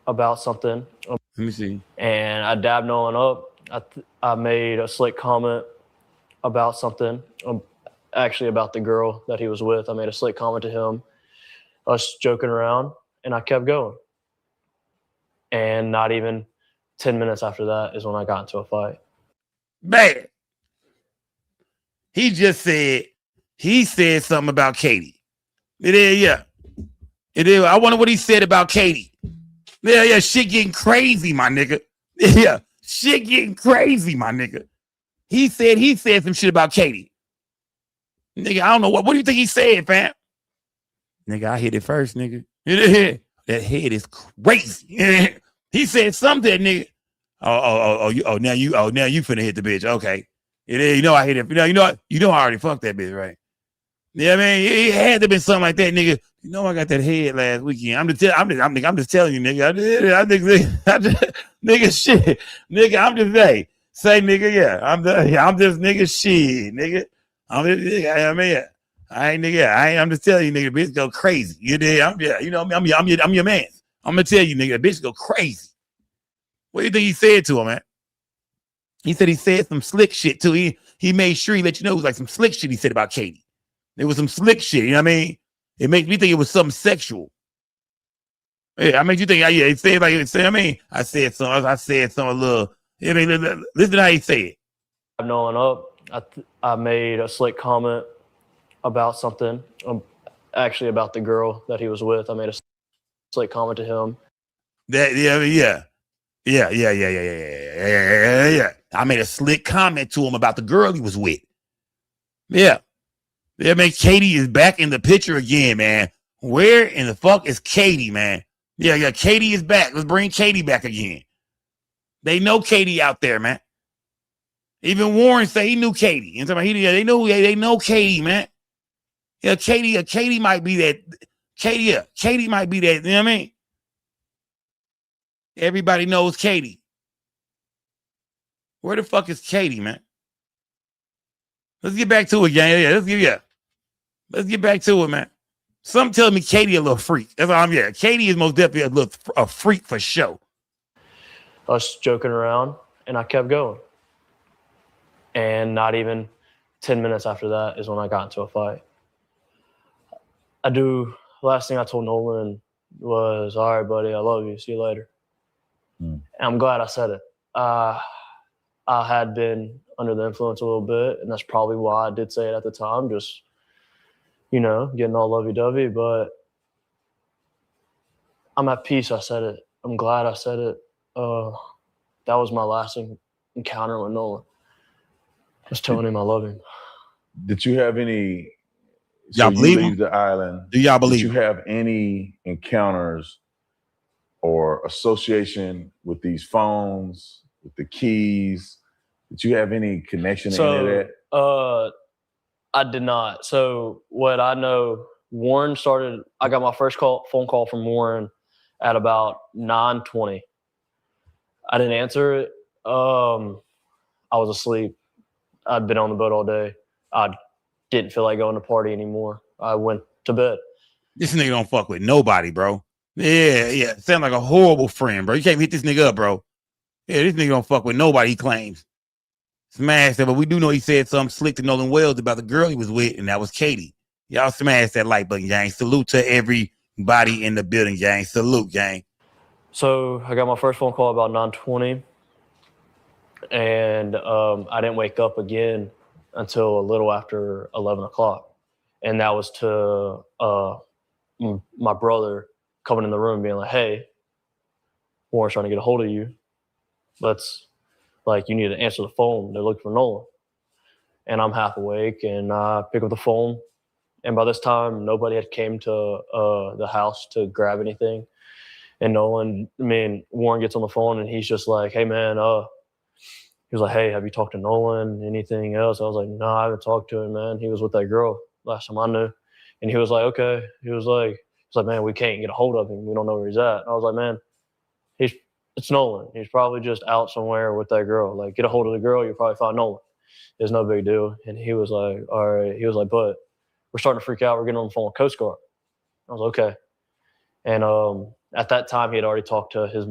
about something. Let me see. And I dabbed Nolan up. I made a slick comment about something, actually about the girl that he was with. I made a slick comment to him, us joking around, and I kept going. And not even 10 minutes after that is when I got into a fight. Bad. He just said, he said something about Katie. It is, yeah. It is. I wonder what he said about Katie. Yeah, shit getting crazy, my nigga. Yeah, shit getting crazy, my nigga. He said some shit about Katie. Nigga, I don't know what do you think he said, fam? Nigga, I hit it first, nigga. That head is crazy. He said something, nigga. Now you finna hit the bitch. Okay. You know I hit it. You know I already fucked that bitch, right? Yeah, man, it had to have been something like that, nigga. You know I got that head last weekend. I'm just telling you, nigga. Nigga, shit, nigga. I'm just say, nigga, yeah. I'm just nigga, shit, nigga. I'm just, nigga. I mean, I'm just telling you, nigga. Bitch go crazy. You did. I'm your man. I'm gonna tell you, nigga. Bitch go crazy. What do you think he said to him, man? He said some slick shit too. He made sure he let you know it was like some slick shit he said about Katie. It was some slick shit, you know what I mean? It makes me think it was something sexual. Yeah, I mean, you think, yeah, it said like, I mean, I said some a little, I mean, listen to how he said it. I'm Nolan up. I made a slick comment about something, actually about the girl that he was with. I made a slick comment to him. Yeah. I made a slick comment to him about the girl he was with. Yeah. Yeah, man, Katie is back in the picture again, man. Where in the fuck is Katie, man? Yeah, Katie is back. Let's bring Katie back again. They know Katie out there, man. Even Warren said he knew Katie. And they know Katie, man. Yeah, Katie might be that. Katie might be that, you know what I mean? Everybody knows Katie. Where the fuck is Katie, man? Let's get back to it, gang. Yeah, let's get back to it, man. Some tell me Katie a little freak. That's all I'm. Yeah, Katie is most definitely a freak for sure. Us joking around, and I kept going. And not even 10 minutes after that is when I got into a fight. Last thing I told Nolan was, "All right, buddy, I love you. See you later." And I'm glad I said it. I had been under the influence a little bit, and that's probably why I did say it at the time, just, getting all lovey-dovey, but I'm at peace I said it. I'm glad I said it. That was my last encounter with Nolan. Just telling him I love him. Did you have any... Y'all believe leave the island. Do y'all believe? Did you have any encounters or association with these phones, with the keys, Did you have any connection to any of that? I did not. So what I know, Warren started. I got my first phone call from Warren at about 9:20. I didn't answer it. I was asleep. I'd been on the boat all day. I didn't feel like going to party anymore. I went to bed. This nigga don't fuck with nobody, bro. Yeah. Sound like a horrible friend, bro. You can't hit this nigga up, bro. Yeah, this nigga don't fuck with nobody, he claims. Smashed that, but we do know he said something slick to Nolan Wells about the girl he was with, and that was Katie. Y'all smash that like button, gang. Salute to everybody in the building, gang. Salute, gang. So I got my first phone call about 9:20, and I didn't wake up again until a little after 11 o'clock. And that was to my brother coming in the room being like, hey, Warren's trying to get a hold of you. You need to answer the phone. They're looking for Nolan. And I'm half awake, and I pick up the phone. And by this time, nobody had came to the house to grab anything. And Warren gets on the phone, and he's just like, hey, man, he was like, hey, have you talked to Nolan? Anything else? I was like, no, I haven't talked to him, man. He was with that girl last time I knew. And he was like, okay. He was like, man, we can't get a hold of him. We don't know where he's at. And I was like, man, it's Nolan. He's probably just out somewhere with that girl. Like, get a hold of the girl, you'll probably find Nolan. It's no big deal. And he was like, all right. He was like, but we're starting to freak out. We're getting on the phone with Coast Guard. I was like, okay. And at that time, he had already talked to his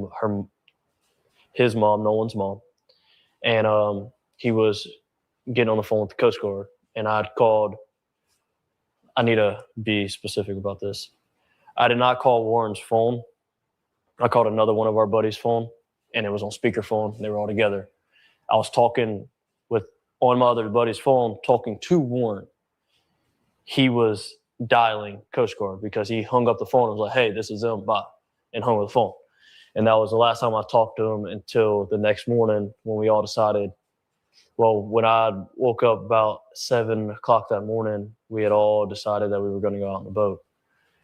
mom, Nolan's mom. And he was getting on the phone with the Coast Guard. And I'd called. I need to be specific about this. I did not call Warren's phone. I called another one of our buddies' phone, and it was on speakerphone. They were all together. I was talking on my other buddy's phone, talking to Warren. He was dialing Coast Guard because he hung up the phone and was like, hey, this is them, bye, and hung up the phone. And that was the last time I talked to him until the next morning when we all decided, when I woke up about 7 o'clock that morning, we had all decided that we were going to go out on the boat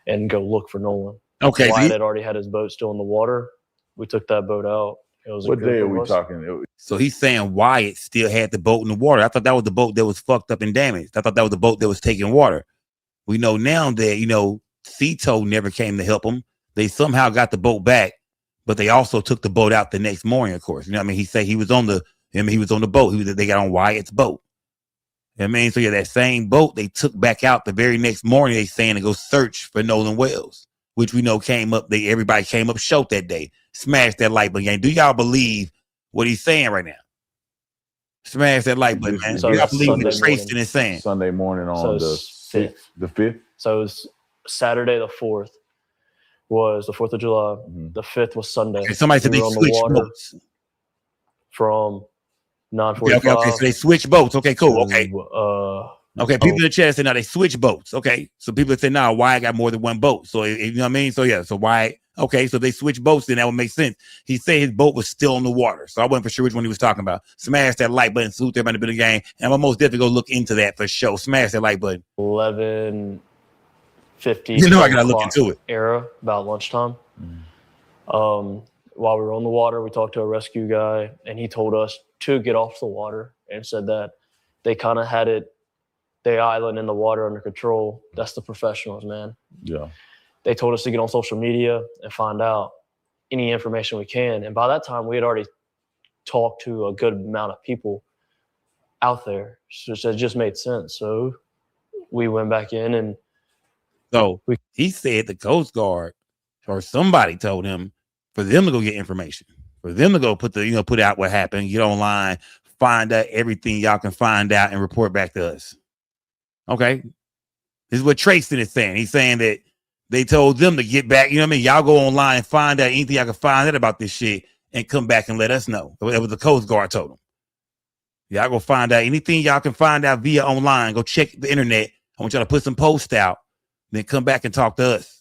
and go look for Nolan. Okay. Wyatt had already had his boat still in the water. We took that boat out. It was what day are we talking? So he's saying Wyatt still had the boat in the water. I thought that was the boat that was fucked up and damaged. I thought that was the boat that was taking water. We know now that, Cito never came to help him. They somehow got the boat back, but they also took the boat out the next morning, of course. He said he was on the boat. They got on Wyatt's boat. So yeah, that same boat they took back out the very next morning, they saying to go search for Nolan Wells, which we know came up. Everybody came up short that day. Smash that like button, gang. Do y'all believe what he's saying right now? Smash that like button, man. Do y'all believe what Tracy is saying? Sunday morning on the 5th. The 5th? So it was Saturday the 4th was the 4th of July. Mm-hmm. The 5th was Sunday. Okay, somebody said they switched boats. From 9:45. Okay, so they switch boats. Okay, cool. Okay. People in the chat said now they switch boats. Okay. So people say now why got more than one boat. So you know what I mean? So yeah, so why so they switch boats, then that would make sense. He said his boat was still in the water. So I wasn't for sure which one he was talking about. Smash that like button, salute everybody in the game. And I'm most definitely go look into that for sure. Smash that like button. 11:50. I gotta look into it. Era about lunchtime. While we were on the water, we talked to a rescue guy, and he told us to get off the water and said that they kind of had the island and the water under control. That's the professionals, man. Yeah. They told us to get on social media and find out any information we can. And by that time, we had already talked to a good amount of people out there. So it just made sense. So we went back in and he said the Coast Guard or somebody told him for them to go get information, for them to go put out what happened, get online, find out everything y'all can find out and report back to us. Okay. This is what Tracy is saying. He's saying that they told them to get back. You know what I mean? Y'all go online and find out anything y'all can find out about this shit and come back and let us know. That was the Coast Guard told them. Y'all go find out anything y'all can find out via online. Go check the internet. I want y'all to put some posts out, then come back and talk to us.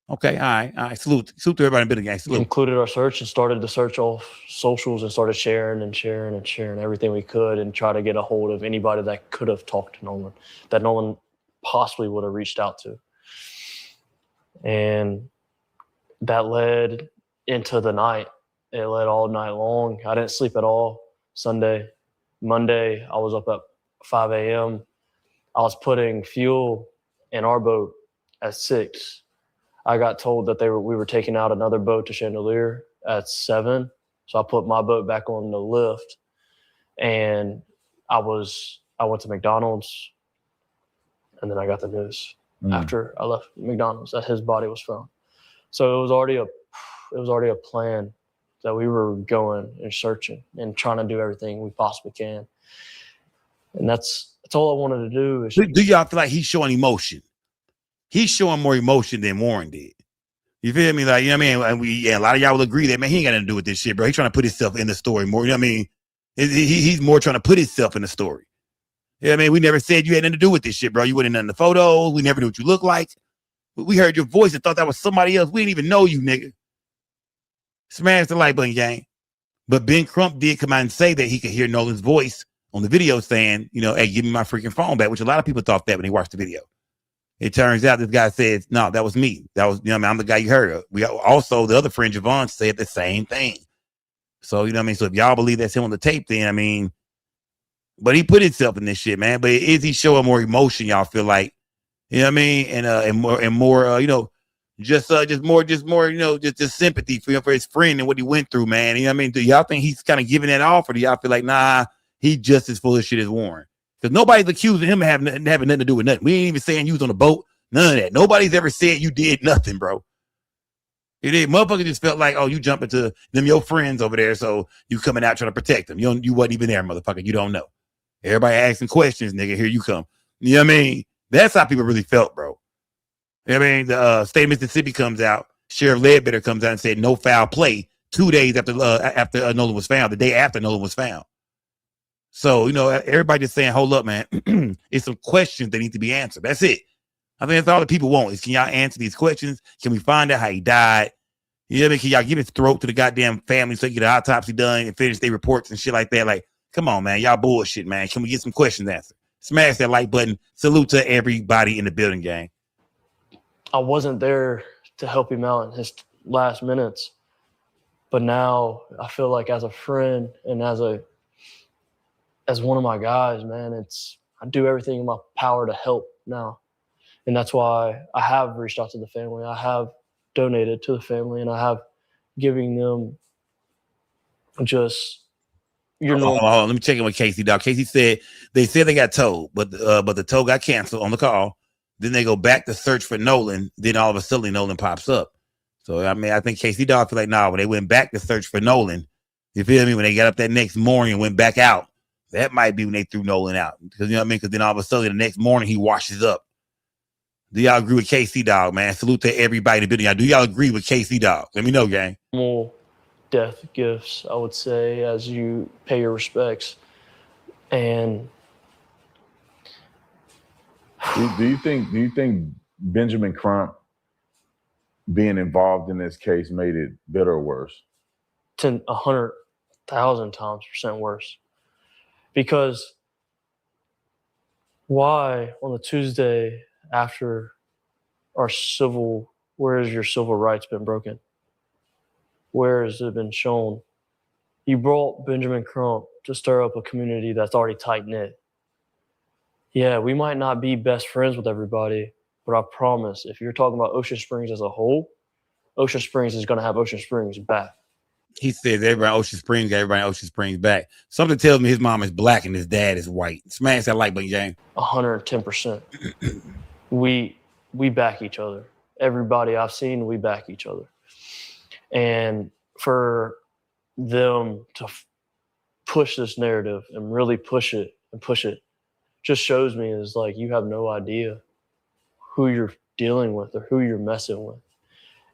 Okay, all right. Salute to everybody in the building, gang. Salute. Included our search and started the search off socials and started sharing everything we could and try to get a hold of anybody that could have talked to Nolan, that Nolan possibly would have reached out to. And that led into the night. It led all night long. I didn't sleep at all. Sunday. Monday, I was up at 5 a.m. I was putting fuel in our boat at 6. I got told that we were taking out another boat to Chandelier at 7. So I put my boat back on the lift, and I went to McDonald's, and then I got the news after I left McDonald's that his body was found. So it was already a plan that we were going and searching and trying to do everything we possibly can. And that's all I wanted to do. Do y'all feel like he's showing emotion? He's showing more emotion than Warren did. You feel me? Like, you know what I mean? And a lot of y'all will agree that, man, he ain't got nothing to do with this shit, bro. He's trying to put himself in the story more. You know what I mean? He's more trying to put himself in the story. You know what I mean? We never said you had nothing to do with this shit, bro. You wasn't in the photos. We never knew what you looked like. We heard your voice and thought that was somebody else. We didn't even know you, nigga. Smash the like button, gang. But Ben Crump did come out and say that he could hear Nolan's voice on the video saying, you know, hey, give me my freaking phone back, which a lot of people thought that when they watched the video. It turns out this guy says, no, that was me. That was, you know what I mean? I'm the guy you heard of. We also, the other friend, Javon, said the same thing. So, you know what I mean? So if y'all believe that's him on the tape, then, I mean, but he put himself in this shit, man. But is he showing more emotion, y'all feel like? You know what I mean? And more, you know, just more, you know, just sympathy for his friend and what he went through, man. You know what I mean? Do y'all think he's kind of giving that off, or do y'all feel like, nah, he just as full of shit as Warren? Because nobody's accusing him of having nothing to do with nothing. We ain't even saying you was on a boat. None of that. Nobody's ever said you did nothing, bro. It is. Motherfucker just felt like, oh, you jump into them your friends over there, so you coming out trying to protect them. You wasn't even there, motherfucker. You don't know. Everybody asking questions, nigga. Here you come. You know what I mean? That's how people really felt, bro. You know what I mean? The state of Mississippi comes out. Sheriff Ledbetter comes out and said no foul play 2 days after Nolan was found, the day after Nolan was found. So, you know, everybody just saying, hold up, man. It's some questions that need to be answered. That's it. I think that's all the people want is, can y'all answer these questions? Can we find out how he died? You know what I mean? Can y'all give his throat to the goddamn family so he get an autopsy done and finish their reports and shit like that? Like, come on, man. Y'all bullshit, man. Can we get some questions answered? Smash that like button. Salute to everybody in the building, gang. I wasn't there to help him out in his last minutes, but now I feel like as a friend and as one of my guys, man, I do everything in my power to help now. And that's why I have reached out to the family. I have donated to the family, and I have giving them just your normal. Hold on. Let me check in with Casey, dog. Casey said they got towed, but the tow got canceled on the call. Then they go back to search for Nolan. Then all of a sudden Nolan pops up. So, I mean, I think Casey dog feel like, nah, when they went back to search for Nolan, you feel me? When they got up that next morning and went back out, that might be when they threw Nolan out. Because, you know what I mean? Because then all of a sudden the next morning he washes up. Do y'all agree with KC Dog, man? Salute to everybody in the building. Do y'all agree with KC Dog? Let me know, gang. More death gifts, I would say, as you pay your respects. And do you think Benjamin Crump being involved in this case made it better or worse? 100,000 times % worse. Because why on the Tuesday after where has your civil rights been broken? Where has it been shown? You brought Benjamin Crump to stir up a community that's already tight-knit. Yeah, we might not be best friends with everybody, but I promise, if you're talking about Ocean Springs as a whole, Ocean Springs is going to have Ocean Springs back. He says everybody Ocean Springs got everybody Ocean Springs back. Something tells me his mom is black and his dad is white. Smash that like button, gang. 110%. We back each other. Everybody I've seen, we back each other. And for them to push this narrative and really push it just shows me is like you have no idea who you're dealing with or who you're messing with.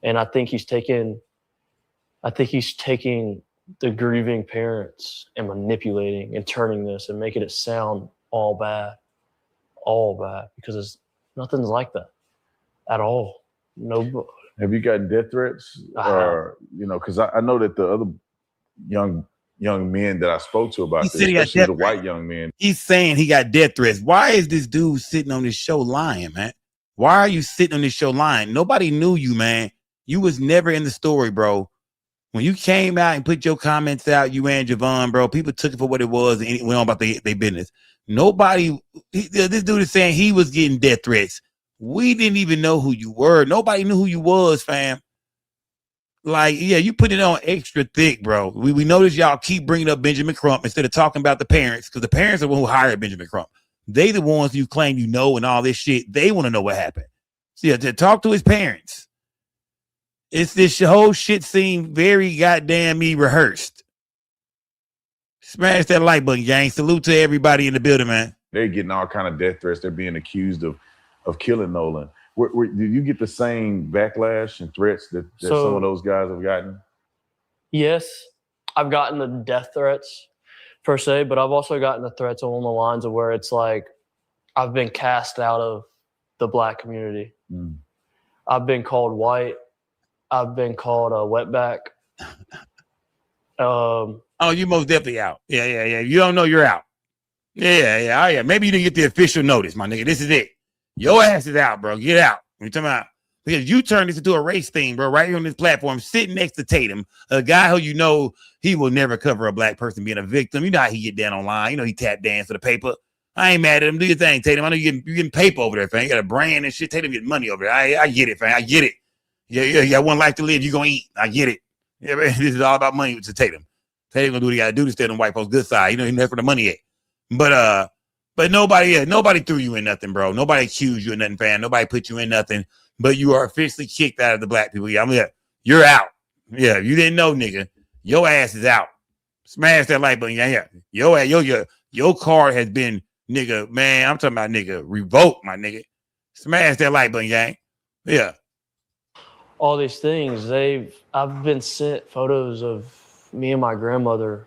And I think he's taking the grieving parents and manipulating and turning this and making it sound all bad, because nothing's like that at all. No. Have you gotten death threats? Or, you know, because I know that the other young men that I spoke to about this, especially the white young men. He's saying he got death threats. Why is this dude sitting on this show lying, man? Why are you sitting on this show lying? Nobody knew you, man. You was never in the story, bro. when you came out and put your comments out, you and Javon, bro, people took it for what it was and went on about their business. Nobody, this dude is saying he was getting death threats. We didn't even know who you were. Nobody knew who you was, fam. Like, yeah, you put it on extra thick, bro. We noticed y'all keep bringing up Benjamin Crump instead of talking about the parents, because the parents are the one who hired Benjamin Crump. They the ones you claim you know and all this shit. They want to know what happened. So yeah, to talk to his parents. It's this whole shit seemed very goddamn rehearsed. Smash that like button, gang. Salute to everybody in the building, man. They're getting all kind of death threats. They're being accused of killing Nolan. Did you get the same backlash and threats that some of those guys have gotten? Yes, I've gotten the death threats per se, but I've also gotten the threats along the lines of where it's like I've been cast out of the black community. I've been called white. I've been called a wetback. Oh, you most definitely out. Yeah. You don't know you're out. Yeah. Maybe you didn't get the official notice, my nigga. This is it. Your ass is out, bro. Get out. You talking about? Because you turned this into a race thing, bro, right here on this platform, sitting next to Tatum, a guy who you know he will never cover a black person being a victim. You know how he get down online. You know he tap dance for the paper. I ain't mad at him. Do your thing, Tatum. I know you're getting paper over there, fam. You got a brand and shit. Tatum getting money over there. I get it, fam. I get it. Yeah. You got one life to live. You're going to eat. I get it. Yeah, man. This is all about money to Tatum. Tatum going to do what he got to do to stay on the white folks' good side. You know, he's never for the money yet. But nobody threw you in nothing, bro. Nobody accused you of nothing, fam. Nobody put you in nothing. But you are officially kicked out of the black people. Yeah, you're out. Yeah, you didn't know, nigga. Your ass is out. Smash that like button. Yeah. Your card has been, nigga, man. I'm talking about nigga. Revoked, my nigga. Smash that like button, gang. Yeah. All these things, I've been sent photos of me and my grandmother,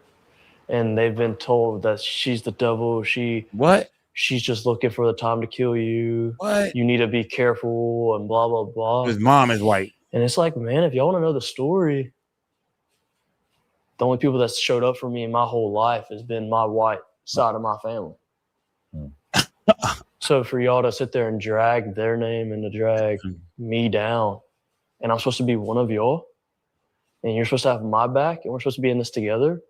and they've been told that she's the devil. She's just looking for the time to kill you. What? You need to be careful and blah, blah, blah. His mom is white. And it's like, man, if y'all want to know the story, the only people that showed up for me in my whole life has been my white side of my family. So for y'all to sit there and drag their name and to drag me down, and I'm supposed to be one of y'all, and you're supposed to have my back, and we're supposed to be in this together.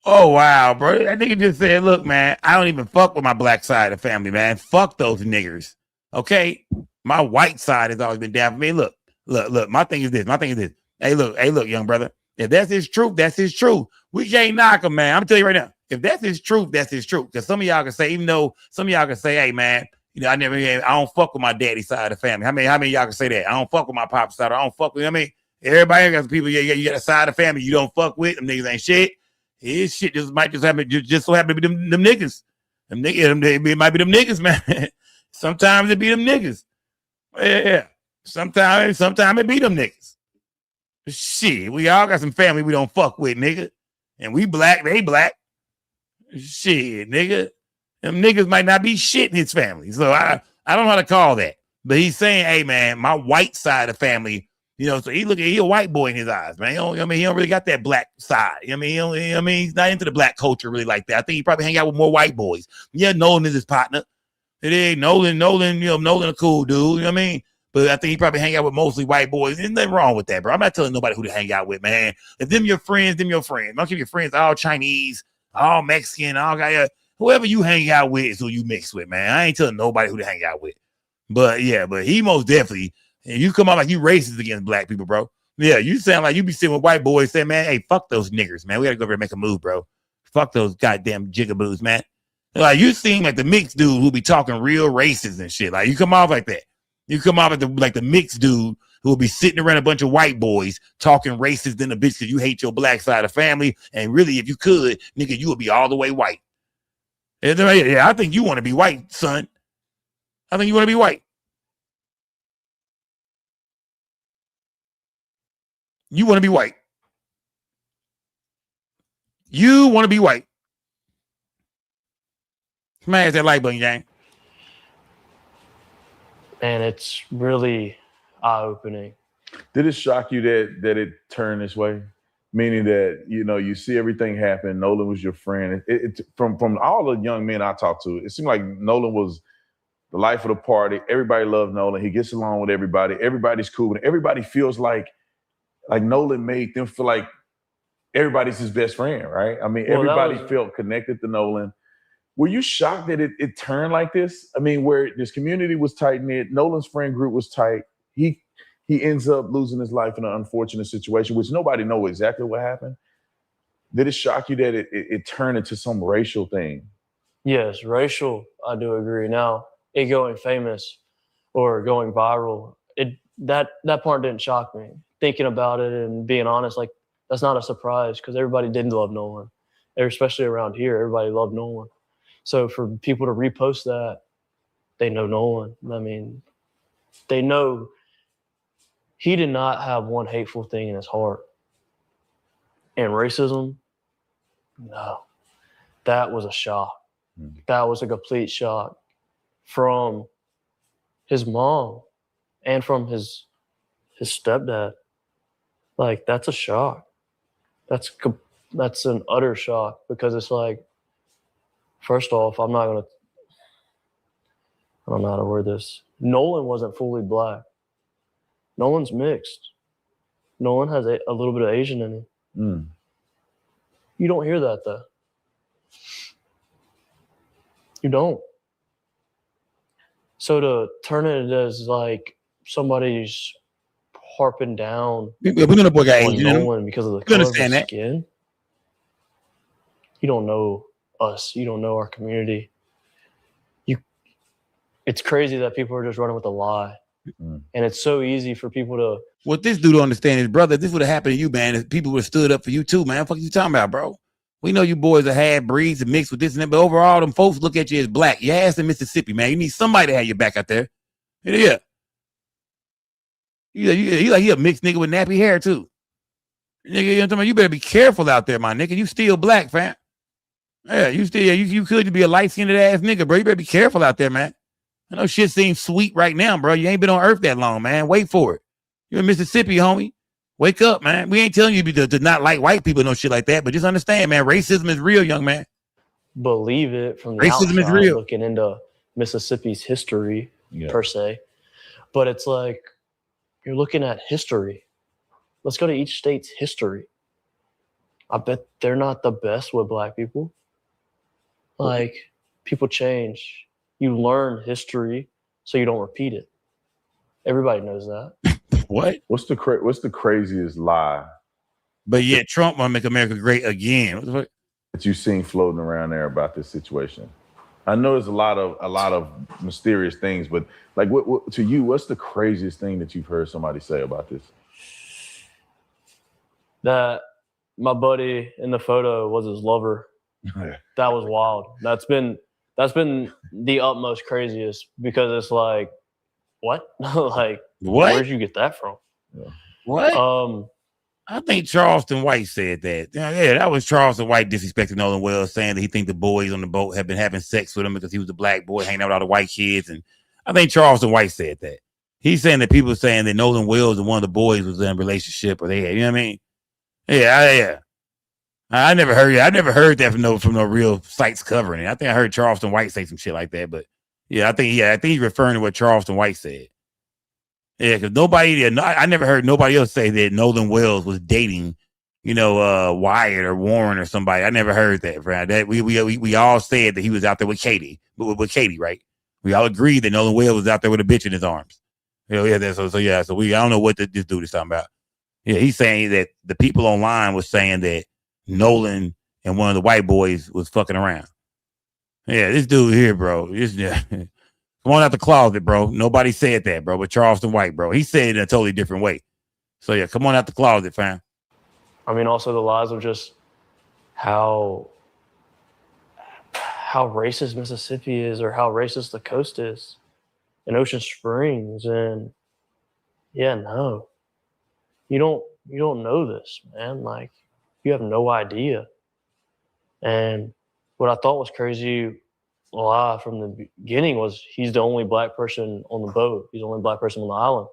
Oh, wow, bro. That nigga just said, look, man, I don't even fuck with my black side of the family, man. Fuck those niggers. Okay? My white side has always been down for me. Look. My thing is this. Hey, look, young brother. If that's his truth, that's his truth. We can't knock him, man. I'm telling you right now. If that's his truth, that's his truth. Because some of y'all can say, even though some of y'all can say, hey, man, you know, I don't fuck with my daddy side of the family. How many of y'all can say that? I don't fuck with my pop side. I don't fuck with, everybody got some people, you got a side of the family you don't fuck with. Them niggas ain't shit. His shit might just happen, just so happen to be them niggas. It might be them niggas, man. Sometimes it be them niggas. Yeah. Sometimes it be them niggas. Shit, we all got some family we don't fuck with, nigga. And we black, they black. Shit, nigga. Them niggas might not be shit in his family. So I don't know how to call that. But he's saying, hey, man, my white side of the family, you know, so he a white boy in his eyes, man. He don't really got that black side. He's not into the black culture really like that. I think he probably hang out with more white boys. Yeah, Nolan is his partner. It ain't Nolan, Nolan a cool dude, you know what I mean? But I think he probably hang out with mostly white boys. There's nothing wrong with that, bro. I'm not telling nobody who to hang out with, man. If them your friends, them your friends. Don't keep your friends all Chinese, all Mexican, all guy. Whoever you hang out with is who you mix with, man. I ain't telling nobody who to hang out with. But yeah, but he most definitely, and you come out like you racist against black people, bro. Yeah, you sound like you be sitting with white boys saying, man, hey, fuck those niggers, man. We gotta go over and make a move, bro. Fuck those goddamn jigaboos, man. Like you seem like the mixed dude who be talking real racist and shit. Like you come off like that. You come off like the mixed dude who will be sitting around a bunch of white boys talking racist in the bitch because you hate your black side of family. And really, if you could, nigga, you would be all the way white. Yeah, I think you want to be white, son. I think you want to be white. You want to be white. You want to be white. Smash that like button, gang. And it's really eye-opening. Did it shock you that it turned this way? meaning that, you know, you see everything happen. Nolan was your friend. From all the young men I talked to, it seemed like Nolan was the life of the party. Everybody loved Nolan. He gets along with everybody. Everybody's cool. And everybody feels like Nolan made them feel like everybody's his best friend, right? I mean, everybody felt connected to Nolan. Were you shocked that it turned like this? I mean, where this community was tight-knit, Nolan's friend group was tight. He ends up losing his life in an unfortunate situation, which nobody knows exactly what happened. Did it shock you that it turned into some racial thing? Yes, racial, I do agree. Now, it going famous or going viral, that part didn't shock me. Thinking about it and being honest, like, that's not a surprise because everybody did love Nolan. Especially around here, everybody loved Nolan. So for people to repost that, they know Nolan. I mean, they know he did not have one hateful thing in his heart. And racism, no. That was a shock. That was a complete shock from his mom and from his stepdad. Like, that's a shock. That's an utter shock because it's like, first off, I don't know how to word this. Nolan wasn't fully black. Nolan's mixed. Nolan has a little bit of Asian in him. You don't hear that, though. You don't. So to turn it as like somebody's harping down we know the boy got Asian Nolan because of the color of his skin, you don't know us. You don't know our community. It's crazy that people are just running with a lie. And it's so easy for people to... What this dude don't understand is, brother, if this would have happened to you, man, if people would have stood up for you too, man. What the fuck you talking about, bro? We know you boys are half breeds and mixed with this and that, but overall, them folks look at you as black. Your ass in Mississippi, man. You need somebody to have your back out there. Yeah. He a mixed nigga with nappy hair too. Nigga, you know what I'm talking about? You better be careful out there, my nigga. You still black, fam. Yeah, you could be a light-skinned ass nigga, bro. You better be careful out there, man. I know shit seems sweet right now, bro. You ain't been on earth that long, man. Wait for it. You're in Mississippi, homie. Wake up, man. We ain't telling you to not like white people, no shit like that, but just understand, man, racism is real, young man. Believe it from the racism outside, is real. Looking into Mississippi's history, per se. But it's like, you're looking at history. Let's go to each state's history. I bet they're not the best with black people. Like, people change. You learn history so you don't repeat it. Everybody knows that. What? What's the craziest lie? But yeah, Trump want to make America great again. That you've seen floating around there about this situation? I know there's a lot of mysterious things, but like, what to you? What's the craziest thing that you've heard somebody say about this? That my buddy in the photo was his lover. That was wild. That's been the utmost craziest because it's like, what? Like, what? Where'd you get that from? Yeah. What? I think Charleston White said that. Yeah, that was Charleston White disrespecting Nolan Wells, saying that he think the boys on the boat have been having sex with him because he was a black boy hanging out with all the white kids. And I think Charleston White said that. He's saying that people saying that Nolan Wells and one of the boys was in a relationship or they had, you know what I mean? Yeah. I never heard that from no real sites covering it. I think I heard Charleston White say some shit like that, but I think he's referring to what Charleston White said. Yeah, because I never heard nobody else say that Nolan Wells was dating, Wyatt or Warren or somebody. I never heard that, right? That we all said that he was out there with Katie, with Katie, right? We all agreed that Nolan Wells was out there with a bitch in his arms. So I don't know what this dude is talking about. Yeah, he's saying that the people online was saying that Nolan and one of the white boys was fucking around. Yeah, this dude here, bro. Come on out the closet, bro. Nobody said that, bro. But Charleston White, bro, he said it in a totally different way. So yeah, come on out the closet, fam. I mean, also the lies of just how racist Mississippi is, or how racist the coast is, and Ocean Springs, and no, you don't know this, man. Like, you have no idea. And what I thought was crazy lie from the beginning was he's the only black person on the boat. He's the only black person on the island.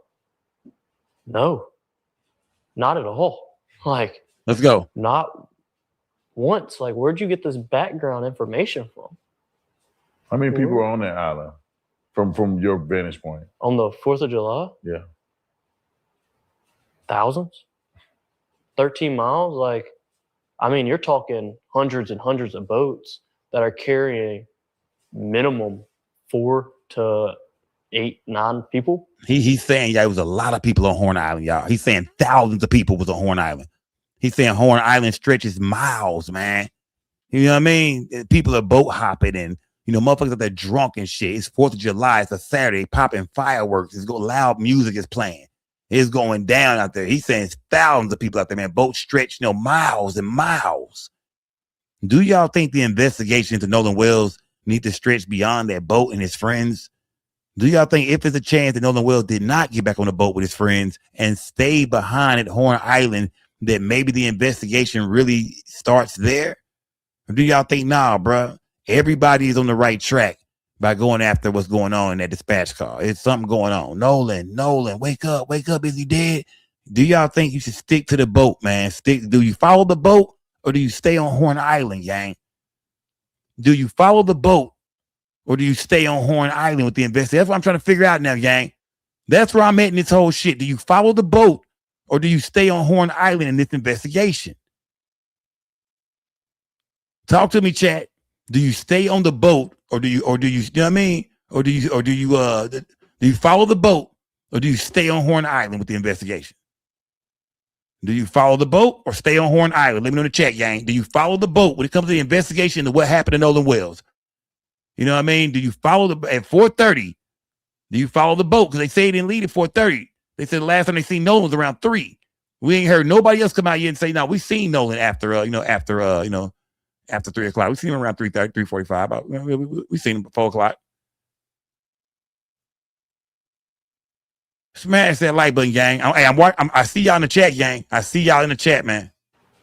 No, not at all. Like, Let's go. Not once. Like, where'd you get this background information from? How many people are on that island from your vantage point? On the 4th of July? Yeah. Thousands? 13 miles? Like, I mean, you're talking hundreds and hundreds of boats that are carrying minimum 4 to 8, 9 people. He's saying, yeah, it was a lot of people on Horn Island, y'all. He's saying thousands of people was on Horn Island. He's saying Horn Island stretches miles, man. You know what I mean? People are boat hopping and, you know, motherfuckers out there drunk and shit. It's 4th of July. It's a Saturday, popping fireworks. It's loud music is playing. It's going down out there. He's saying it's thousands of people out there, man. Boats stretch, you know, miles and miles. Do y'all think the investigation into Nolan Wells need to stretch beyond that boat and his friends? Do y'all think if there's a chance that Nolan Wells did not get back on the boat with his friends and stay behind at Horn Island, that maybe the investigation really starts there? Or do y'all think, nah, bro, everybody is on the right track by going after what's going on in that dispatch car? It's something going on. Nolan, wake up, is he dead? Do y'all think you should stick to the boat, man? Do you follow the boat or do you stay on Horn Island, gang? Do you follow the boat or do you stay on Horn Island with the investigation? That's what I'm trying to figure out now, gang. That's where I'm at in this whole shit. Do you follow the boat or do you stay on Horn Island in this investigation? Talk to me, chat. Do you stay on the boat or do you know what I mean? Or do you follow the boat or do you stay on Horn Island with the investigation? Do you follow the boat or stay on Horn Island? Let me know in the chat, gang. Do you follow the boat when it comes to the investigation into what happened to Nolan Wells? You know what I mean? Do you follow at 4:30? Do you follow the boat? Because they say he didn't leave at 4:30. They said the last time they seen Nolan was around 3. We ain't heard nobody else come out yet and say, no, we seen Nolan after 3 o'clock. We seen him around 3:30, 3:45. We seen him at 4 o'clock. Smash that like button, gang. I see y'all in the chat, gang. I see y'all in the chat, man.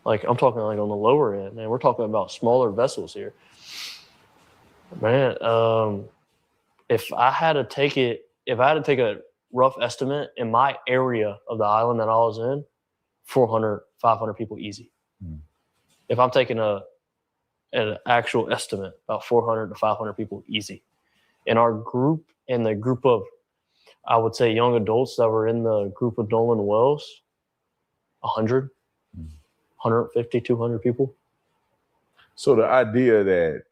Like, I'm talking like on the lower end, man. We're talking about smaller vessels here. Man, if I had to take a rough estimate in my area of the island that I was in, 400, 500 people easy. If I'm taking an actual estimate, about 400 to 500 people easy. In our group, in the group of, I would say, young adults that were in the group of Nolan Wells, 100, 150, 200 people. So the idea that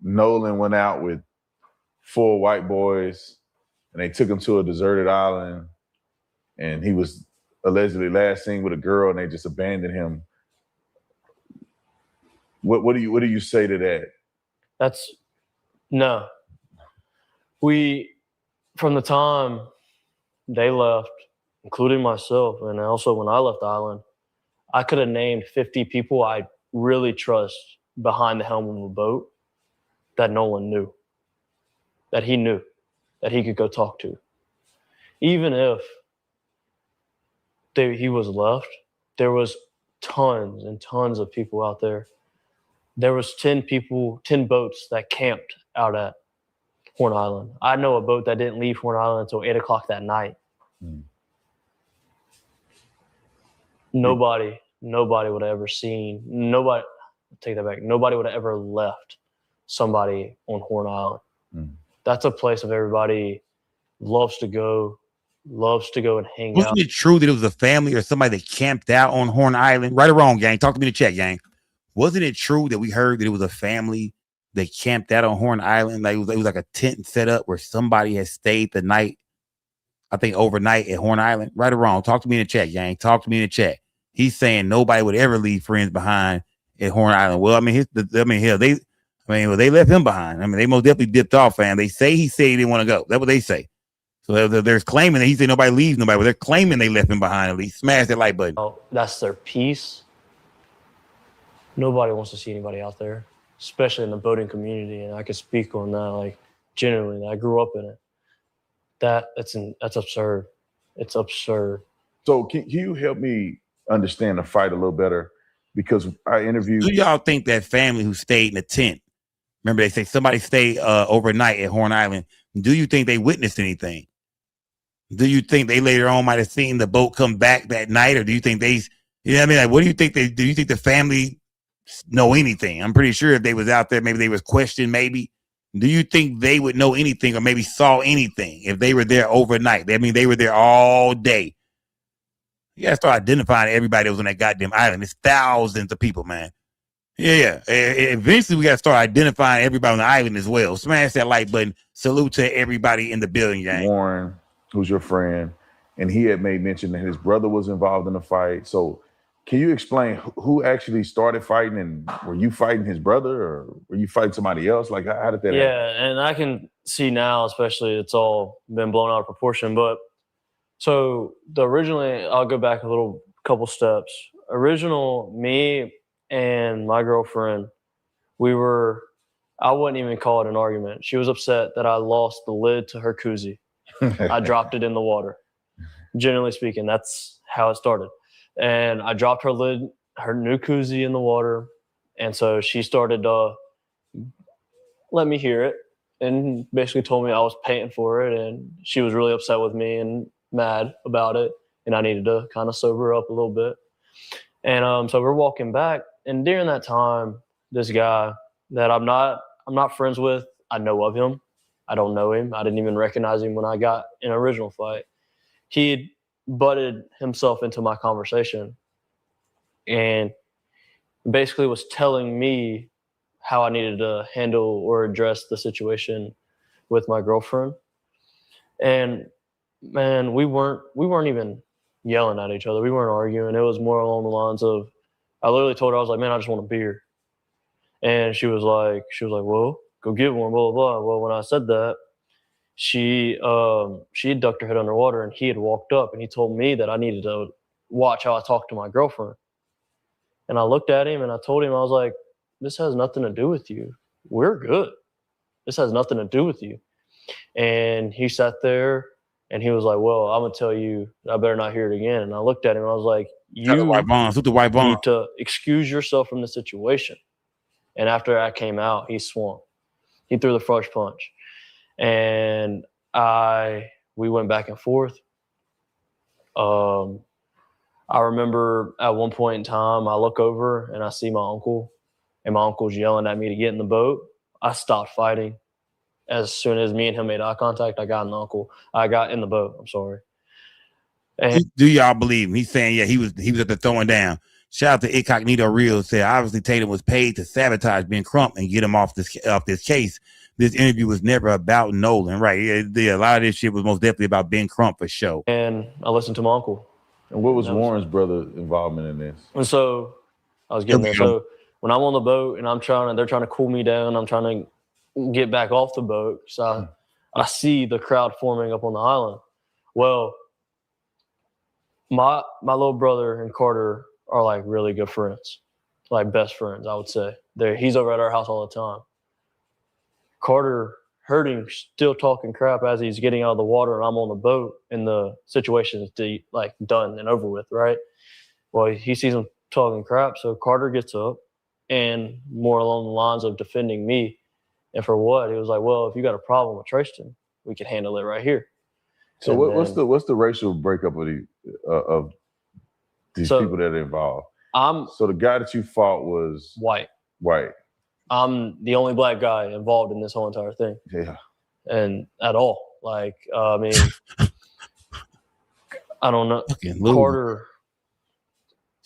Nolan went out with 4 white boys and they took him to a deserted island and he was allegedly last seen with a girl and they just abandoned him. What do you say to that? No. From the time they left, including myself, and also when I left the island, I could have named 50 people I really trust behind the helm of a boat that Nolan knew, that he could go talk to. Even if he was left, there was tons and tons of people out there. There was 10 boats that camped out at Horn Island. I know a boat that didn't leave Horn Island until 8 o'clock that night. Nobody would have ever seen, take that back, nobody would have ever left somebody on Horn Island. That's a place of everybody loves to go and hang out. Wasn't it true that it was a family or somebody that camped out on Horn Island? Right or wrong, gang? Talk to me in the chat, gang. Wasn't it true that we heard that it was a family that camped out on Horn Island? Like it was like a tent set up where somebody had stayed the night, I think overnight at Horn Island. Right or wrong? Talk to me in the chat, gang. Talk to me in the chat. He's saying nobody would ever leave friends behind at Horn Island. Well, they left him behind. I mean, they most definitely dipped off, fam. They say he said he didn't want to go. That's what they say. So they're claiming that he said nobody leaves nobody, but they're claiming they left him behind at least. Smash that like button. Oh, that's their piece. Nobody wants to see anybody out there, especially in the boating community. And I could speak on that, like, genuinely. I grew up in it. That's absurd. It's absurd. So can you help me understand the fight a little better? Because I interviewed. Do y'all think that family who stayed in the tent, remember they say somebody stayed overnight at Horn Island, do you think they witnessed anything? Do you think they later on might have seen the boat come back that night? Or do you think Yeah, I mean, like, what do you think do you think the family know anything? I'm pretty sure if they was out there, maybe they was questioned, maybe. Do you think they would know anything or maybe saw anything if they were there overnight? I mean, they were there all day. You gotta start identifying everybody that was on that goddamn island. It's thousands of people, man. Yeah. Eventually, we gotta start identifying everybody on the island as well. Smash that like button. Salute to everybody in the building, gang. Warren, who's your friend, and he had made mention that his brother was involved in the fight. So can you explain who actually started fighting, and were you fighting his brother or were you fighting somebody else? Like, how did that happen? Yeah, and I can see now, especially it's all been blown out of proportion. But so originally, I'll go back a couple steps. Original, me and my girlfriend, I wouldn't even call it an argument. She was upset that I lost the lid to her koozie. I dropped it in the water. Generally speaking, that's how it started. And I dropped her new koozie in the water. And so she started to let me hear it and basically told me I was paying for it. And she was really upset with me and mad about it. And I needed to kind of sober up a little bit. And so we're walking back. And during that time, this guy that I'm not friends with, I know of him. I don't know him. I didn't even recognize him when I got in an original fight. He butted himself into my conversation and basically was telling me how I needed to handle or address the situation with my girlfriend. And man, we weren't even yelling at each other. We weren't arguing. It was more along the lines of, I literally told her, I was like, man, I just want a beer. And she was like, well, go get one, blah, blah, blah. Well, when I said that, she had ducked her head underwater and he had walked up and he told me that I needed to watch how I talked to my girlfriend. And I looked at him and I told him, I was like, this has nothing to do with you. We're good. This has nothing to do with you. And he sat there and he was like, well, I'm going to tell you, I better not hear it again. And I looked at him and I was like, you need to excuse yourself from the situation. And after I came out, he swung. He threw the first punch. And we went back and forth. I remember at one point in time, I look over and I see my uncle, and my uncle's yelling at me to get in the boat. I stopped fighting. As soon as me and him made eye contact, I got in the boat. I'm sorry. And do y'all believe him? He's saying, yeah, he was at the throwing down. Shout out to Incognito Real. Said obviously Tatum was paid to sabotage Ben Crump and get him off this case. This interview was never about Nolan, right? Yeah, a lot of this shit was most definitely about Ben Crump for sure. And I listened to my uncle. And what was Warren's brother involvement in this? And so I was getting there. So when I'm on the boat and they're trying to cool me down, I'm trying to get back off the boat. So I see the crowd forming up on the island. Well, my little brother and Carter are like really good friends, like best friends, I would say. He's over at our house all the time. Carter heard him still talking crap as he's getting out of the water and I'm on the boat and the situation is like done and over with, right? Well, he sees him talking crap, so Carter gets up and more along the lines of defending me. And for what? He was like, well, if you got a problem with Tristan, we can handle it right here. So what's the racial breakup of these people that are involved? So the guy that you fought was white. I'm the only black guy involved in this whole entire thing. Yeah. And at all. Like, I mean, I don't know. Carter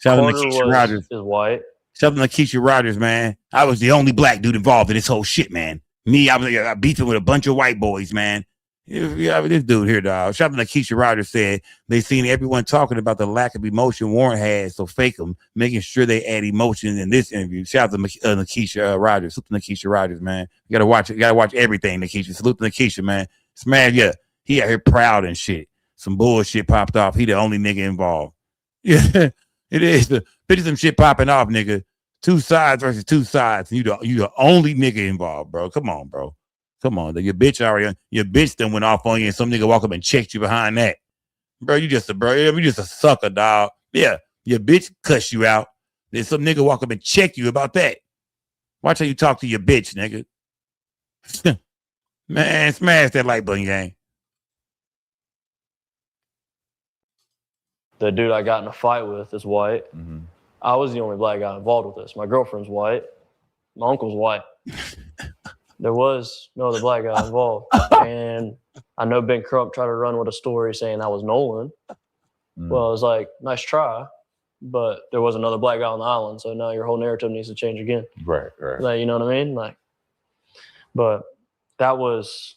is white. Shout out to Keisha Rogers, man. I was the only black dude involved in this whole shit, man. Me, I was beefing with a bunch of white boys, man. Yeah, this dude here, dog. Shout out to Keisha Rogers said they seen everyone talking about the lack of emotion Warren had, so fake them, making sure they add emotion in this interview. Shout out to Keisha Rogers. Salute to Keisha Rogers, man. You gotta watch it. You gotta watch everything, Keisha. Salute to Keisha, man. Smash, yeah. He out here proud and shit. Some bullshit popped off. He the only nigga involved. Yeah, it is. Picture some shit popping off, nigga. Two sides versus two sides. You the only nigga involved, bro. Come on, bro. Come on, your bitch then went off on you and some nigga walk up and checked you behind that. Bro, you just a sucker, dog. Yeah, your bitch cuss you out. Then some nigga walk up and check you about that. Watch how you talk to your bitch, nigga. Man, smash that like button, gang. The dude I got in a fight with is white. Mm-hmm. I was the only black guy involved with this. My girlfriend's white. My uncle's white. There was no other black guy involved. And I know Ben Crump tried to run with a story saying I was Nolan. Well, I was like, nice try, but there was another black guy on the island, so now your whole narrative needs to change again. Right. Like, you know what I mean? Like, but that was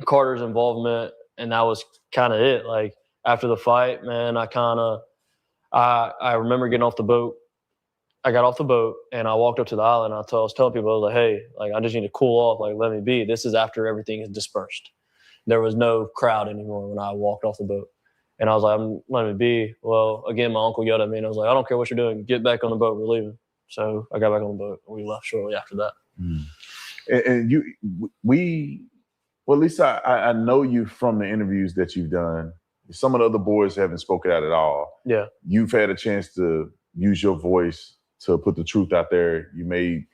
Carter's involvement, and that was kind of it. Like, after the fight, man, I remember getting off the boat. I got off the boat and I walked up to the island. And I was telling people, I was like, hey, like, I just need to cool off. Like, let me be. This is after everything is dispersed. There was no crowd anymore when I walked off the boat. And I was like, I'm letting me be. Well, again, my uncle yelled at me and I was like, I don't care what you're doing. Get back on the boat. We're leaving. So I got back on the boat and we left shortly after that. And well, at least I know you from the interviews that you've done. Some of the other boys haven't spoken out at all. Yeah. You've had a chance to use your voice to put the truth out there. You made,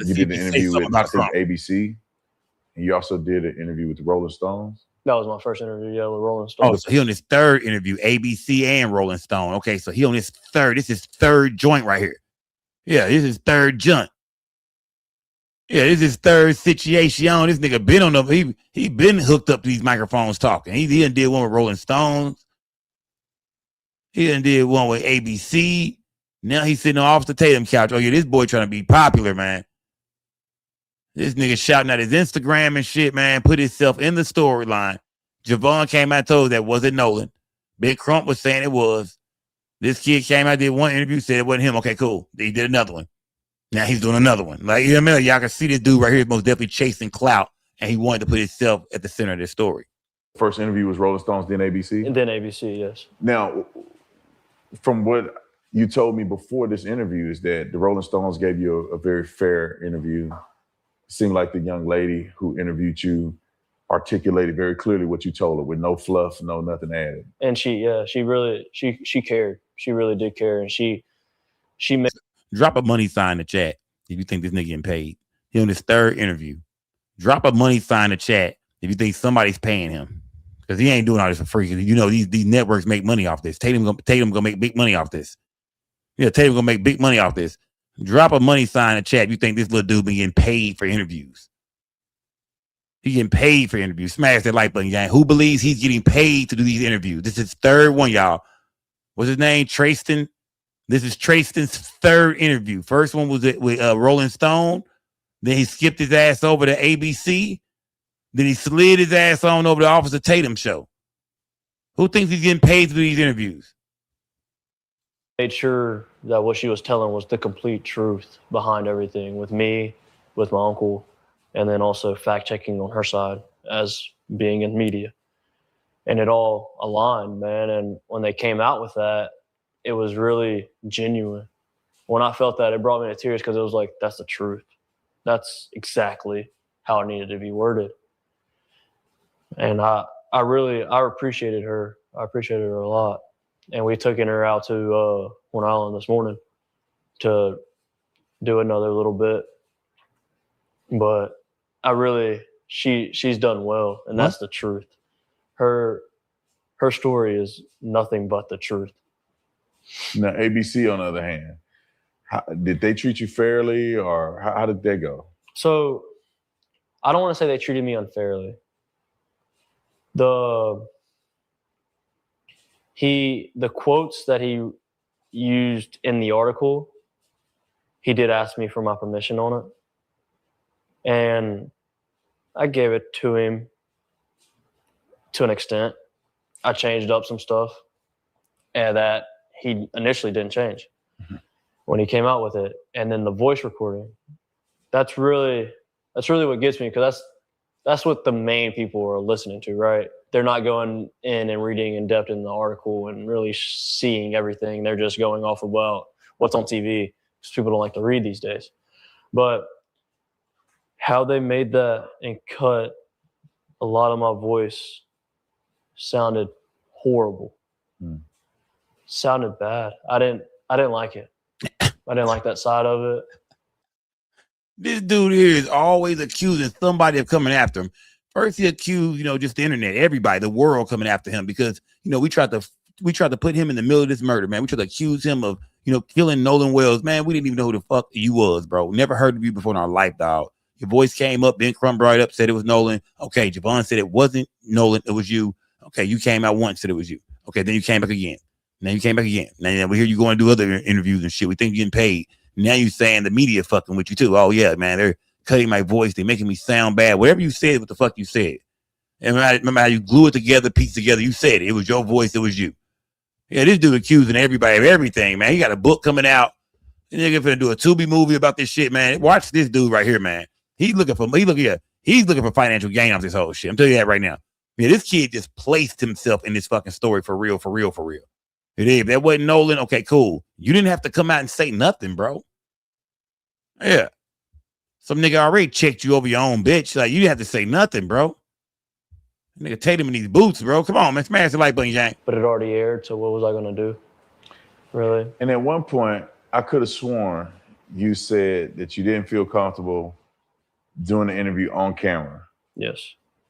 you did an interview with, I think, ABC. And you also did an interview with the Rolling Stones. That was my first interview, yeah, with Rolling Stone. Oh, so he on his third interview, ABC and Rolling Stone. Okay, so he on his third. This is third joint right here. Yeah, this is third joint. Yeah, this is third situation. This nigga been on the he been hooked up to these microphones talking. He done did one with Rolling Stones. He done did one with ABC. Now he's sitting off the Tatum couch. Oh yeah, this boy trying to be popular, man. This nigga shouting at his Instagram and shit, man. Put himself in the storyline. Javon came out and told that wasn't Nolan. Big Crump was saying it was. This kid came out, did one interview, said it wasn't him. Okay, cool. He did another one. Now he's doing another one. Like, you know what I mean? Like, y'all can see this dude right here is most definitely chasing clout, and he wanted to put himself at the center of this story. First interview was Rolling Stones, then ABC? And then ABC, yes. Now, from what you told me before this interview is that the Rolling Stones gave you a very fair interview. Seemed like the young lady who interviewed you articulated very clearly what you told her with no fluff, no nothing added. And she cared. She really did care. And she made. Drop a money sign in the chat if you think this nigga getting paid. He on his third interview. Drop a money sign in the chat if you think somebody's paying him. Because he ain't doing all this for free. Because you know these networks make money off this. Tatum gonna make big money off this. Yeah, Tatum gonna make big money off this. Drop a money sign in the chat if you think this little dude been getting paid for interviews. He getting paid for interviews. Smash that like button, gang. Who believes he's getting paid to do these interviews? This is third one, y'all. What's his name? Tristan. This is Tristan's third interview. First one was with Rolling Stone. Then he skipped his ass over to ABC. Then he slid his ass on over to the Officer Tatum show. Who thinks he's getting paid to do these interviews? Made sure that what she was telling was the complete truth behind everything with me, with my uncle, and then also fact checking on her side as being in media. And it all aligned, man. And when they came out with that, it was really genuine. When I felt that, it brought me to tears because it was like, that's the truth. That's exactly how it needed to be worded. And I appreciated her. I appreciated her a lot. And we took her out to Horn Island this morning to do another little bit. But she's done well, and that's the truth. Her story is nothing but the truth. Now, ABC, on the other hand, did they treat you fairly, or how did that go? So I don't want to say they treated me unfairly. The quotes that he used in the article, he did ask me for my permission on it. And I gave it to him to an extent. I changed up some stuff and that he initially didn't change when he came out with it. And then the voice recording, that's really what gets me, because that's what the main people are listening to, right? They're not going in and reading in depth in the article and really seeing everything. They're just going off about what's on TV, because people don't like to read these days. But how they made that and cut a lot of my voice sounded horrible. Sounded bad. I didn't like it. I didn't like that side of it. This dude here is always accusing somebody of coming after him. First, he accused, just the internet, everybody, the world coming after him because, we tried to tried to put him in the middle of this murder, man. We tried to accuse him of, killing Nolan Wells, man. We didn't even know who the fuck you was, bro. Never heard of you before in our life, dog. Your voice came up, Ben Crumb brought it up, said it was Nolan. Okay, Javon said it wasn't Nolan, it was you. Okay, you came out once, said it was you. Okay, then you came back again. Now you came back again. Now we hear you going to do other interviews and shit. We think you're getting paid. Now you saying the media fucking with you too. Oh yeah, man, they're cutting my voice. They're making me sound bad. Whatever you said, what the fuck you said. And remember how you glue it together, piece together. You said it. It was your voice. It was you. Yeah, this dude accusing everybody of everything, man. He got a book coming out. And they're gonna do a Tubi movie about this shit, man. Watch this dude right here, man. He's looking for financial gain off this whole shit. I'm telling you that right now. Yeah, this kid just placed himself in this fucking story for real. If that wasn't Nolan, okay, cool. You didn't have to come out and say nothing, bro. Yeah. Some nigga already checked you over your own bitch. Like, you didn't have to say nothing, bro. Nigga Tatum in these boots, bro. Come on, man. Smash the like button, Yang. But it already aired, so what was I going to do? Really? And at one point, I could have sworn you said that you didn't feel comfortable doing the interview on camera. Yes.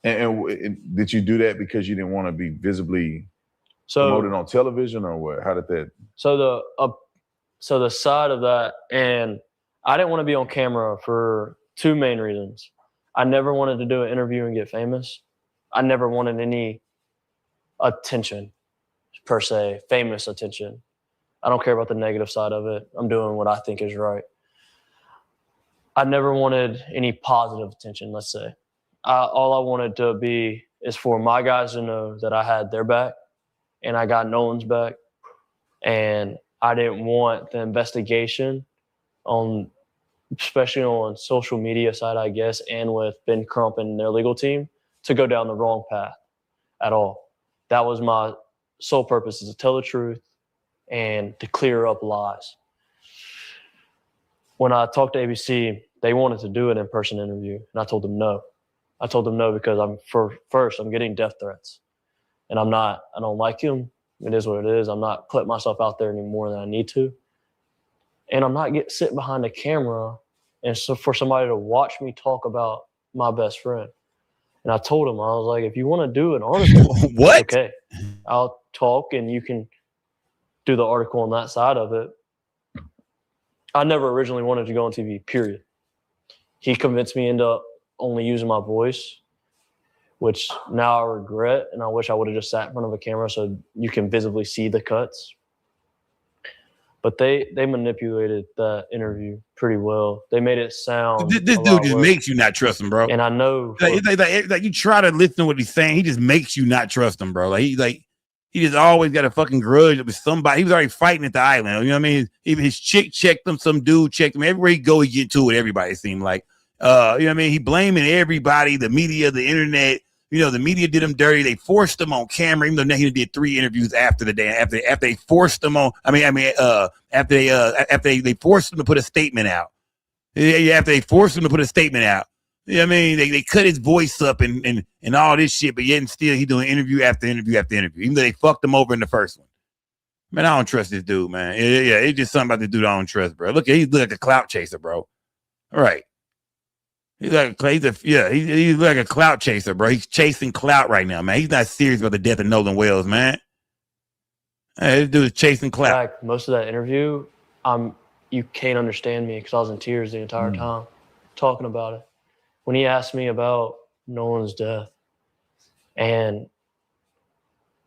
And did you do that because you didn't want to be visibly promoted on television, or what? How did that? So the side of that, and I didn't want to be on camera for two main reasons. I never wanted to do an interview and get famous. I never wanted any attention, per se, famous attention. I don't care about the negative side of it. I'm doing what I think is right. I never wanted any positive attention, let's say. All I wanted to be is for my guys to know that I had their back and I got Nolan's back. And I didn't want the investigation especially on social media side, I guess, and with Ben Crump and their legal team, to go down the wrong path at all. That was my sole purpose, is to tell the truth and to clear up lies. When I talked to ABC, they wanted to do an in-person interview, and I told them no. I told them no because I'm getting death threats, and I don't like them. It is what it is. I'm not putting myself out there any more than I need to, and I'm not sitting behind a camera and so for somebody to watch me talk about my best friend. And I told him, I was like, if you want to do an article, what? Okay, I'll talk and you can do the article on that side of it. I never originally wanted to go on TV, period. He convinced me into only using my voice, which now I regret, and I wish I would have just sat in front of a camera so you can visibly see the cuts. But they manipulated that interview pretty well. They made it sound. This dude just makes you not trust him, bro. And I know, like you try to listen to what he's saying, he just makes you not trust him, bro. He just always got a fucking grudge with somebody. He was already fighting at the island. You know what I mean? Even his chick checked him, some dude checked him. Everywhere he go, he get to it. Everybody seemed like, you know what I mean? He blaming everybody, the media, the internet. You know, the media did him dirty. They forced him on camera, even though he did 3 interviews after the day. After they forced him on, after they forced him to put a statement out. Yeah, after they forced him to put a statement out. You know what I mean? They cut his voice up and all this shit, but yet and still he doing interview after interview after interview, even though they fucked him over in the first one. Man, I don't trust this dude, man. Yeah, it's just something about this dude I don't trust, bro. Look, he's like a clout chaser, bro. All right. He's like a clout chaser, bro. He's chasing clout right now, man. He's not serious about the death of Nolan Wells, man. Hey, this dude is chasing clout. In fact, most of that interview, you can't understand me because I was in tears the entire time talking about it. When he asked me about Nolan's death, and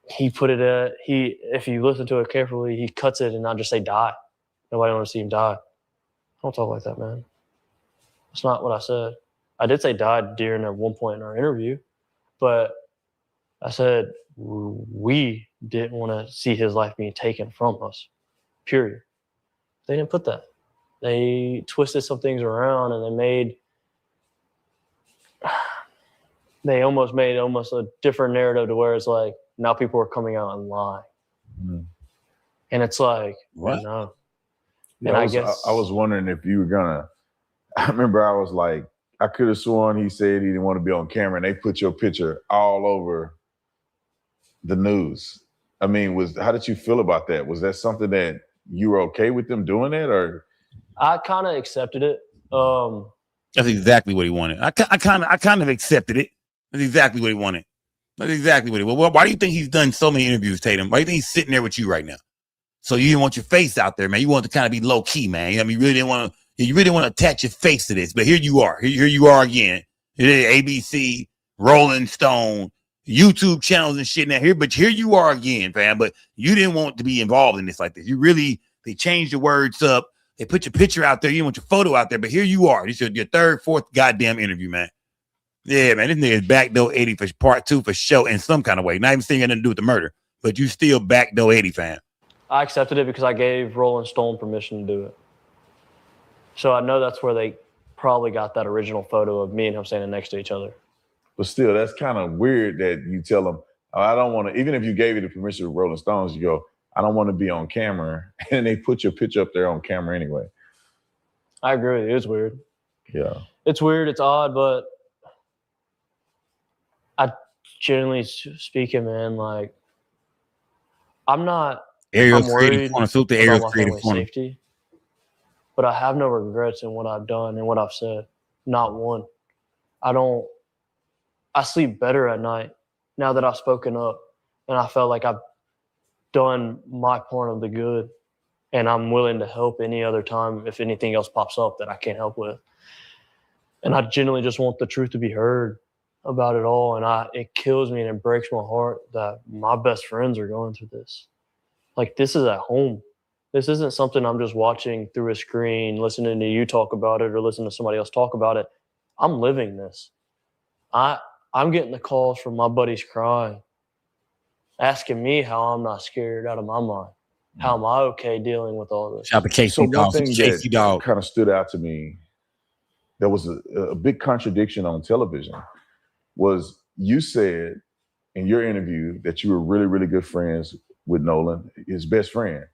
he put it if you listen to it carefully, he cuts it and not just say die. Nobody wants to see him die. I don't talk like that, man. That's not what I said. I did say died during at one point in our interview, but I said we didn't want to see his life being taken from us, period. They didn't put that. They twisted some things around and they almost made a different narrative to where it's like now people are coming out and lying. And it's like, what? No. Yeah, and I was wondering if you were gonna. I remember I was like, I could have sworn he said he didn't want to be on camera, and they put your picture all over the news. I mean, how did you feel about that? Was that something that you were okay with them doing that, or? I kind of accepted it. That's exactly what he wanted. I kind of accepted it. That's exactly what he wanted. That's exactly what it was. Well, why do you think he's done so many interviews, Tatum? Why do you think he's sitting there with you right now? So you didn't want your face out there, man. You want to kind of be low key, man. I mean, you really didn't want to. You really didn't want to attach your face to this, but here you are. Here you are again. It is ABC, Rolling Stone, YouTube channels and shit now here, but here you are again, fam. But you didn't want to be involved in this like this. They changed the words up. They put your picture out there. You want your photo out there, but here you are. This is your third, fourth goddamn interview, man. Yeah, man. This nigga is backdoor 80 for part 2 for show in some kind of way. Not even saying anything to do with the murder, but you still backdoor 80, fam. I accepted it because I gave Rolling Stone permission to do it. So I know that's where they probably got that original photo of me and him standing next to each other. But still, that's kind of weird that you tell them, oh, I don't want to, even if you gave you the permission to Rolling Stones, you go, I don't want to be on camera. And they put your picture up there on camera anyway. I agree. It is weird. Yeah. It's weird. It's odd, but I generally speaking, man, like, I'm not worried about my family's safety, but I have no regrets in what I've done and what I've said. Not one. I sleep better at night now that I've spoken up, and I felt like I've done my part of the good, and I'm willing to help any other time if anything else pops up that I can't help with. And I genuinely just want the truth to be heard about it all, and it kills me and it breaks my heart that my best friends are going through this. Like, this is at home. This isn't something I'm just watching through a screen, listening to you talk about it or listening to somebody else talk about it. I'm living this. I'm getting the calls from my buddies crying, asking me how I'm not scared out of my mind. How am I okay dealing with all this? So one thing that kind of stood out to me, there was a big contradiction on television, was you said in your interview that you were really, really good friends with Nolan, his best friend.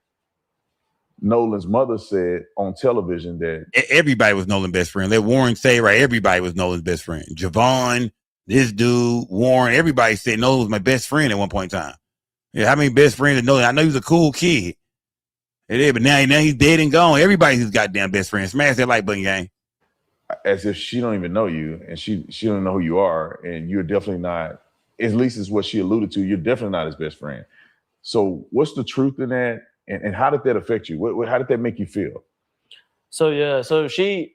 Nolan's mother said on television that everybody was Nolan's best friend. Let Warren say, right, everybody was Nolan's best friend. Javon, this dude, Warren, everybody said Nolan was my best friend at one point in time. Yeah, how many best friends did Nolan? I know he was a cool kid. It is, but now he's dead and gone. Everybody's his goddamn best friend. Smash that like button, gang. As if she don't even know you, and she don't know who you are, and you're definitely not, at least is what she alluded to, you're definitely not his best friend. So what's the truth in that? And how did that affect you? How did that make you feel? So she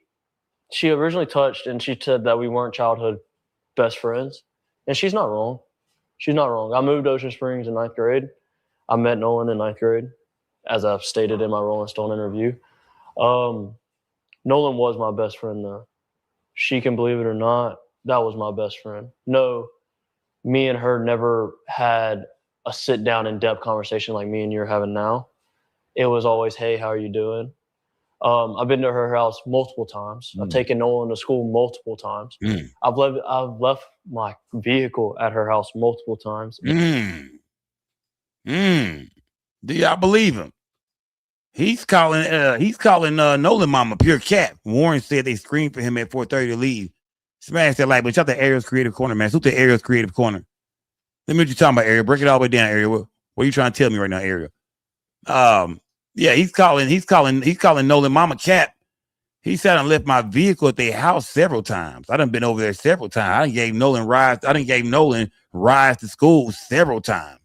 originally touched and she said that we weren't childhood best friends. And she's not wrong. She's not wrong. I moved to Ocean Springs in 9th grade. I met Nolan in 9th grade, as I've stated in my Rolling Stone interview. Nolan was my best friend, though. She can believe it or not, that was my best friend. No, me and her never had a sit-down, in-depth conversation like me and you're having now. It was always, hey, how are you doing? I've been to her house multiple times. I've taken Nolan to school multiple times. I've left my vehicle at her house multiple times. Do y'all believe him? He's calling Nolan mama pure cat. Warren said they screamed for him at 4:30 to leave. Smash that like, but shout the Ariel's Creative Corner, man. Shoot the Ariel's Creative Corner. Let me know what you're talking about, Ariel. Break it all the way down, Ariel. What are you trying to tell me right now, Ariel? Yeah, he's calling Nolan mama cat. He said I left my vehicle at their house several times. I done been over there several times. I done gave Nolan rides to school several times.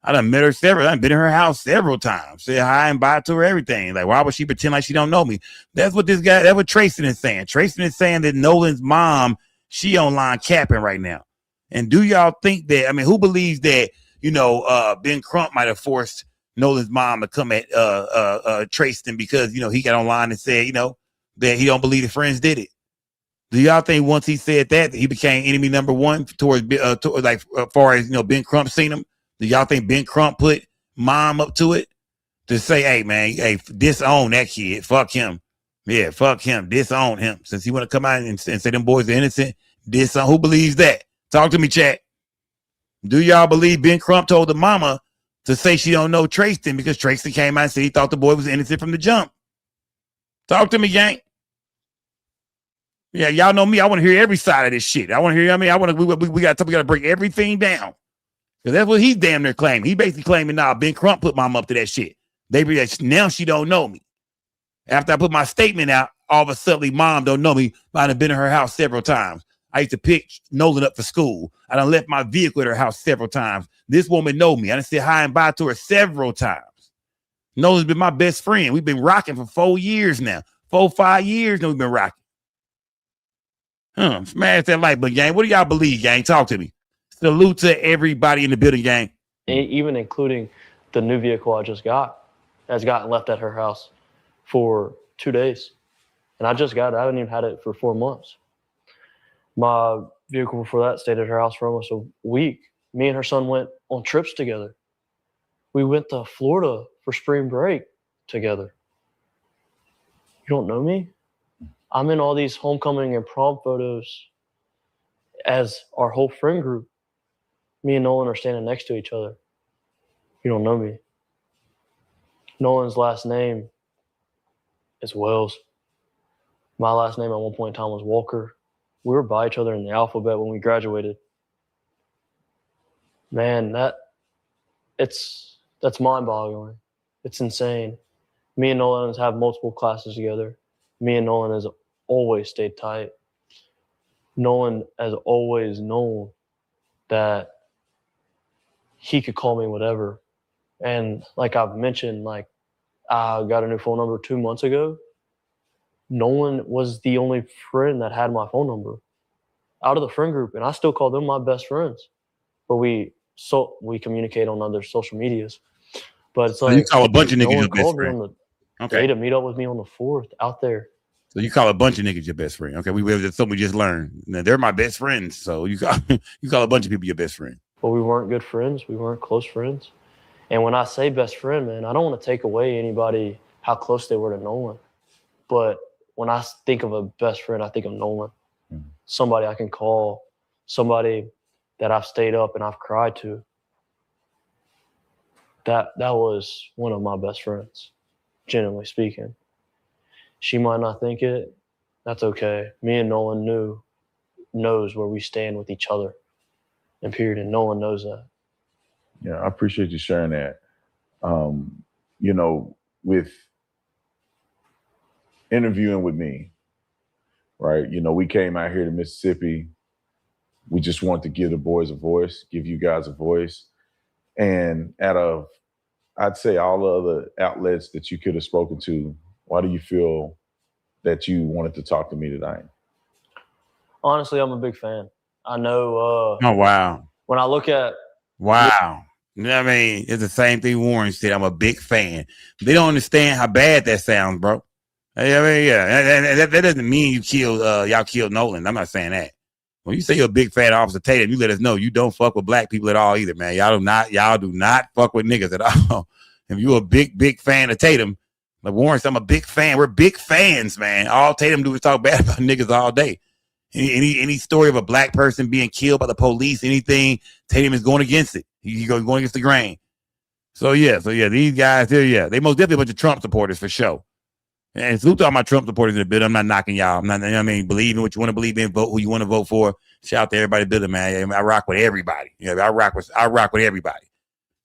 I done met her several. I done been in her house several times. Said hi and bye to her, everything. Like, why would she pretend like she don't know me? That's what Trayson is saying. Trayson is saying that Nolan's mom, she online capping right now. And do y'all think that, I mean, who believes that, Ben Crump might have forced Nolan's mom to come at Trayson because, he got online and said, that he don't believe his friends did it. Do y'all think once he said that he became enemy number one towards as far as, Ben Crump seen him? Do y'all think Ben Crump put mom up to it to say, hey, man, disown that kid. Fuck him. Yeah, fuck him. Disown him. Since he want to come out and say them boys are innocent, disown. Who believes that? Talk to me, chat. Do y'all believe Ben Crump told the mama to say she don't know Trayson because Trayson came out and said he thought the boy was innocent from the jump? Talk to me, gang. Yeah, y'all know me. I want to hear every side of this shit. I want to hear. We got to break everything down. Because that's what he's damn near claiming. He basically claiming, Ben Crump put mom up to that shit. Now she don't know me. After I put my statement out, all of a sudden, mom don't know me. I've been in her house several times. I used to pick Nolan up for school. I done left my vehicle at her house several times. This woman know me. I done said hi and bye to her several times. Nolan's been my best friend. We've been rocking for 4 years now. 4, 5 years now we've been rocking. Smash that like button, gang. What do y'all believe, gang? Talk to me. Salute to everybody in the building, gang. Even including the new vehicle I just got has gotten left at her house for 2 days. And I just got it. I haven't even had it for 4 months. My vehicle before that stayed at her house for almost a week. Me and her son went on trips together. We went to Florida for spring break together. You don't know me? I'm in all these homecoming and prom photos as our whole friend group. Me and Nolan are standing next to each other. You don't know me. Nolan's last name is Wells. My last name at one point in time was Walker. We were by each other in the alphabet when we graduated. Man, that's mind-boggling. It's insane. Me and Nolan have multiple classes together. Me and Nolan has always stayed tight. Nolan has always known that he could call me whatever. And like I've mentioned, like I got a new phone number 2 months ago. Nolan was the only friend that had my phone number out of the friend group, and I still call them my best friends. But we communicate on other social medias. But it's like you call a bunch of niggas Nolan your best called me friend. on the day to meet up with me on the 4th out there. So you call a bunch of niggas your best friend. Okay, that's something we just learned. Now, they're my best friends. So you call a bunch of people your best friend. But we weren't good friends. We weren't close friends. And when I say best friend, man, I don't want to take away anybody how close they were to Nolan. But when I think of a best friend, I think of Nolan. Mm-hmm. Somebody I can call, somebody that I've stayed up and I've cried to. That was one of my best friends, genuinely speaking. She might not think it. That's okay. Me and Nolan knows where we stand with each other. And period. And Nolan knows that. Yeah, I appreciate you sharing that. With interviewing with me, right? We came out here to Mississippi. We just wanted to give the boys a voice, give you guys a voice. And out of, I'd say, all the other outlets that you could have spoken to, why do you feel that you wanted to talk to me tonight? Honestly, I'm a big fan. I know. Oh, wow. When I look at. Wow. You know what I mean? It's the same thing Warren said. I'm a big fan. They don't understand how bad that sounds, bro. I mean, yeah. That doesn't mean y'all killed Nolan. I'm not saying that. When you say you're a big fan of Officer Tatum, you let us know you don't fuck with black people at all either, man. Y'all do not fuck with niggas at all. If you're a big fan of Tatum, like Warren said, I'm a big fan. We're big fans, man. All Tatum do is talk bad about niggas all day. Any story of a black person being killed by the police, anything, Tatum is going against it. He's going against the grain. So yeah, these guys, they most definitely a bunch of Trump supporters for sure. And salute to all my Trump supporters in the building. I'm not knocking y'all. I'm not, believe in what you want to believe in, vote who you want to vote for. Shout out to everybody in the building, man. I rock with everybody. I rock with everybody.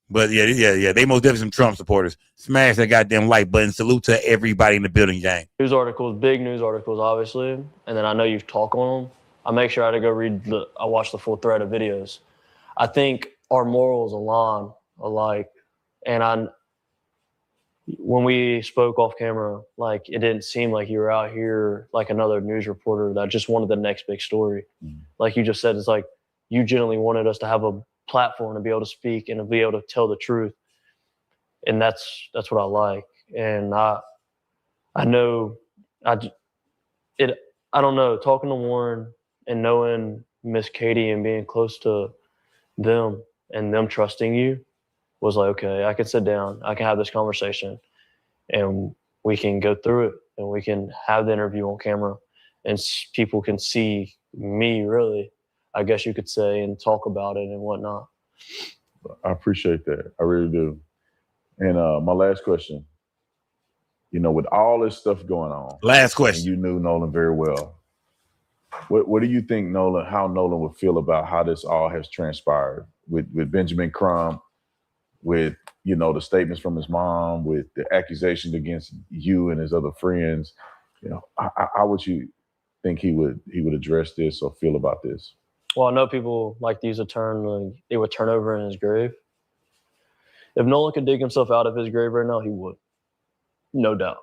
But yeah, they most definitely some Trump supporters. Smash that goddamn like button. Salute to everybody in the building, gang. News articles, big news articles, obviously. And then I know you talk on them. I make sure I go I watch the full thread of videos. I think our morals align alike. And when we spoke off camera, like it didn't seem like you were out here like another news reporter that just wanted the next big story. Mm-hmm. Like you just said, it's like you genuinely wanted us to have a platform to be able to speak and to be able to tell the truth. And that's what I like. And I know I don't know, talking to Warren and knowing Miss Katie and being close to them and them trusting you was like, okay, I can sit down, I can have this conversation and we can go through it and we can have the interview on camera and people can see me really, I guess you could say, and talk about it and whatnot. I appreciate that. I really do. And my last question, with all this stuff going on. Last question. You knew Nolan very well. What do you think how Nolan would feel about how this all has transpired with Benjamin Crump, with, the statements from his mom, with the accusations against you and his other friends? How would you think he would address this or feel about this? Well, I know people like to use a term, they would turn over in his grave. If Nolan could dig himself out of his grave right now, he would. No doubt.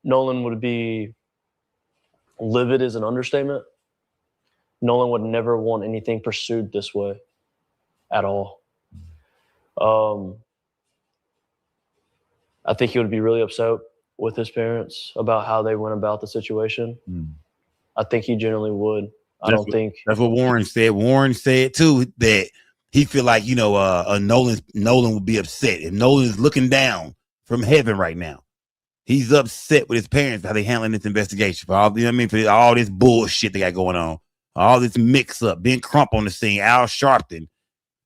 Nolan would be livid is an understatement. Nolan would never want anything pursued this way at all. I think he would be really upset with his parents about how they went about the situation. I think he generally would. That's what Warren said. Warren said too that he feel like, you know, Nolan would be upset if Nolan is looking down from heaven right now. He's upset with his parents how they handling this investigation for all, you know what I mean, for all this bullshit they got going on, all this mix up, Ben Crump on the scene, Al Sharpton,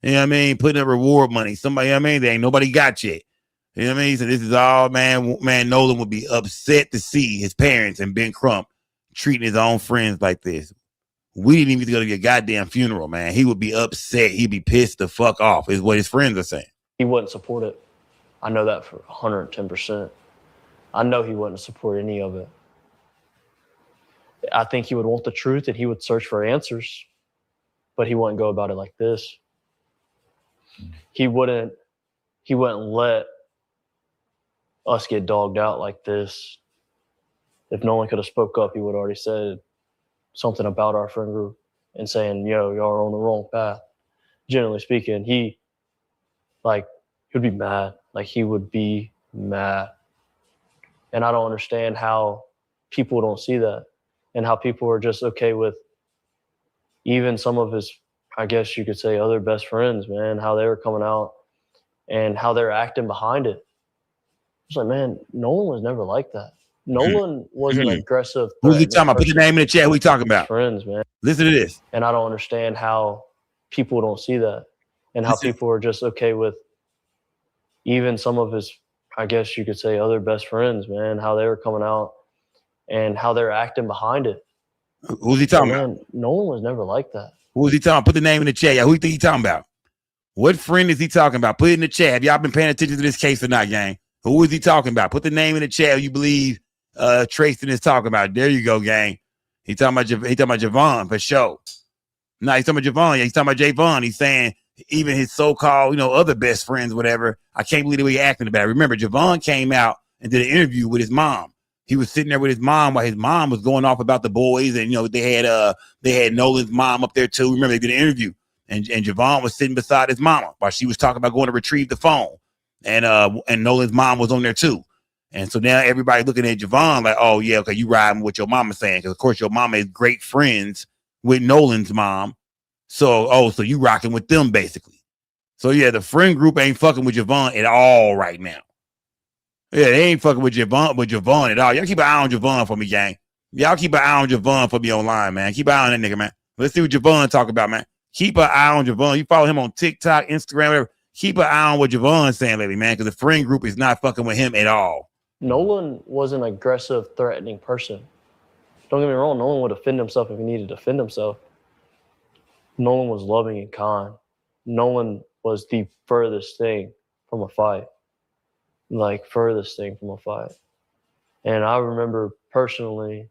you know what I mean, putting up reward money. Somebody, you know what I mean, they ain't nobody got yet. You know what I mean? So this is all, man, Nolan would be upset to see his parents and Ben Crump treating his own friends like this. We didn't even go to your goddamn funeral, man. He would be upset. He'd be pissed the fuck off, is what his friends are saying. He wouldn't support it. I know that for 110%. I know he wouldn't support any of it. I think he would want the truth and he would search for answers, but he wouldn't go about it like this. He wouldn't let us get dogged out like this. If Nolan could have spoke up, he would have already said something about our friend group and saying, yo, y'all are on the wrong path. Generally speaking, he would be mad. Like, he would be mad. And I don't understand how people don't see that and how people are just okay with even some of his, I guess you could say, other best friends, man, how they were coming out and how they're acting behind it. It's like, man, Nolan was never like that. Nolan wasn't aggressive. Who's he talking about? Put your name in the chat. Who he talking about? Friends, man. Listen to this. And I don't understand how people don't see that and how people are just okay with even some of his, I guess you could say, other best friends, man, how they were coming out and how they're acting behind it. Who's he talking about? Nolan was never like that. Who's he talking about? Put the name in the chat. Yeah, who you think he talking about? What friend is he talking about? Put it in the chat. Have y'all been paying attention to this case or not, gang? Who is he talking about? Put the name in the chat you believe Trayston is talking about. There you go, gang. He talking about Javon for sure. No, he's talking about Javon. Yeah, he's talking about Javon. He's saying even his so-called, other best friends, whatever. I can't believe the way he's acting about it. Remember, Javon came out and did an interview with his mom. He was sitting there with his mom while his mom was going off about the boys, and they had Nolan's mom up there too. Remember, they did an interview, and Javon was sitting beside his mama while she was talking about going to retrieve the phone, and Nolan's mom was on there too. And so now everybody looking at Javon like, oh yeah, okay, you riding with your mama saying, because of course your mama is great friends with Nolan's mom. So you rocking with them basically. So yeah, the friend group ain't fucking with Javon at all right now. Yeah, they ain't fucking with Javon at all. Y'all keep an eye on Javon for me, gang. Y'all keep an eye on Javon for me online, man. Keep an eye on that nigga, man. Let's see what Javon talk about, man. Keep an eye on Javon. You follow him on TikTok, Instagram, whatever. Keep an eye on what Javon's saying lately, man, because the friend group is not fucking with him at all. Nolan was an aggressive, threatening person. Don't get me wrong, Nolan would defend himself if he needed to defend himself. Nolan was loving and kind. Nolan was the furthest thing from a fight. Furthest thing from a fight. And I remember personally,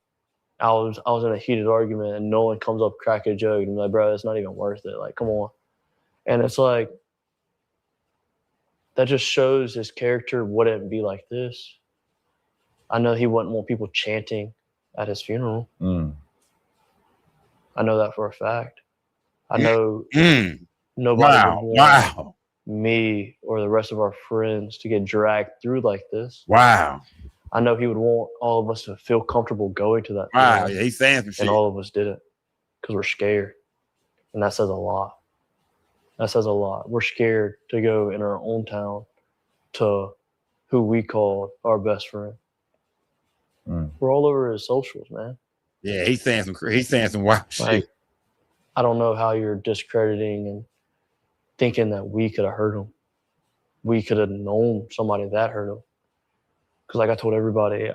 I was in a heated argument and Nolan comes up, crack a joke, and I'm like, bro, it's not even worth it. Like, come on. And it's like, that just shows his character wouldn't be like this. I know he wouldn't want people chanting at his funeral. I know that for a fact. I know nobody would want me or the rest of our friends to get dragged through like this. Wow. I know he would want all of us to feel comfortable going to that. Wow, yeah, he's saying some shit. And all of us didn't because we're scared. And that says a lot. That says a lot. We're scared to go in our own town to who we call our best friend. We're all over his socials, man. Yeah, he's saying some wild shit. I don't know how you're discrediting and thinking that we could have hurt him. We could have known somebody that hurt him. Because like I told everybody,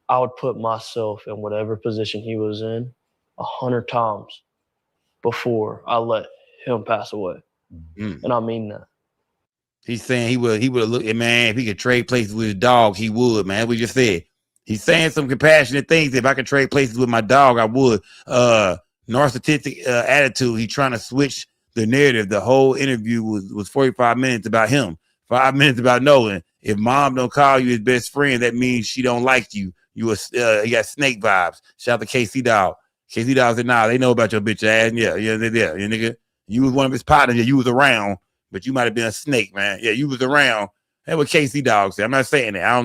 I would put myself in whatever position he was in 100 times before I let him pass away. And I mean that. He's saying he would have looked at, man, if he could trade places with his dog, he would, man. We just said He's saying some compassionate things. If I could trade places with my dog, I would. Narcissistic attitude. He trying to switch the narrative. The whole interview was 45 minutes about him, 5 minutes about Nolan. If mom don't call you his best friend, that means she don't like you. You got snake vibes. Shout out to KC Dog. KC Dog said, nah, they know about your bitch ass. Yeah, nigga. You was one of his partners. Yeah, you was around, but you might have been a snake, man. Yeah, you was around. That's what KC Dog said. I'm not saying that. I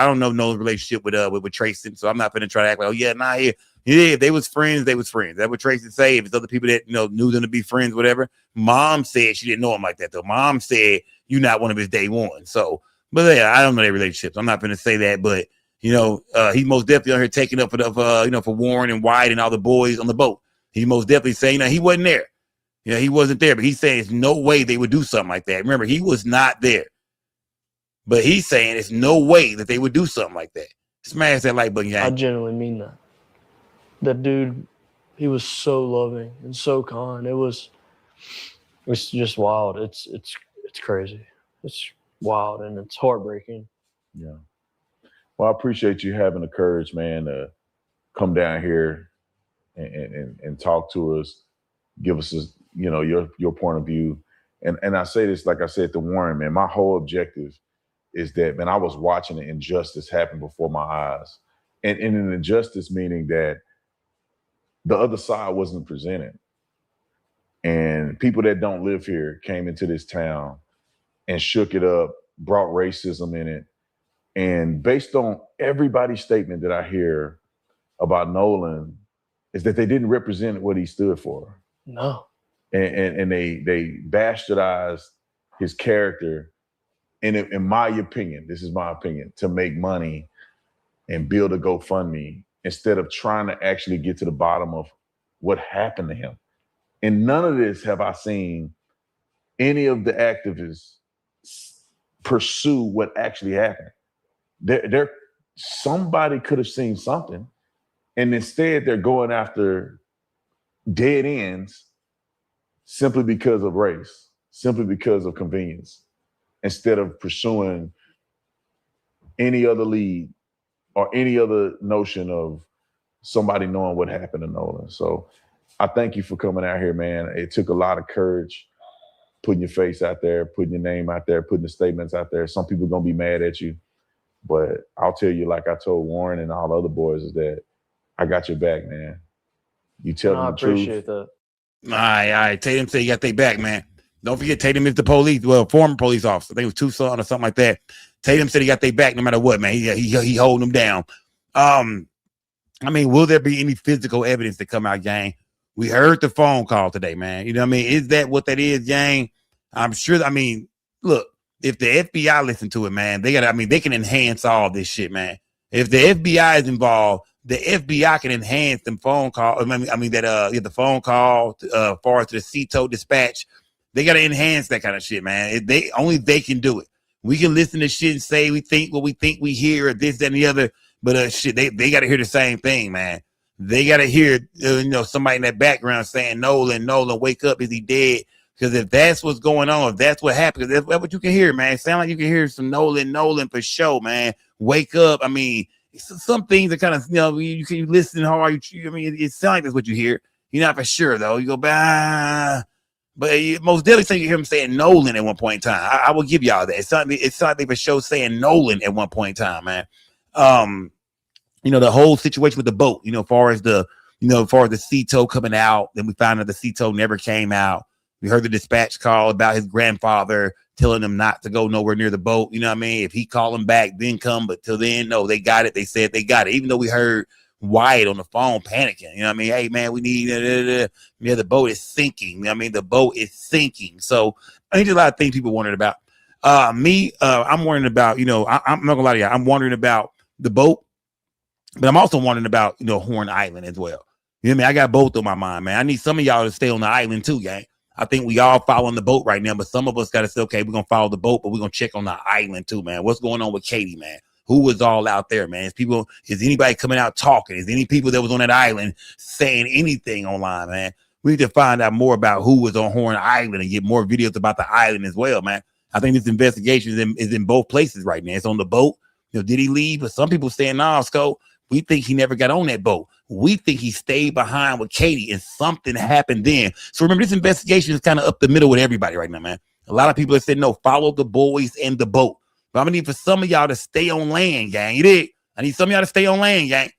don't know no relationship with Tracy, so I'm not gonna try to act like, oh yeah, nah, yeah, if they was friends, they was friends. That's what Tracy say. If it's other people that knew them to be friends, whatever. Mom said she didn't know him like that though. Mom said you're not one of his day one. So, but yeah, I don't know their relationships. I'm not gonna say that, but he most definitely on here taking up for the for Warren and White and all the boys on the boat. He most definitely saying he wasn't there. Yeah, he wasn't there, but he's saying there's no way they would do something like that. Remember, he was not there. But he's saying there's no way that they would do something like that. Smash that like button, gang. I genuinely mean that. That dude, he was so loving and so kind. It was just wild. It's crazy. It's wild and it's heartbreaking. Yeah. Well, I appreciate you having the courage, man, to come down here and talk to us, give us your point of view. And I say this, like I said to Warren, man, my whole objective is that, man, I was watching an injustice happen before my eyes. And an injustice meaning that the other side wasn't presented. And people that don't live here came into this town and shook it up, brought racism in it. And based on everybody's statement that I hear about Nolan is that they didn't represent what he stood for. No. And they bastardized his character. And in my opinion, this is my opinion, to make money and build a GoFundMe instead of trying to actually get to the bottom of what happened to him. And none of this have I seen any of the activists pursue what actually happened. Somebody could have seen something, and instead they're going after dead ends simply because of race, simply because of convenience, instead of pursuing any other lead or any other notion of somebody knowing what happened to Nolan. So I thank you for coming out here, man. It took a lot of courage, putting your face out there, putting your name out there, putting the statements out there. Some people are going to be mad at you, but I'll tell you, like I told Warren and all the other boys, is that I got your back, man. You tell them the truth. I appreciate that. All right. Tatum said you got their back, man. Don't forget, Tatum is the police, former police officer. I think it was Tucson or something like that. Tatum said he got their back no matter what, man. He holding them down. I mean, will there be any physical evidence to come out, gang? We heard the phone call today, man. You know what I mean? Is that what that is, gang? I'm sure. I mean, look, if the FBI listen to it, man, they can enhance all this shit, man. If the FBI is involved, the FBI can enhance them phone call. The phone call as far as the CETO dispatch. They got to enhance that kind of shit, man. They can do it. We can listen to shit and say we think what we think we hear, or this, that, and the other. But shit, they got to hear the same thing, man. They got to hear, somebody in that background saying, Nolan, wake up. Is he dead? Because if that's what's going on, if that's what happened, that's what you can hear, man. It sounds like you can hear some Nolan for sure, man. Wake up. I mean, some things are kind of, you can listen hard. It sounds like that's what you hear. You're not for sure, though. You go, but most definitely think you hear him saying Nolan at one point in time. I will give y'all that. It's something they for sure saying Nolan at one point in time, man. The whole situation with the boat, as far as the CETO coming out, then we found out the CETO never came out. We heard the dispatch call about his grandfather telling him not to go nowhere near the boat. You know what I mean? If he call him back, then come. But till then, no, they got it. They said they got it. Even though we heard Wyatt on the phone panicking. You know what I mean? Hey, man, we need the boat is sinking. You know what I mean? The boat is sinking. So I think there's a lot of things people wondering about. I'm wondering about, I'm not gonna lie to you. I'm wondering about the boat, but I'm also wondering about, Horn Island as well. You know what I mean? I got both on my mind, man. I need some of y'all to stay on the island too, gang. I think we all following the boat right now, but some of us got to say, okay, we're going to follow the boat, but we're going to check on the island too, man. What's going on with Katie, man? Who was all out there, man? Is anybody coming out talking? Is any people that was on that island saying anything online, man? We need to find out more about who was on Horn Island and get more videos about the island as well, man. I think this investigation is in both places right now. It's on the boat, did he leave? But some people saying, nah, Sco, we think he never got on that boat. We think he stayed behind with Katie and something happened then. So remember, this investigation is kind of up the middle with everybody right now, man. A lot of people have said, no, follow the boys and the boat. But I'm going to need for some of y'all to stay on land, gang. You dig? I need some of y'all to stay on land, gang.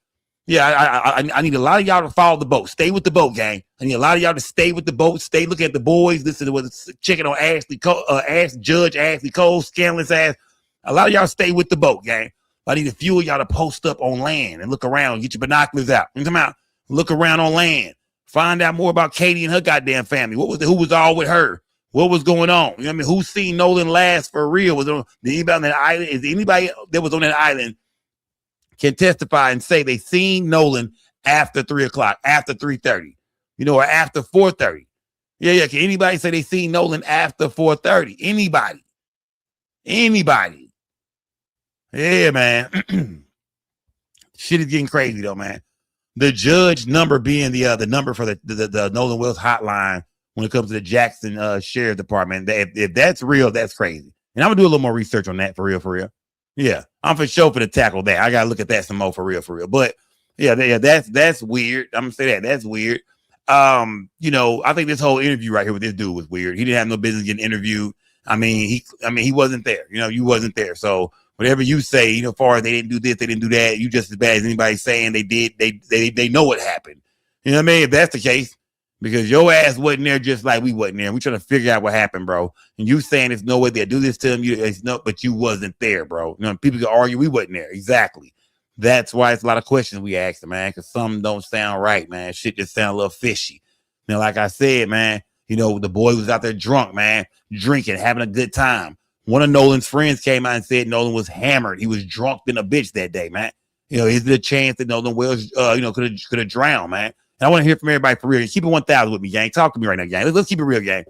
Yeah, I need a lot of y'all to follow the boat. Stay with the boat, gang. I need a lot of y'all to stay with the boat. Stay looking at the boys. Listen to what's checking on Judge Ashlee Cole, scandalous ass. A lot of y'all stay with the boat, gang. I need a few of y'all to post up on land and look around. Get your binoculars out. Come out. Look around on land. Find out more about Katie and her goddamn family. Who was all with her? What was going on? You know what I mean? Who seen Nolan last for real? Did anybody on that island? Is anybody that was on that island can testify and say they seen Nolan after 3 o'clock, after 3:30, or after 4:30? Yeah. Can anybody say they seen Nolan after 4:30? Anybody? Yeah, man. Shit is getting crazy though, man. The judge number being the number for the Nolan Wells hotline when it comes to the Jackson Sheriff Department. If that's real, that's crazy. And I'm gonna do a little more research on that for real. Yeah, I'm for sure for to tackle that. I gotta look at that some more for real. But yeah, that's weird. I'm gonna say that's weird. I think this whole interview right here with this dude was weird. He didn't have no business getting interviewed. I mean, he wasn't there. You wasn't there. So whatever you say, far as they didn't do this, they didn't do that, you just as bad as anybody saying they did. They know what happened. You know what I mean? If that's the case, because your ass wasn't there, just like we wasn't there. We trying to figure out what happened, bro. And you saying there's no way they'll do this to him. But you wasn't there, bro. People can argue we wasn't there. Exactly. That's why it's a lot of questions we ask them, man, because some don't sound right, man. Shit just sound a little fishy. Like I said, man, the boy was out there drunk, man, drinking, having a good time. One of Nolan's friends came out and said Nolan was hammered. He was drunk than a bitch that day, man. Is there a chance that Nolan Wells, could have drowned, man? And I want to hear from everybody for real. Keep it 1,000 with me, gang. Talk to me right now, gang. Let's keep it real, gang.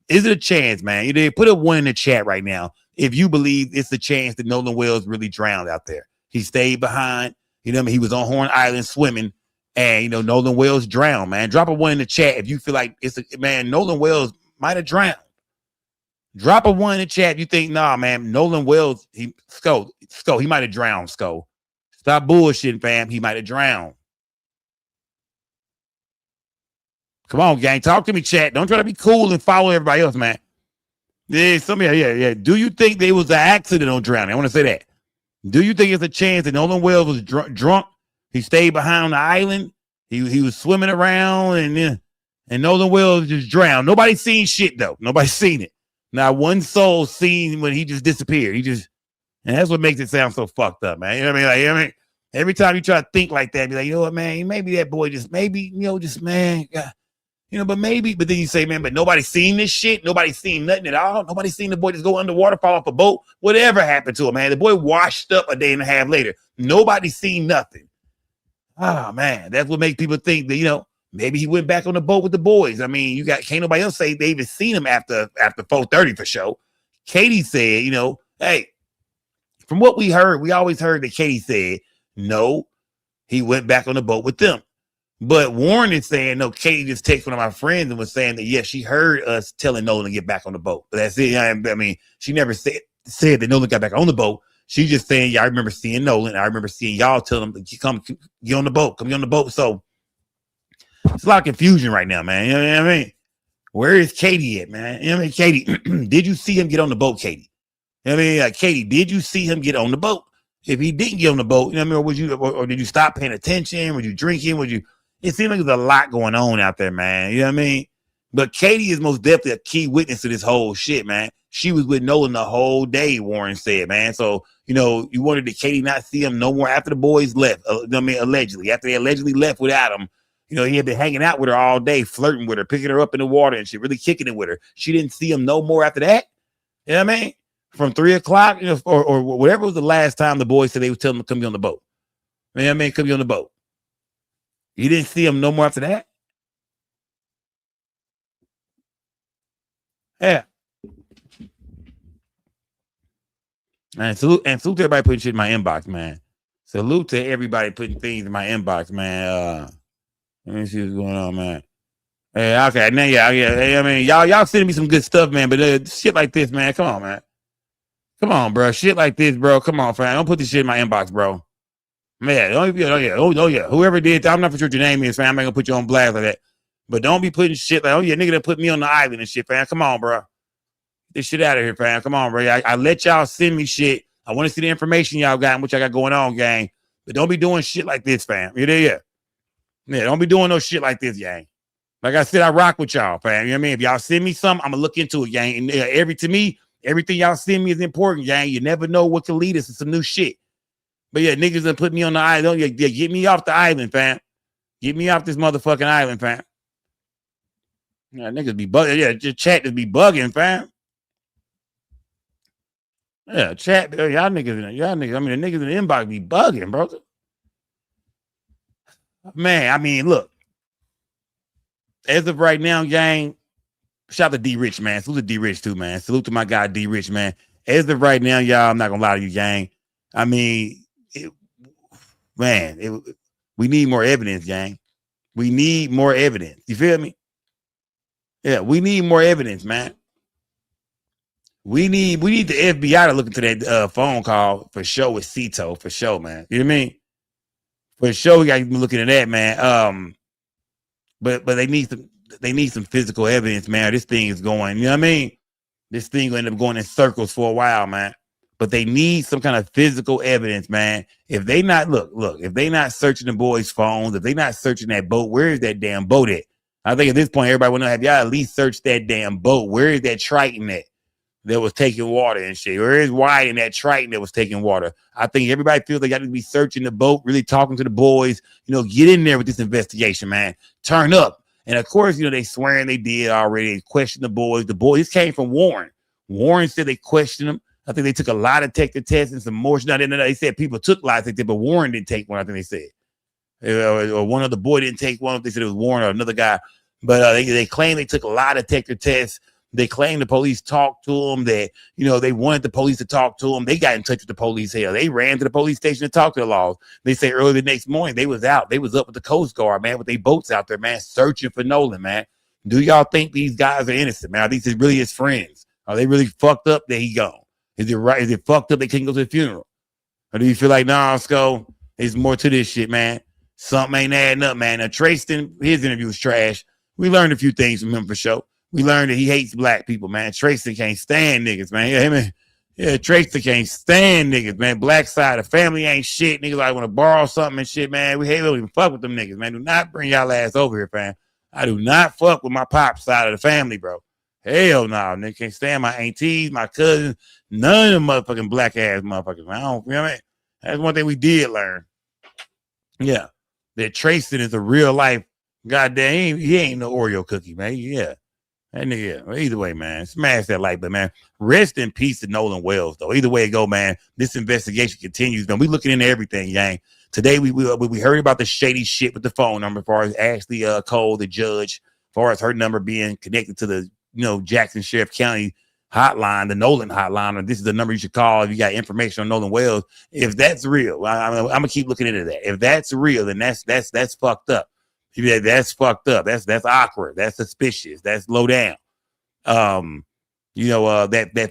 Is it a chance, man? Put a 1 in the chat right now if you believe it's a chance that Nolan Wells really drowned out there. He stayed behind. He was on Horn Island swimming, and Nolan Wells drowned, man. Drop a 1 in the chat if you feel like Nolan Wells might have drowned. Drop a 1 in the chat if you think, nah, man, Nolan Wells, he might have drowned, Sco. Stop bullshitting, fam. He might have drowned. Come on, gang. Talk to me, chat. Don't try to be cool and follow everybody else, man. Yeah, yeah. Do you think there was an accident on drowning? I want to say that. Do you think it's a chance that Nolan Wells was drunk? He stayed behind on the island. He was swimming around, and Nolan Wells just drowned. Nobody seen shit, though. Nobody seen it. Not one soul seen when he just disappeared. And that's what makes it sound so fucked up, man. You know what I mean? Every time you try to think like that, be like, you know what, man, maybe that boy man, but maybe, but then you say, man, but nobody seen this shit. Nobody seen nothing at all. Nobody seen the boy just go underwater, fall off a boat. Whatever happened to him, man? The boy washed up a day and a half later. Nobody seen nothing. Oh, man, that's what makes people think that, maybe he went back on the boat with the boys. I mean, can't nobody else say they even seen him after 4:30 for sure. Katie said, hey, from what we heard, we always heard that Katie said, no, he went back on the boat with them. But Warren is saying, no, Katie just texted one of my friends and was saying that, yes, she heard us telling Nolan to get back on the boat. But that's it. I mean, she never said that Nolan got back on the boat. She just saying, yeah, I remember seeing Nolan. I remember seeing y'all tell him, come get on the boat. Come get on the boat. So it's a lot of confusion right now, man. You know what I mean? Where is Katie at, man? You know what I mean? Katie, did you see him get on the boat, Katie? You know what I mean? Katie, did you see him get on the boat? If he didn't get on the boat, you know what I mean? Or did you stop paying attention? Were you drinking? It seemed like there's a lot going on out there, man. You know what I mean? But Katie is most definitely a key witness to this whole shit, man. She was with Nolan the whole day, Warren said, man. So, you wondered did Katie not see him no more after the boys left? Allegedly. After they allegedly left without him, he had been hanging out with her all day, flirting with her, picking her up in the water and shit, really kicking it with her. She didn't see him no more after that. You know what I mean? From 3 o'clock, or whatever was the last time the boys said they would tell him to come be on the boat. You know what I mean? Come be on the boat. You didn't see him no more after that? Yeah. And salute to everybody putting shit in my inbox, man. Salute to everybody putting things in my inbox, man. Let me see what's going on, man. Hey, okay, now yeah. I mean, y'all sending me some good stuff, man. But shit like this, man. Come on, man. Come on, bro. Shit like this, bro. Come on, fam. Don't put this shit in my inbox, bro. Man, whoever did that, I'm not for sure what your name is, fam. I'm not gonna put you on blast like that. But don't be putting shit like, nigga that put me on the island and shit, fam. Come on, bro. This shit out of here, fam. Come on, bro. I let y'all send me shit. I want to see the information y'all got and what y'all got going on, gang. But don't be doing shit like this, fam. You there? Yeah, don't be doing no shit like this, gang. Like I said, I rock with y'all, fam. You know what I mean? If y'all send me something, I'm gonna look into it, gang. And everything y'all send me is important, gang. You never know what can lead us to some new shit. But yeah, niggas done put me on the island. Yeah, get me off the island, fam. Get me off this motherfucking island, fam. Yeah, niggas be bugging. Yeah, just chat just be bugging, fam. Yeah, chat. Y'all niggas. I mean, the niggas in the inbox be bugging, bro. Man, I mean, look. As of right now, gang, shout out to D Rich, man. Salute to D Rich too, man. Salute to my guy D Rich, man. As of right now, y'all, I'm not gonna lie to you, gang. I mean, we need more evidence, gang. We need more evidence. You feel me? Yeah, we need more evidence, man. We need the FBI to look into that phone call for sure with Cito, for sure, man. You know what I mean? For sure, we got to be looking at that, man. But they need some physical evidence, man. This thing is going, you know what I mean? This thing will end up going in circles for a while, man. But they need some kind of physical evidence, man. If they not if they not searching the boys' phones, if they not searching that boat, where is that damn boat at? I think at this point, everybody want to have y'all at least search that damn boat. Where is that Triton at that was taking water and shit? Where is White in that Triton that was taking water? I think everybody feels they got to be searching the boat, really talking to the boys, get in there with this investigation, man. Turn up. And of course, they swearing they did already. They questioned the boys. The boys came from Warren. Warren said they questioned them. I think they took a lie detector test and some more. No, they said people took lie detector, but Warren didn't take one. I think they said, or one of the boy didn't take one. They said it was Warren or another guy. But they claim they took a lie detector test. They claim the police talked to them. That they wanted the police to talk to them. They got in touch with the police. Hell, they ran to the police station to talk to the laws. They say early the next morning they was out. They was up with the Coast Guard, man, with their boats out there, man, searching for Nolan, man. Do y'all think these guys are innocent, man? Are these really his friends? Are they really fucked up that he gone? Is it right? Is it fucked up they couldn't go to the funeral? Or do you feel like, nah, Sco, there's more to this shit, man? Something ain't adding up, man. Now, Trayston, his interview was trash. We learned a few things from him for sure. We learned that he hates black people, man. Trayston can't stand niggas, man. Yeah, Trayston can't stand niggas, man. Black side of the family ain't shit. Niggas like want to borrow something and shit, man. We don't even fuck with them niggas, man. Do not bring y'all ass over here, fam. I do not fuck with my pop side of the family, bro. Hell no, nigga. Can't stand my aunties, my cousins, none of them motherfucking black ass motherfuckers, man. I don't, you know what I mean? That's one thing we did learn. Yeah. That Trayston is a real life, goddamn, he ain't no Oreo cookie, man. Yeah. That nigga, yeah. Either way, man, smash that like, but man, rest in peace to Nolan Wells, though. Either way it go, man, this investigation continues, man. We looking into everything, gang. Today, we heard about the shady shit with the phone number as far as Ashlee Cole, the judge, as far as her number being connected to the, Jackson Sheriff County hotline, the Nolan hotline, or this is the number you should call if you got information on Nolan Wells. If that's real, I'm gonna keep looking into that. If that's real, then that's fucked up. That's fucked up. That's awkward. That's suspicious. That's low down. That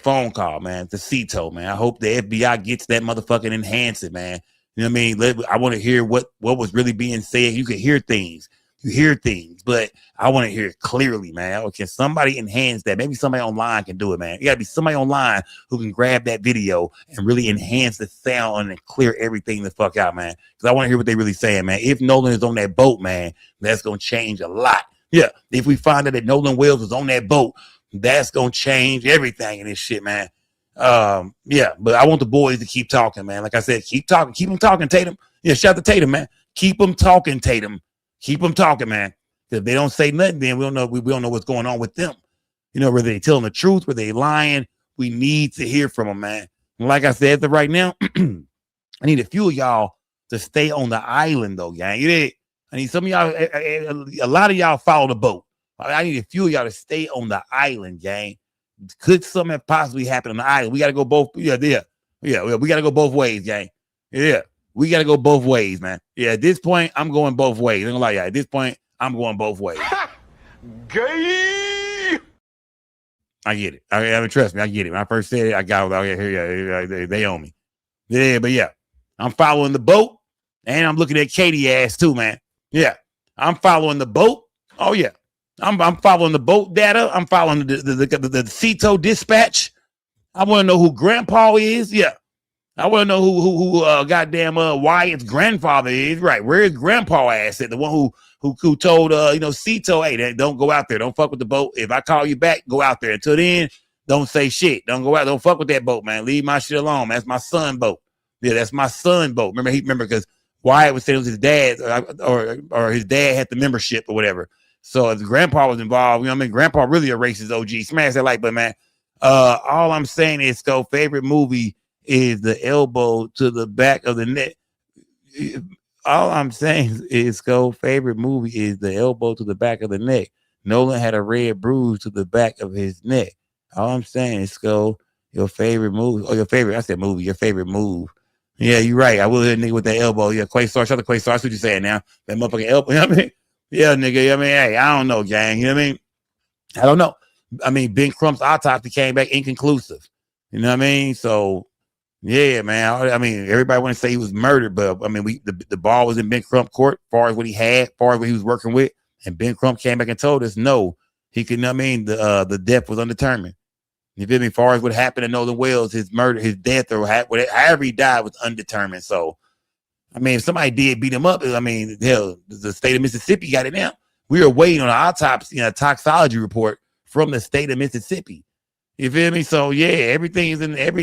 phone call, man, to Cito, man. I hope the FBI gets that motherfucking enhance it, man. You know what I mean? I want to hear what was really being said. You can hear things. You hear things, but I want to hear it clearly, man. Can somebody enhance that? Maybe somebody online can do it, man. You got to be somebody online who can grab that video and really enhance the sound and clear everything the fuck out, man. Because I want to hear what they really saying, man. If Nolan is on that boat, man, that's going to change a lot. Yeah, if we find out that Nolan Wells is on that boat, that's going to change everything in this shit, man. Yeah, but I want the boys to keep talking, man. Like I said, keep talking. Keep them talking, Tatum. Yeah, shout out to Tatum, man. Keep them talking, Tatum. Keep them talking, man. If they don't say nothing, then we don't know what's going on with them. Whether they telling the truth, whether they lying. We need to hear from them, man. And like I said, right now, I need a few of y'all to stay on the island, though, gang. You did. I need some of y'all. A lot of y'all follow the boat. I need a few of y'all to stay on the island, gang. Could something have possibly happened on the island? We got to go both. Yeah. We got to go both ways, gang. Yeah. We got to go both ways, man. Yeah, at this point, I'm going both ways. I'm gonna lie, at this point, I'm going both ways. Gay! I get it. I mean, trust me, I get it. When I first said it, I got it. Here, they own me. Yeah, but yeah, I'm following the boat, and I'm looking at Katie ass too, man. Yeah, I'm following the boat. Oh yeah, I'm following the boat data. I'm following the CETO dispatch. I want to know who Grandpa is. Yeah, I want to know who goddamn Wyatt's grandfather is. Right, where is Grandpa ass at? The one who told CETO, hey, don't go out there. Don't fuck with the boat. If I call you back, go out there. Until then, don't say shit. Don't go out. Don't fuck with that boat, man. Leave my shit alone. That's my son boat. Yeah, that's my son boat. Remember because Wyatt was saying it was his dad or his dad had the membership or whatever. So if Grandpa was involved, Grandpa really a racist OG. Smash that like button, man. All I'm saying is, favorite movie is The Elbow to the Back of the Neck. All I'm saying is, favorite movie is The Elbow to the Back of the Neck. Nolan had a red bruise to the back of his neck. All I'm saying is, your favorite movie. Oh, your favorite. I said movie. Your favorite move. Yeah, you're right. I will hit a nigga with that elbow. Yeah, Quasar. Shout out to Quasar. That's what you're saying now. That motherfucking elbow. You know what I mean? Yeah, nigga. Hey, I don't know, gang. You know what I mean? I don't know. Ben Crump's autopsy came back inconclusive. You know what I mean? So, yeah, man. Everybody want to say he was murdered, but the ball was in Ben Crump court, as far as what he had, as far as what he was working with, and Ben Crump came back and told us no, he could. The death was undetermined. You feel me? As far as what happened to Nolan Wells, his murder, his death, or however he died was undetermined. So, if somebody did beat him up, hell, the state of Mississippi got it now. We are waiting on an autopsy, toxology report from the state of Mississippi. You feel me? So yeah, everything is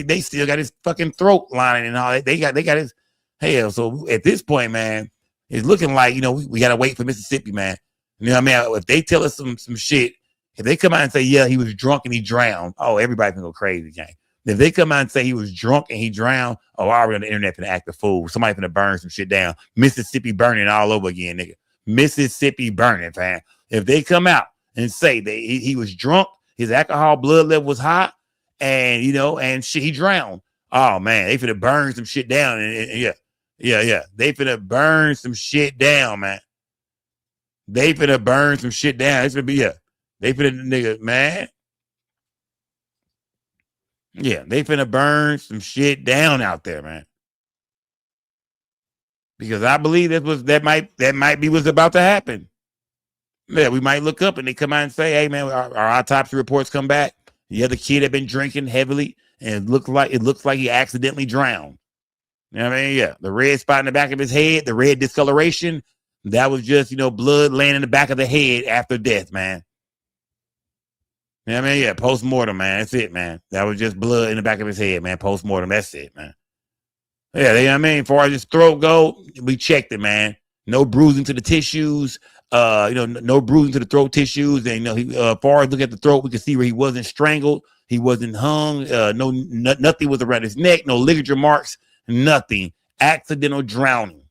they still got his fucking throat lining and all that. They got his hell. So at this point, man, it's looking like, we gotta wait for Mississippi, man. You know what I mean? If they tell us some shit, if they come out and say, yeah, he was drunk and he drowned, oh, everybody can go crazy, gang. If they come out and say he was drunk and he drowned, oh, I already on the internet finna act a fool. Somebody finna burn some shit down. Mississippi burning all over again, nigga. Mississippi burning, fam. If they come out and say that he was drunk, his alcohol blood level was high, and and shit, he drowned. Oh man, they finna burn some shit down, and yeah. They finna burn some shit down, man. They finna burn some shit down. It's gonna be they finna nigga, man. Yeah, they finna burn some shit down out there, man. Because I believe that might be what's about to happen. Yeah, we might look up and they come out and say, hey man, our autopsy reports come back. The other kid had been drinking heavily and it looks like he accidentally drowned. You know what I mean? Yeah. The red spot in the back of his head, the red discoloration, that was just, blood laying in the back of the head after death, man. You know what I mean? Yeah, post-mortem, man. That's it, man. That was just blood in the back of his head, man. Post-mortem, that's it, man. Yeah, you know what I mean? As far as his throat go, we checked it, man. No bruising to the tissues. No bruising to the throat tissues. And as far as look at the throat, we could see where he wasn't strangled, he wasn't hung. Nothing was around his neck. No ligature marks. Nothing. Accidental drowning.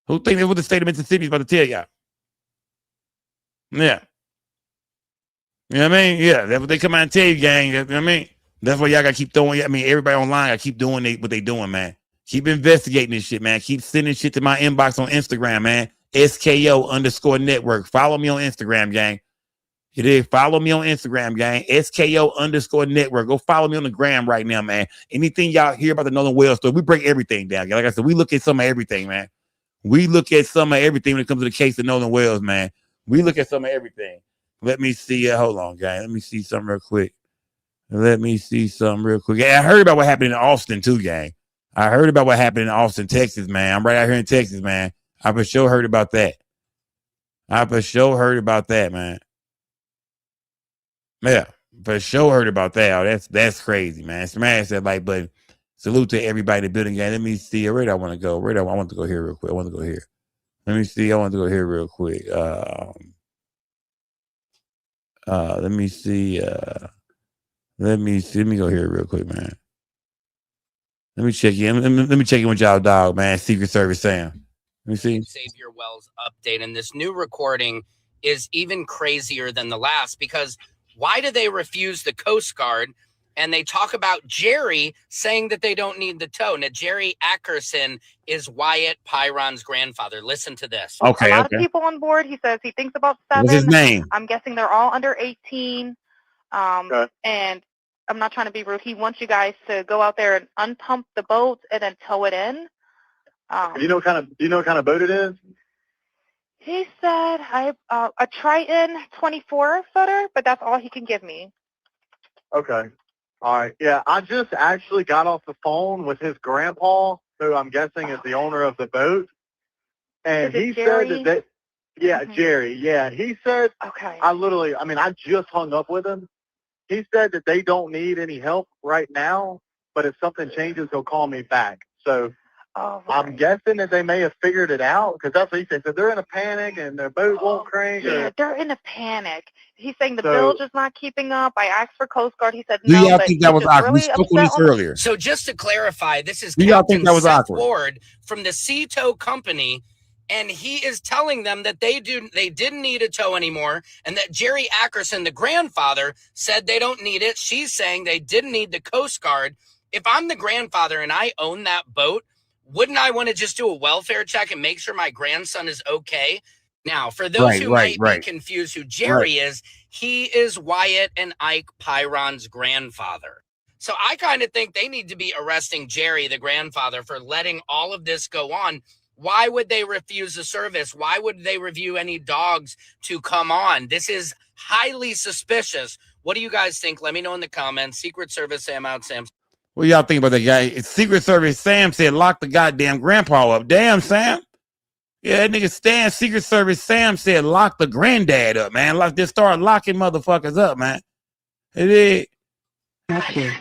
Who think that's what the state of Mississippi is about to tell y'all? Yeah. You know what I mean? Yeah, that's what they come out and tell you, gang. You know what I mean? That's why y'all gotta keep throwing. Everybody online gotta keep doing what they doing, man. Keep investigating this shit, man. Keep sending shit to my inbox on Instagram, man. SKO_network. Follow me on Instagram, gang. You did follow me on Instagram, gang. SKO_network. Go follow me on the gram right now, man. Anything y'all hear about the Nolan Wells story, we break everything down. Like I said, we look at some of everything, man. We look at some of everything when it comes to the case of Nolan Wells, man. We look at some of everything. Let me see. Hold on, gang. Let me see something real quick. Yeah, I heard about what happened in Austin, too, gang. I heard about what happened in Austin, Texas, man. I'm right out here in Texas, man. I for sure heard about that. Man. Yeah, for sure heard about that. Oh, that's crazy, man. Smash that like button. Salute to everybody in the building, gang. Let me see. Where do I want to go? I want to go here real quick. Let me see. I want to go here real quick. Let me see. Let me go here real quick, man. Let me check in. Let me check in with y'all, dog, man. Secret Service Sam. Let me see. Xavier Wells update, and this new recording is even crazier than the last because why do they refuse the Coast Guard and they talk about Jerry saying that they don't need the tow. Now, Jerry Ackerson is Wyatt Pyron's grandfather. Listen to this. A lot of people on board. He says he thinks about 7. What's his name? I'm guessing they're all under 18. Okay. And I'm not trying to be rude. He wants you guys to go out there and unpump the boat and then tow it in. Do you know what kind of boat it is? He said a Triton 24-footer, but that's all he can give me. Okay. All right. Yeah, I just actually got off the phone with his grandpa, who I'm guessing is the owner of the boat. And he said that Jerry. Yeah, he said, okay. I just hung up with him. He said that they don't need any help right now, but if something changes, he'll call me back. So I'm guessing that they may have figured it out, because that's what he said. So they're in a panic and their boat won't crank. Yeah, they're in a panic. He's saying the bilge is not keeping up. I asked for Coast Guard. He said Do no. y'all think that was awkward? We spoke on this earlier. So just to clarify, this is Do y'all Captain think that was Seth awkward? Ward from the Sea Tow Company, and he is telling them that they didn't need a tow anymore, and that Jerry Ackerson, the grandfather, said they don't need it. She's saying they didn't need the Coast Guard. If I'm the grandfather and I own that boat, wouldn't I want to just do a welfare check and make sure my grandson is okay? Now, for those who might be confused who Jerry is, he is Wyatt and Ike Pyron's grandfather. So I kind of think they need to be arresting Jerry, the grandfather, for letting all of this go on. Why would they refuse the service? Why would they review any dogs to come on? This is highly suspicious. What do you guys think? Let me know in the comments. Secret Service, Sam out, Sam. What y'all think about that guy? Secret Service Sam said lock the goddamn grandpa up. Damn, Sam. Yeah, that nigga Stan, Secret Service Sam said lock the granddad up, man. Like, just start locking motherfuckers up, man. It is. Okay.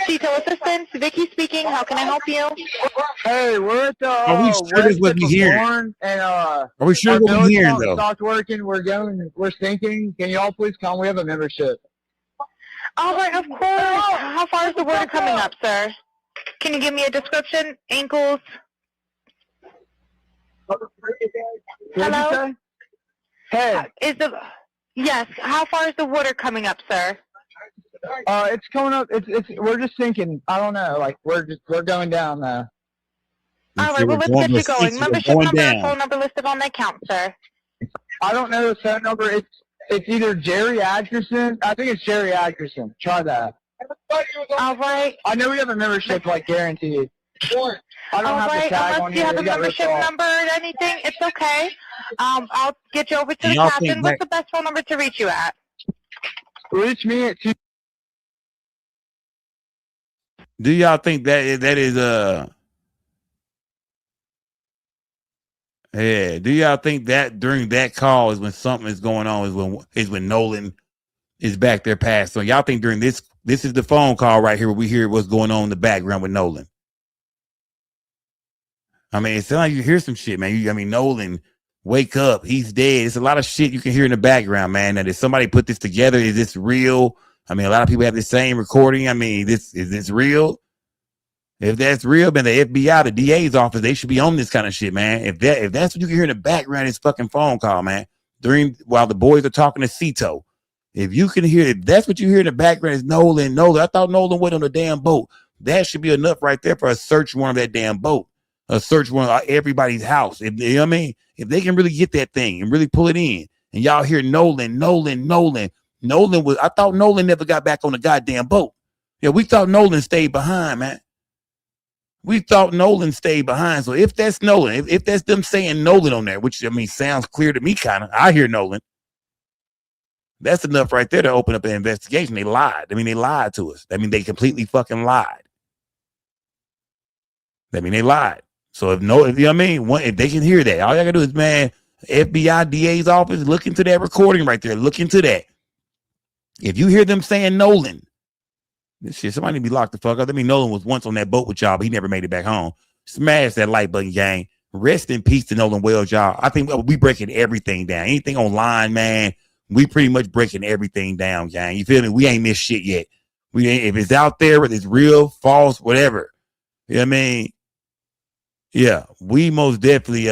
Tito Assistance, Vicky speaking. How can I help you? Hey, we're at the Are we sure this was me hearing? and Are we sure our what we bilge hearing pump though? stopped working. We're sinking. Can y'all please come? We have a membership. All right, of course. How far is the water coming up, sir? Can you give me a description? Ankles? Hello? Hey. Yes. How far is the water coming up, sir? It's coming up. We're just sinking. I don't know. Like we're going down now. All right. Well, let's get you going. Membership number and phone number listed on the account, sir. I don't know the phone number. It's either Jerry Atkerson. I think it's Jerry Atkerson. Try that. All right. I know we have a membership, like, guaranteed. Sure. I don't have the tag on Unless you have a membership number or anything, it's okay. I'll get you over to the captain. What's the best phone number to reach you at? Reach me at 2. Do y'all think that is yeah? Do y'all think that during that call is when something is going on? Is when Nolan is back there past? So y'all think during this is the phone call right here where we hear what's going on in the background with Nolan? I mean, it sounds like you hear some shit, man. Nolan, wake up, he's dead. It's a lot of shit you can hear in the background, man. And did somebody put this together? Is this real? A lot of people have the same recording. Is this real? If that's real, then the FBI, the DA's office, they should be on this kind of shit, man. If that's what you can hear in the background, it's fucking phone call, man. While the boys are talking to Cito, if that's what you hear in the background is Nolan. I thought Nolan went on the damn boat. That should be enough right there for a search warrant of that damn boat, a search warrant of everybody's house. If if they can really get that thing and really pull it in, and y'all hear Nolan was. I thought Nolan never got back on the goddamn boat. Yeah, we thought Nolan stayed behind, man. We thought Nolan stayed behind. So if that's Nolan, if that's them saying Nolan on there, which sounds clear to me, kind of. I hear Nolan. That's enough right there to open up an investigation. They lied. They lied to us. They completely fucking lied. They lied. So if they can hear that, all y'all gotta do is, man, FBI DA's office, look into that recording right there. Look into that. If you hear them saying Nolan, this shit, somebody need to be locked the fuck up. Nolan was once on that boat with y'all, but he never made it back home. Smash that like button, gang. Rest in peace to Nolan Wells, y'all. I think we breaking everything down. Anything online, man, we pretty much breaking everything down, gang. You feel me? We ain't missed shit yet. If it's out there, whether it's real, false, whatever. You know what I mean? Yeah, we most definitely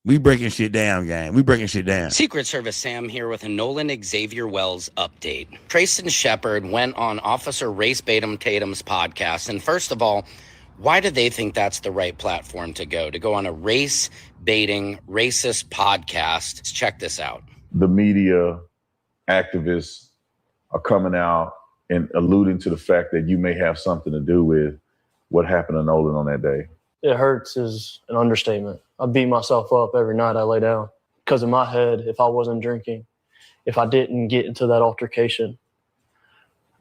we breaking shit down, gang. We breaking shit down. Secret Service Sam here with a Nolan Xavier Wells update. Trayston Shepard went on Officer Race Tatum's podcast. And first of all, why do they think that's the right platform to go on a race-baiting, racist podcast? Let's check this out. The media activists are coming out and alluding to the fact that you may have something to do with what happened to Nolan on that day. It hurts is an understatement. I beat myself up every night I lay down because in my head, if I wasn't drinking, if I didn't get into that altercation,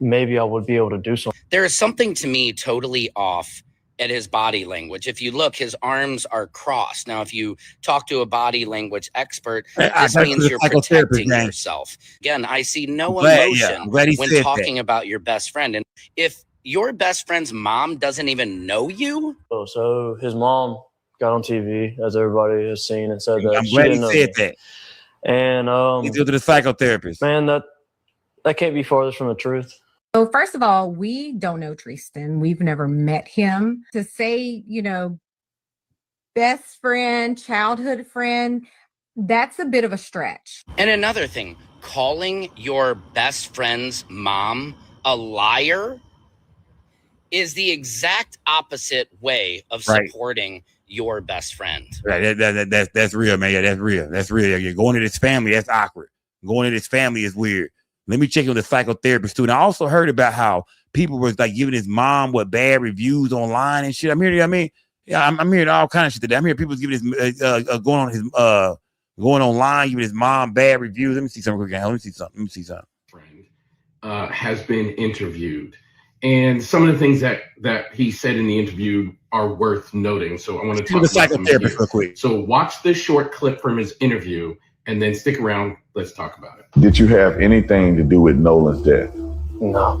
maybe I would be able to do something. There is something to me totally off at his body language. If you look, his arms are crossed. Now, if you talk to a body language expert, this means you're protecting yourself. Again, I see no emotion when talking about your best friend. And if your best friend's mom doesn't even know you? So his mom got on TV, as everybody has seen, and said that I'm glad he said that. And he's going to the psychotherapist. Man, that can't be farther from the truth. So first of all, we don't know Trayston. We've never met him. To say, best friend, childhood friend, that's a bit of a stretch. And another thing, calling your best friend's mom a liar is the exact opposite way of supporting your best friend. Right, that's real, man. Yeah, that's real. That's real. You're going to this family, that's awkward. Going to this family is weird. Let me check in with the psychotherapist too. And I also heard about how people was like giving his mom bad reviews online and shit. I'm hearing, I'm hearing all kinds of shit today. I'm hearing people giving his going online, giving his mom bad reviews. Let me see something quick. Let me see something. Friend has been interviewed. And some of the things that he said in the interview are worth noting. So I want to talk about the psychotherapist real quick. So watch this short clip from his interview and then stick around. Let's talk about it. Did you have anything to do with Nolan's death? No.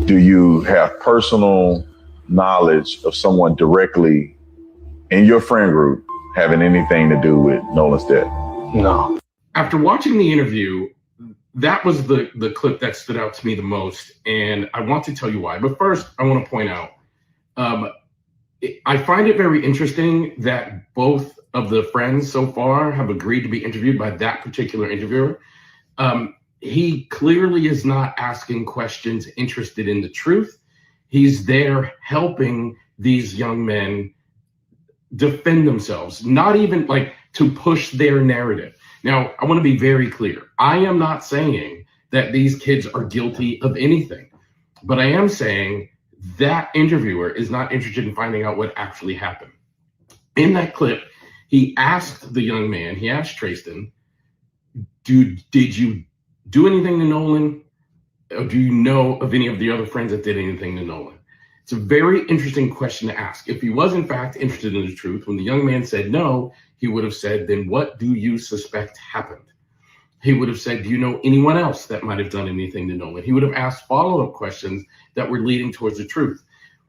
Do you have personal knowledge of someone directly in your friend group having anything to do with Nolan's death? No. After watching the interview, that was the clip that stood out to me the most, and I want to tell you why. But first, I want to point out, I find it very interesting that both of the friends so far have agreed to be interviewed by that particular interviewer. He clearly is not asking questions interested in the truth. He's there helping these young men defend themselves, not even to push their narrative. Now, I want to be very clear. I am not saying that these kids are guilty of anything, but I am saying that interviewer is not interested in finding out what actually happened. In that clip, he asked the young man, he asked Trayston, did you do anything to Nolan? Or do you know of any of the other friends that did anything to Nolan? It's a very interesting question to ask. If he was in fact interested in the truth, when the young man said no, he would have said, then what do you suspect happened? He would have said, do you know anyone else that might have done anything to Nolan? He would have asked follow-up questions that were leading towards the truth.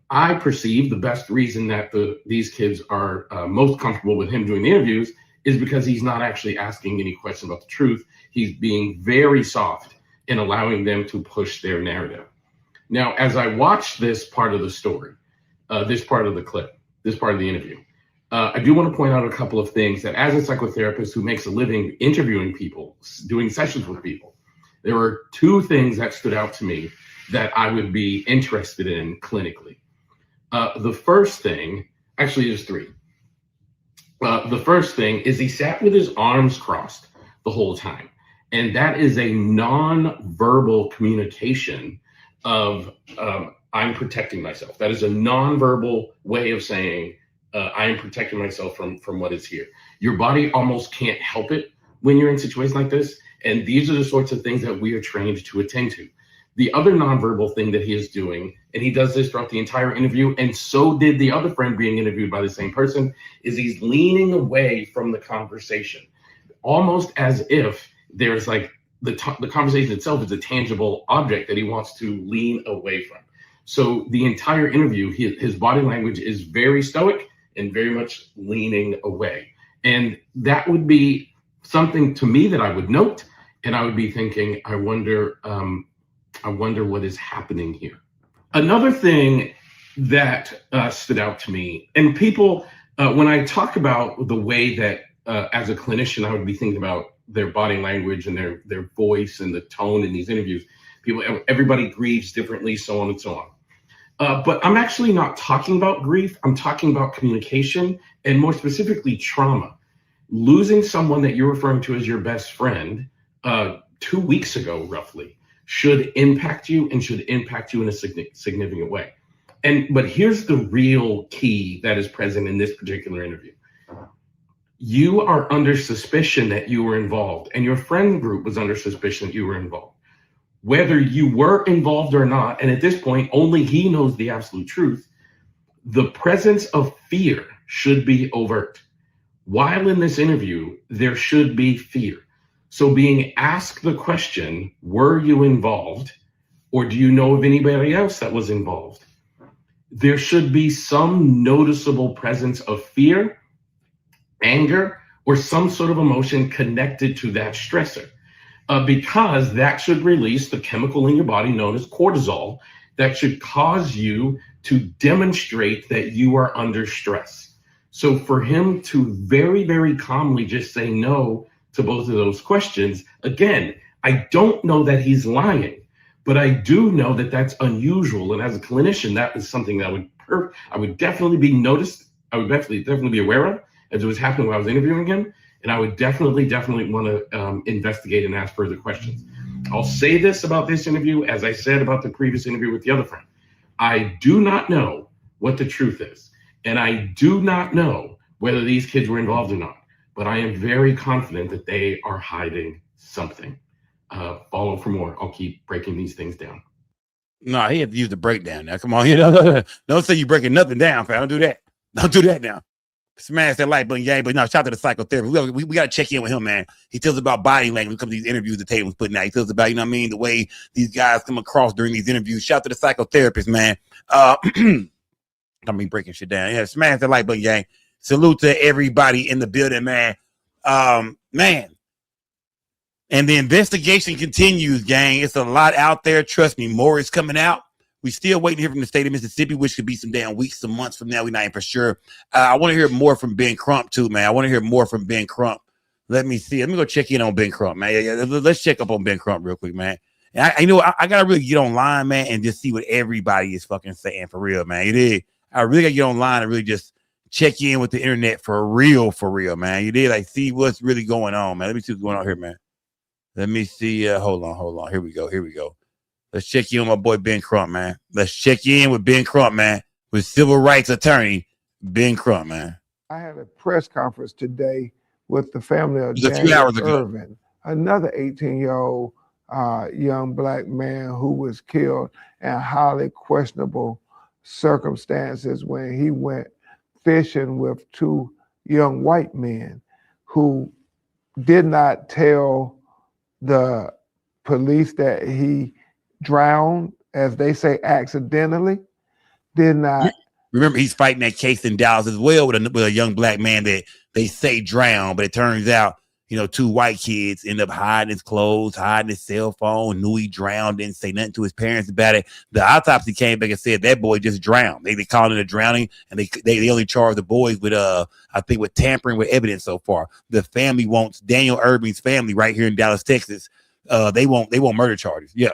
I perceive the best reason that these kids are most comfortable with him doing the interviews is because he's not actually asking any questions about the truth. He's being very soft in allowing them to push their narrative. Now, as I watched this part of the story, this part of the clip, this part of the interview, I do want to point out a couple of things that as a psychotherapist who makes a living interviewing people, doing sessions with people, there were two things that stood out to me that I would be interested in clinically. The first thing, actually there's three. The first thing is he sat with his arms crossed the whole time. And that is a non-verbal communication of I'm protecting myself. That is a non-verbal way of saying I am protecting myself from what is here. Your body almost can't help it when you're in situations like this. And these are the sorts of things that we are trained to attend to. The other nonverbal thing that he is doing, and he does this throughout the entire interview, and so did the other friend being interviewed by the same person, is he's leaning away from the conversation, almost as if there's the conversation itself is a tangible object that he wants to lean away from. So the entire interview, his body language is very stoic and very much leaning away. And that would be something to me that I would note, and I would be thinking, I wonder, I wonder what is happening here. Another thing that stood out to me, and people, when I talk about the way that as a clinician, I would be thinking about their body language and their voice and the tone in these interviews. Everybody grieves differently, so on and so on. But I'm actually not talking about grief. I'm talking about communication, and more specifically, trauma. Losing someone that you're referring to as your best friend 2 weeks ago, roughly, should impact you and should impact you in a significant way. But here's the real key that is present in this particular interview. You are under suspicion that you were involved, and your friend group was under suspicion that you were involved. Whether you were involved or not, and at this point, only he knows the absolute truth, the presence of fear should be overt. While in this interview, there should be fear. So being asked the question, were you involved, or do you know of anybody else that was involved? There should be some noticeable presence of fear, anger, or some sort of emotion connected to that stressor, because that should release the chemical in your body known as cortisol that should cause you to demonstrate that you are under stress. So for him to very, very calmly just say no to both of those questions, again, I don't know that he's lying, but I do know that that's unusual. And as a clinician, that is something that I would definitely be noticed. I would definitely be aware of as it was happening when I was interviewing him. And I would definitely want to investigate and ask further questions. I'll say this about this interview, as I said about the previous interview with the other friend. I do not know what the truth is. And I do not know whether these kids were involved or not. But I am very confident that they are hiding something. Follow for more. I'll keep breaking these things down. No, he had to use the breakdown now. Come on, don't say you breaking nothing down, fam. Don't do that. Don't do that now. Smash that like button, gang. But no, shout out to the psychotherapist. We got to check in with him, man. He tells about body language when it comes to these interviews that Tatum's putting out. He tells about, you know what I mean, the way these guys come across during these interviews. Shout out to the psychotherapist, man. I mean, breaking shit down. Yeah, smash that like button, gang. Salute to everybody in the building, man. Man. And the investigation continues, gang. It's a lot out there. Trust me, more is coming out. We still waiting to hear from the state of Mississippi, which could be some damn weeks, some months from now. We're not even for sure. I want to hear more from Ben Crump, too, man. I want to hear more from Ben Crump. Let me see. Let me go check in on Ben Crump, man. Yeah, let's check up on Ben Crump real quick, man. And I got to really get online, man, and just see what everybody is fucking saying for real, man. It is. I really got to get online and really just check in with the internet for real, man. You did, like, see what's really going on, man. Let me see what's going on here, man. Let me see. Hold on. Here we go. Let's check in with my boy Ben Crump, man. Let's check in with Ben Crump, man, with civil rights attorney Ben Crump, man. I had a press conference today with the family of a few hours ago. Irvin, another 18-year-old young black man who was killed in highly questionable circumstances when he went fishing with two young white men who did not tell the police that he drowned, as they say, accidentally. Did not. Remember, he's fighting that case in Dallas as well with a young black man that they say drowned, but it turns out, two white kids end up hiding his clothes, hiding his cell phone, knew he drowned, didn't say nothing to his parents about it. The autopsy came back and said that boy just drowned. They called it a drowning, and they only charged the boys with I think with tampering with evidence so far. The family wants Daniel Irving's family right here in Dallas, Texas. They want murder charges. Yeah.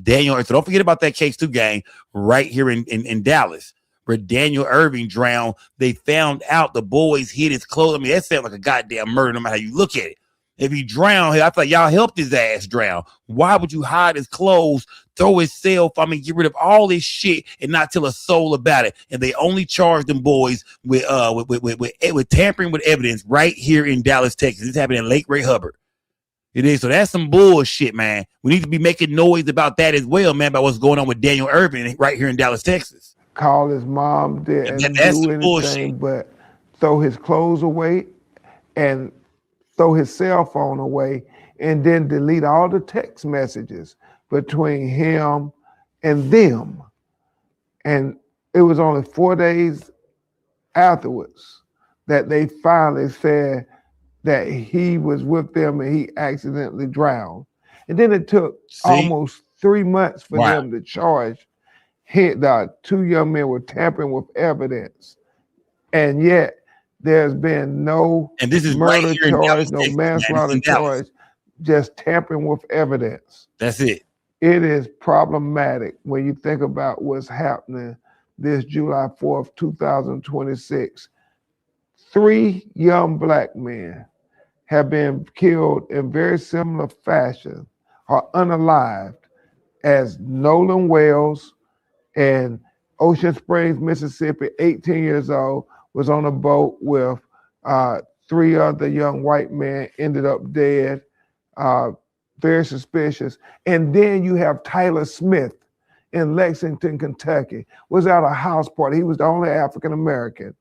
Daniel, so don't forget about that case too, gang, right here in Dallas, where Daniel Irving drowned. They found out the boys hid his clothes. I mean, that sounds like a goddamn murder, no matter how you look at it. If he drowned, I thought y'all helped his ass drown. Why would you hide his clothes, throw his cell phone, get rid of all this shit and not tell a soul about it? And they only charged them boys with tampering with evidence right here in Dallas, Texas. This happened in Lake Ray Hubbard. It is. So that's some bullshit, man. We need to be making noise about that as well, man, about what's going on with Daniel Irving right here in Dallas, Texas. Call his mom, didn't do anything bullshit, but throw his clothes away and throw his cell phone away and then delete all the text messages between him and them. And it was only 4 days afterwards that they finally said that he was with them and he accidentally drowned. And then it took almost 3 months for Wow. them to charge. The 2 young men were tampering with evidence, and yet there's been no And this is right murder here in charge, Dallas, no Texas, man. This is manslaughter in Dallas. charge, just tampering with evidence. That's it. It is problematic when you think about what's happening this July 4th, 2026. 3 young black men have been killed in very similar fashion or unalived as Nolan Wells in Ocean Springs, Mississippi, 18 years old, was on a boat with 3 other young white men, ended up dead. Very suspicious. And then you have Tyler Smith in Lexington, Kentucky, was at a house party. He was the only African American.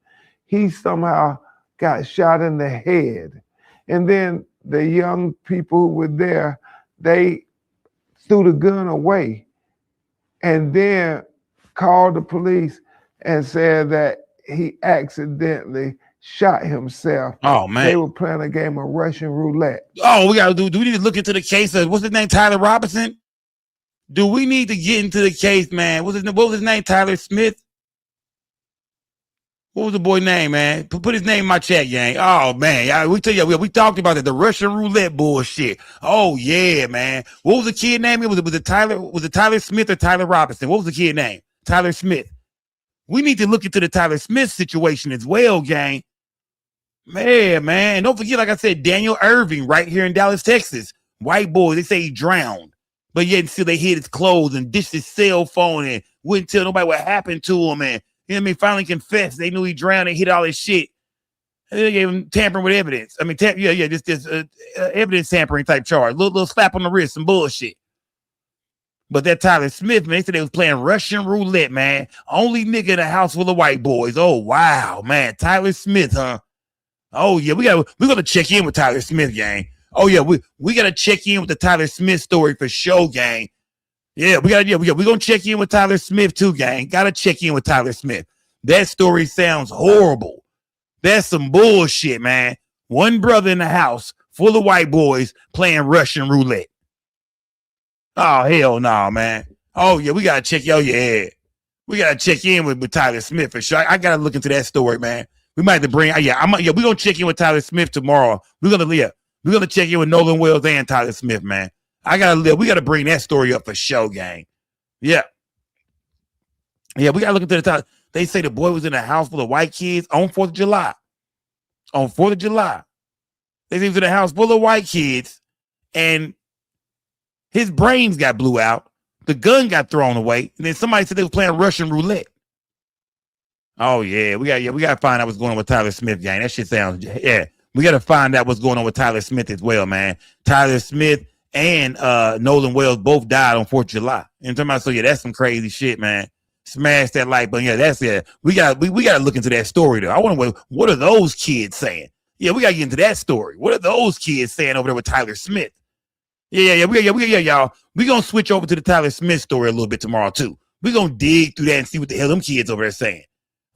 He somehow got shot in the head. And then the young people who were there, they threw the gun away and then called the police and said that he accidentally shot himself. Oh, man. They were playing a game of Russian roulette. Oh, we gotta do we need to look into the case of what's his name, Tyler Robinson? Do we need to get into the case, man? What was his name? Tyler Smith? What was the boy name, man? Put his name in my chat, gang. Oh man, we tell you, we talked about that, the Russian roulette bullshit. Oh yeah, man. What was the kid name? Was it Tyler Smith or Tyler Robinson? What was the kid name? Tyler Smith. We need to look into the Tyler Smith situation as well, gang. Man. And don't forget, like I said, Daniel Irving right here in Dallas, Texas. White boy, they say he drowned. But yet still they hid his clothes and dished his cell phone and wouldn't tell nobody what happened to him. And you know what I mean? Finally confessed. They knew he drowned and hid all his shit. And they gave him tampering with evidence. I mean, just evidence tampering type charge. Little slap on the wrist, some bullshit. But that Tyler Smith, man, they said they was playing Russian roulette, man. Only nigga in a house full of white boys. Oh, wow, man. Tyler Smith, huh? Oh, yeah, we're gonna check in with Tyler Smith, gang. Oh, yeah, we gotta check in with the Tyler Smith story for sure, gang. Yeah, we're gonna check in with Tyler Smith too, gang. Gotta check in with Tyler Smith. That story sounds horrible. That's some bullshit, man. One brother in the house full of white boys playing Russian roulette. Oh, hell no, man. Oh, yeah, we gotta check. Oh, yeah. We gotta check in with Tyler Smith for sure. I gotta look into that story, man. We might have to bring, we're gonna check in with Tyler Smith tomorrow. We're gonna check in with Nolan Wells and Tyler Smith, man. We gotta bring that story up for show, gang. Yeah, we gotta look into the time. They say the boy was in a house full of white kids on 4th of July. On 4th of July. They say he was in a house full of white kids and his brains got blew out. The gun got thrown away. And then somebody said they was playing Russian roulette. Oh, yeah. We gotta find out what's going on with Tyler Smith, gang. That shit sounds, yeah. We gotta find out what's going on with Tyler Smith as well, man. Tyler Smith and Nolan Wells both died on 4th of July. And talking about, so yeah, that's some crazy shit, man. Smash that like button. Yeah, that's it. We gotta look into that story though. I want to. What are those kids saying? Yeah, we gotta get into that story. What are those kids saying over there with Tyler Smith? Yeah, y'all. We gonna switch over to the Tyler Smith story a little bit tomorrow too. We gonna dig through that and see what the hell them kids over there saying.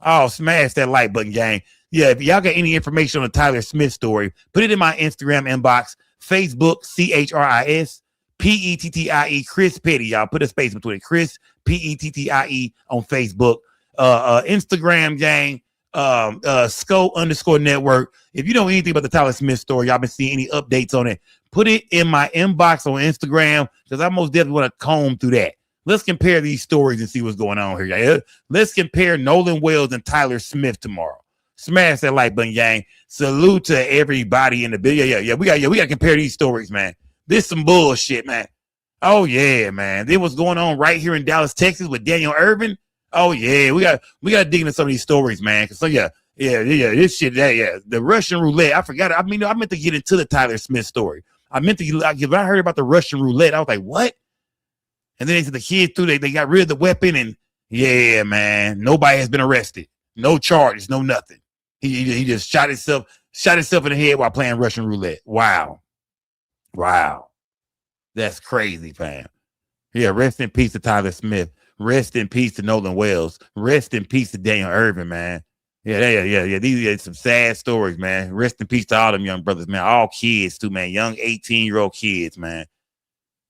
Oh, smash that like button, gang. Yeah, if y'all got any information on the Tyler Smith story, put it in my Instagram inbox, Facebook, CHRIS, PETTIE, Chris Petty. Y'all put a space between it. Chris, PETTIE on Facebook. Instagram, gang, Sco_network. If you know anything about the Tyler Smith story, y'all been seeing any updates on it, put it in my inbox on Instagram because I most definitely want to comb through that. Let's compare these stories and see what's going on here, y'all. Let's compare Nolan Wells and Tyler Smith tomorrow. Smash that like button, gang. Salute to everybody in the video. Yeah. We gotta compare these stories, man. This some bullshit, man. Oh yeah, man. Then what's going on right here in Dallas, Texas with Daniel Irving? Oh yeah, we gotta dig into some of these stories, man. Cause so yeah, this shit, the Russian roulette. I forgot. I meant to get into the Tyler Smith story. When I heard about the Russian roulette, I was like, what? And then they said the kids they got rid of the weapon, and yeah, man, nobody has been arrested. No charges, no nothing. He just shot himself in the head while playing Russian roulette. Wow. That's crazy, fam. Yeah, rest in peace to Tyler Smith. Rest in peace to Nolan Wells. Rest in peace to Daniel Irving, man. Yeah. These are some sad stories, man. Rest in peace to all them young brothers, man. All kids too, man. Young 18-year-old kids, man.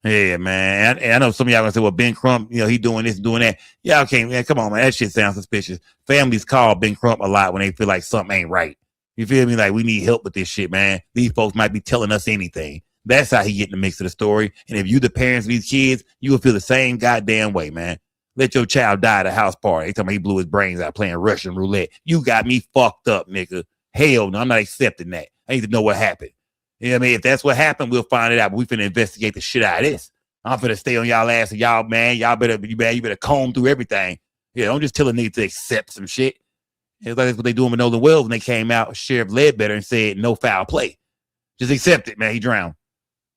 Yeah, man. And I know some of y'all gonna say, well, Ben Crump, he doing this and doing that. Yeah, okay, man. Come on, man. That shit sounds suspicious. Families call Ben Crump a lot when they feel like something ain't right. You feel me? Like, we need help with this shit, man. These folks might be telling us anything. That's how he get in the mix of the story. And if you the parents of these kids, you will feel the same goddamn way, man. Let your child die at a house party. They tell me he blew his brains out playing Russian roulette. You got me fucked up, nigga. Hell no, I'm not accepting that. I need to know what happened. You know what I mean? If that's what happened, we'll find it out. But we finna investigate the shit out of this. I'm finna stay on y'all ass and y'all, man. Y'all better, you better comb through everything. Yeah, don't just tell a nigga to accept some shit. It's like that's what they doing with Nolan Wells when they came out, Sheriff Ledbetter, and said no foul play. Just accept it, man. He drowned.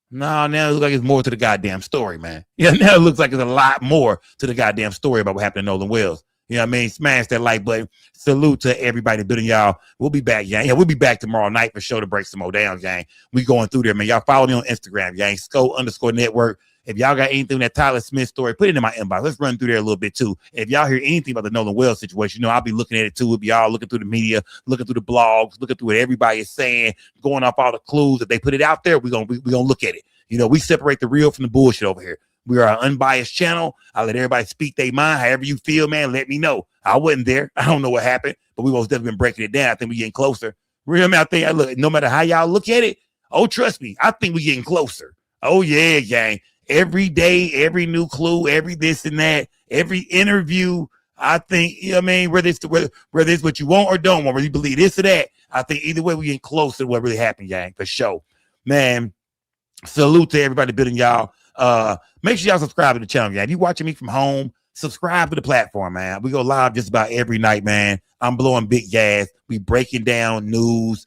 No, now it looks like it's more to the goddamn story, man. Yeah, now it looks like it's a lot more to the goddamn story about what happened to Nolan Wells. You know what I mean? Smash that like button. Salute to everybody building y'all. We'll be back, gang. Yeah, we'll be back tomorrow night for sure to break some more down, gang. We going through there, man. Y'all follow me on Instagram, gang. Sco_network. If y'all got anything that Tyler Smith story, put it in my inbox. Let's run through there a little bit too. If y'all hear anything about the Nolan Wells situation, I'll be looking at it too. We'll be all looking through the media, looking through the blogs, looking through what everybody is saying, going off all the clues. If they put it out there, we're gonna look at it. We separate the real from the bullshit over here. We are an unbiased channel. I let everybody speak their mind. However you feel, man, let me know. I wasn't there. I don't know what happened, but we most definitely been breaking it down. I think we're getting closer. Really, I think, look, no matter how y'all look at it, trust me, I think we're getting closer. Oh, yeah, gang. Every day, every new clue, every this and that, every interview, I think, whether it's what you want or don't want, whether you believe this or that, I think either way, we're getting closer to what really happened, gang, for sure. Man, salute to everybody building y'all. Make sure y'all subscribe to the channel, gang. If you're watching me from home, subscribe to the platform, man. We go live just about every night, man. I'm blowing big gas. We breaking down news.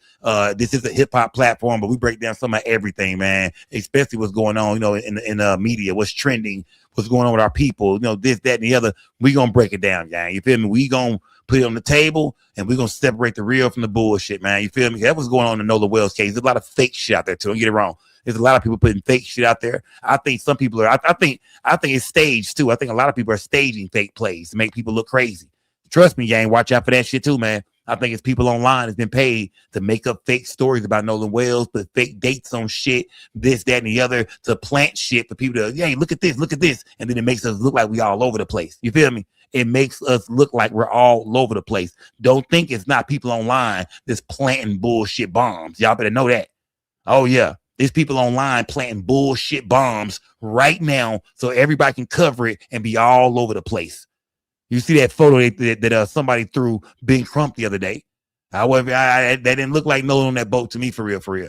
This is a hip hop platform, but we break down some of everything, man. Especially what's going on, in the media, what's trending, what's going on with our people, this, that, and the other. We gonna break it down, gang. You feel me? We gonna put it on the table, and we gonna separate the real from the bullshit, man. You feel me? That was going on in the Nolan Wells case. There's a lot of fake shit out there too. Don't get it wrong. There's a lot of people putting fake shit out there. I think some people are. I think it's staged too. I think a lot of people are staging fake plays to make people look crazy. Trust me, gang. Watch out for that shit too, man. I think it's people online that's been paid to make up fake stories about Nolan Wells, put fake dates on shit, this, that, and the other, to plant shit for people to, hey, look at this, and then it makes us look like we all over the place. You feel me? It makes us look like we're all over the place. Don't think it's not people online that's planting bullshit bombs. Y'all better know that. Oh yeah. There's people online planting bullshit bombs right now so everybody can cover it and be all over the place. You see that photo that somebody threw Ben Crump the other day. However, that didn't look like Nolan on that boat to me, for real. You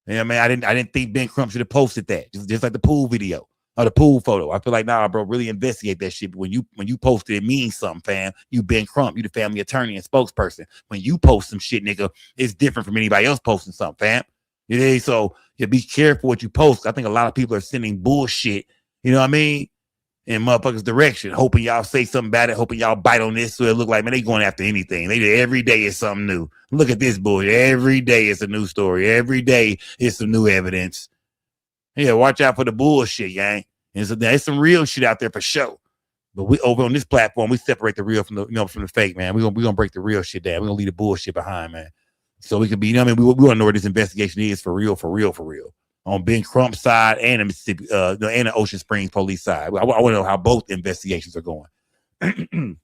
know what I mean? I didn't think Ben Crump should have posted that. Just like the pool video or the pool photo. I feel like, nah, bro, really investigate that shit. But when you post it, it means something, fam. You Ben Crump, you the family attorney and spokesperson. When you post some shit, nigga, it's different from anybody else posting something, fam. You know, so you be careful what you post. I think a lot of people are sending bullshit, you know what I mean, in motherfuckers' direction, hoping y'all say something about it, hoping y'all bite on this so it look like, man, they going after anything. Every day is something new. Look at this bullshit. Every day is a new story. Every day is some new evidence. Yeah, watch out for the bullshit, gang. And so there's some real shit out there for sure. But we over on this platform, we separate the real from the from the fake, man. We're gonna break the real shit down. We're gonna leave the bullshit behind, man. So we can be, we want to know where this investigation is for real. On Ben Crump's side and the Mississippi, and the Ocean Springs police side. I want to know how both investigations are going.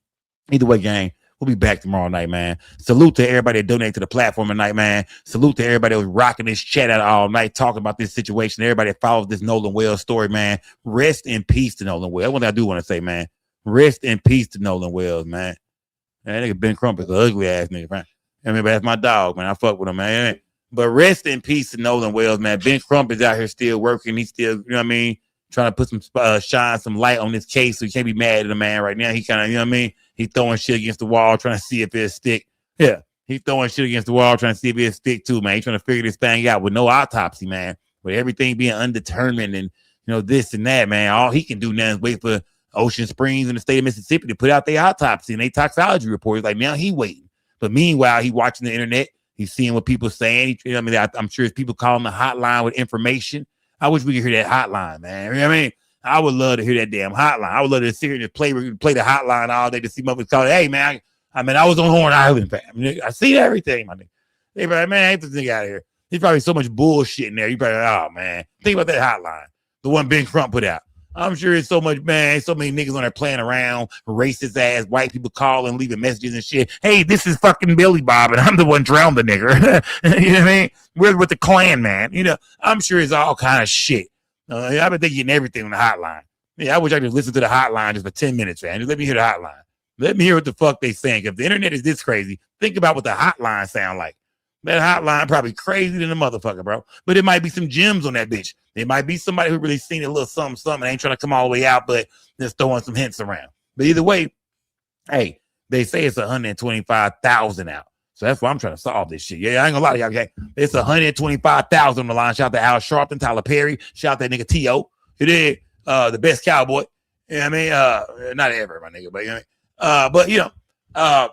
Either way, gang, we'll be back tomorrow night, man. Salute to everybody that donated to the platform tonight, man. Salute to everybody that was rocking this chat out all night, talking about this situation. Everybody that follows this Nolan Wells story, man. Rest in peace to Nolan Wells. That's what I do want to say, man. Rest in peace to Nolan Wells, man. That nigga Ben Crump is an ugly ass nigga, man. But that's my dog, man. I fuck with him, man. But rest in peace to Nolan Wells, man. Ben Crump is out here still working. He's still, you know what I mean, trying to put some shine some light on this case. So you can't be mad at the man right now. He kind of, you know what I mean? He's throwing shit against the wall, trying to see if it'll stick. Yeah, he's throwing shit against the wall, trying to see if it'll stick too, man. He's trying to figure this thing out with no autopsy, man. With everything being undetermined and, this and that, man. All he can do now is wait for Ocean Springs and the state of Mississippi to put out their autopsy and their toxicology report. He's like, now he waiting. But meanwhile, he watching the internet. He's seeing what people saying. I'm sure it's people calling the hotline with information. I wish we could hear that hotline, man. You know what I mean? I would love to hear that damn hotline. I would love to sit here and play the hotline all day to see motherfuckers calling. Hey, man, I was on Horn Island, fam. I see everything, my nigga. They probably, man, ain't this nigga out here. There's probably so much bullshit in there. You probably, oh, man. Think about that hotline. The one Ben Crump put out. I'm sure it's so much, man, so many niggas on there playing around, racist ass white people calling, leaving messages and shit. Hey, this is fucking Billy Bob, and I'm the one drowned the nigger. You know what I mean? We're with the Klan, man. You know, I'm sure it's all kind of shit. I've been thinking everything on the hotline. Yeah, I wish I could listen to the hotline just for 10 minutes, man. Just let me hear the hotline. Let me hear what the fuck they saying. If the internet is this crazy, think about what the hotline sound like. That hotline probably crazy than a motherfucker, bro. But it might be some gems on that bitch. It might be somebody who really seen a little something, ain't trying to come all the way out, but just throwing some hints around. But either way, hey, they say it's 125,000 out. So that's why I'm trying to solve this shit. Yeah, I ain't gonna lie to y'all, okay? It's 125,000 on the line. Shout out to Al Sharpton, Tyler Perry. Shout out that nigga T.O. It is the best cowboy. You know what I mean? Not ever, my nigga, but you know what I mean?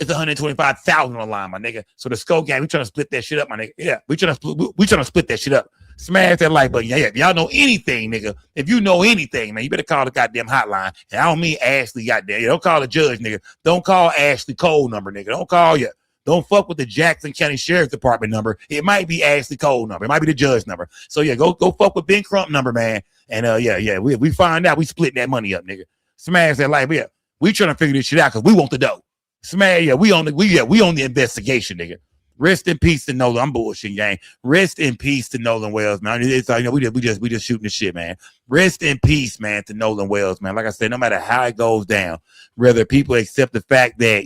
It's 125,000 on the line, my nigga. So the Skull Gang, we trying to split that shit up, my nigga. Yeah, we trying to split that shit up. Smash that like button. Yeah, if y'all know anything, nigga. If you know anything, man, you better call the goddamn hotline. And I don't mean Ashley, goddamn. Don't call the judge, nigga. Don't call Ashlee Cole number, nigga. Don't call you. Don't fuck with the Jackson County Sheriff's Department number. It might be Ashlee Cole number. It might be the judge number. So yeah, go fuck with Ben Crump number, man. And we find out we splitting that money up, nigga. Smash that like, yeah. We trying to figure this shit out because we want the dough. Smash, yeah, we on the investigation, nigga. Rest in peace to Nolan. I'm bullshitting, gang. Rest in peace to Nolan Wells, man. It's like, we just shooting the shit, man. Rest in peace, man, to Nolan Wells, man. Like I said, no matter how it goes down, whether people accept the fact that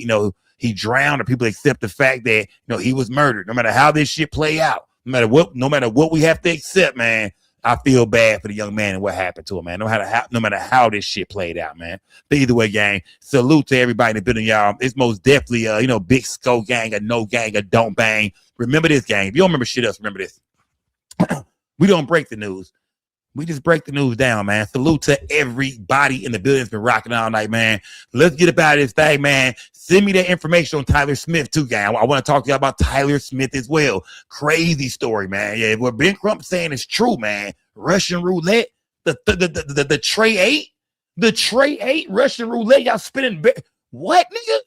he drowned or people accept the fact that he was murdered, no matter how this shit play out, no matter what we have to accept, man. I feel bad for the young man and what happened to him, man. No matter how this shit played out, man. But either way, gang, salute to everybody in the building, y'all. It's most definitely, big skull gang, a no gang, a don't bang. Remember this, gang. If you don't remember shit else, remember this. We don't break the news. We just break the news down, man. Salute to everybody in the building that's been rocking all night, man. Let's get about this thing, man. Send me that information on Tyler Smith, too, gang. I want to talk to you about Tyler Smith as well. Crazy story, man. Yeah, what Ben Crump saying is true, man. Russian roulette, the Tray 8, the Tray 8 Russian roulette. Y'all spinning what, nigga?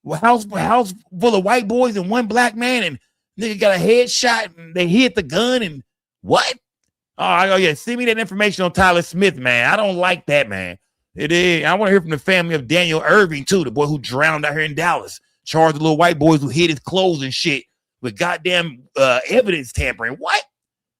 Well, house full of white boys and one black man, and nigga got a headshot, and they hit the gun, and what? Oh, yeah, send me that information on Tyler Smith, man. I don't like that, man. It is. I want to hear from the family of Daniel Irving, too, the boy who drowned out here in Dallas. Charged the little white boys who hid his clothes and shit with goddamn evidence tampering. What?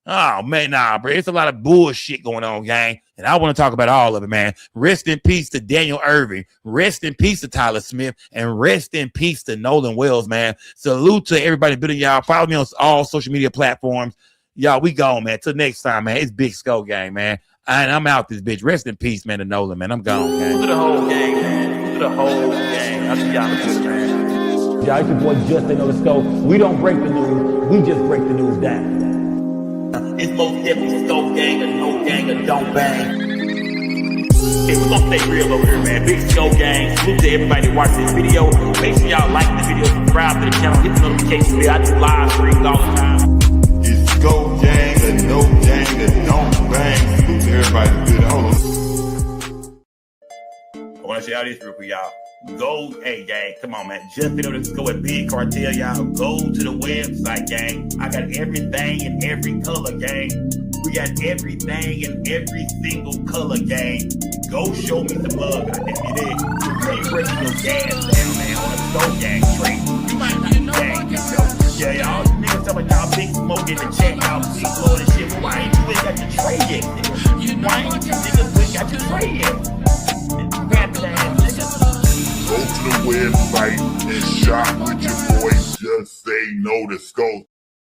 Oh, man, nah, bro. It's a lot of bullshit going on, gang. And I want to talk about all of it, man. Rest in peace to Daniel Irving. Rest in peace to Tyler Smith. And rest in peace to Nolan Wells, man. Salute to everybody building, y'all. Follow me on all social media platforms. Y'all, we gone, man. Till next time, man. It's Big Skull Gang, man. And I'm out this bitch. Rest in peace, man, to Nolan, man. I'm gone, gang. To the whole gang, man. To the whole gang. I'll see y'all in a minute, man. Yeah, it's your boy Justin on the Skull. We don't break the news. We just break the news down. It's most definitely Skull Gang, a no gang, a don't bang. Hey, we're gonna stay real over here, man. Big Skull Gang. Salute to everybody watching this video. Make sure y'all like the video, subscribe to the channel, hit the notification bell. I do live streams all the time. It's Skull Gang, a no gang, a don't bang. Salute to everybody good. Hold on. I want to show y'all this real quick, y'all. Go, hey, gang, come on, man. Just been able to go with Big Cartel, y'all. Go to the website, gang. I got everything in every color, gang. We got everything in every single color, gang. Go show me some love, goddamn it is. You ain't breaking no gas down, man, on a Skull Gang straight. You might not gang, you know. Yeah, y'all niggas talking about y'all big smoke in the chat, y'all big blood and shit. Well, why ain't you got your tray yet, nigga? Why ain't you niggas got your tray yet? Go to the website and shop with your boy. Just say no to Skull.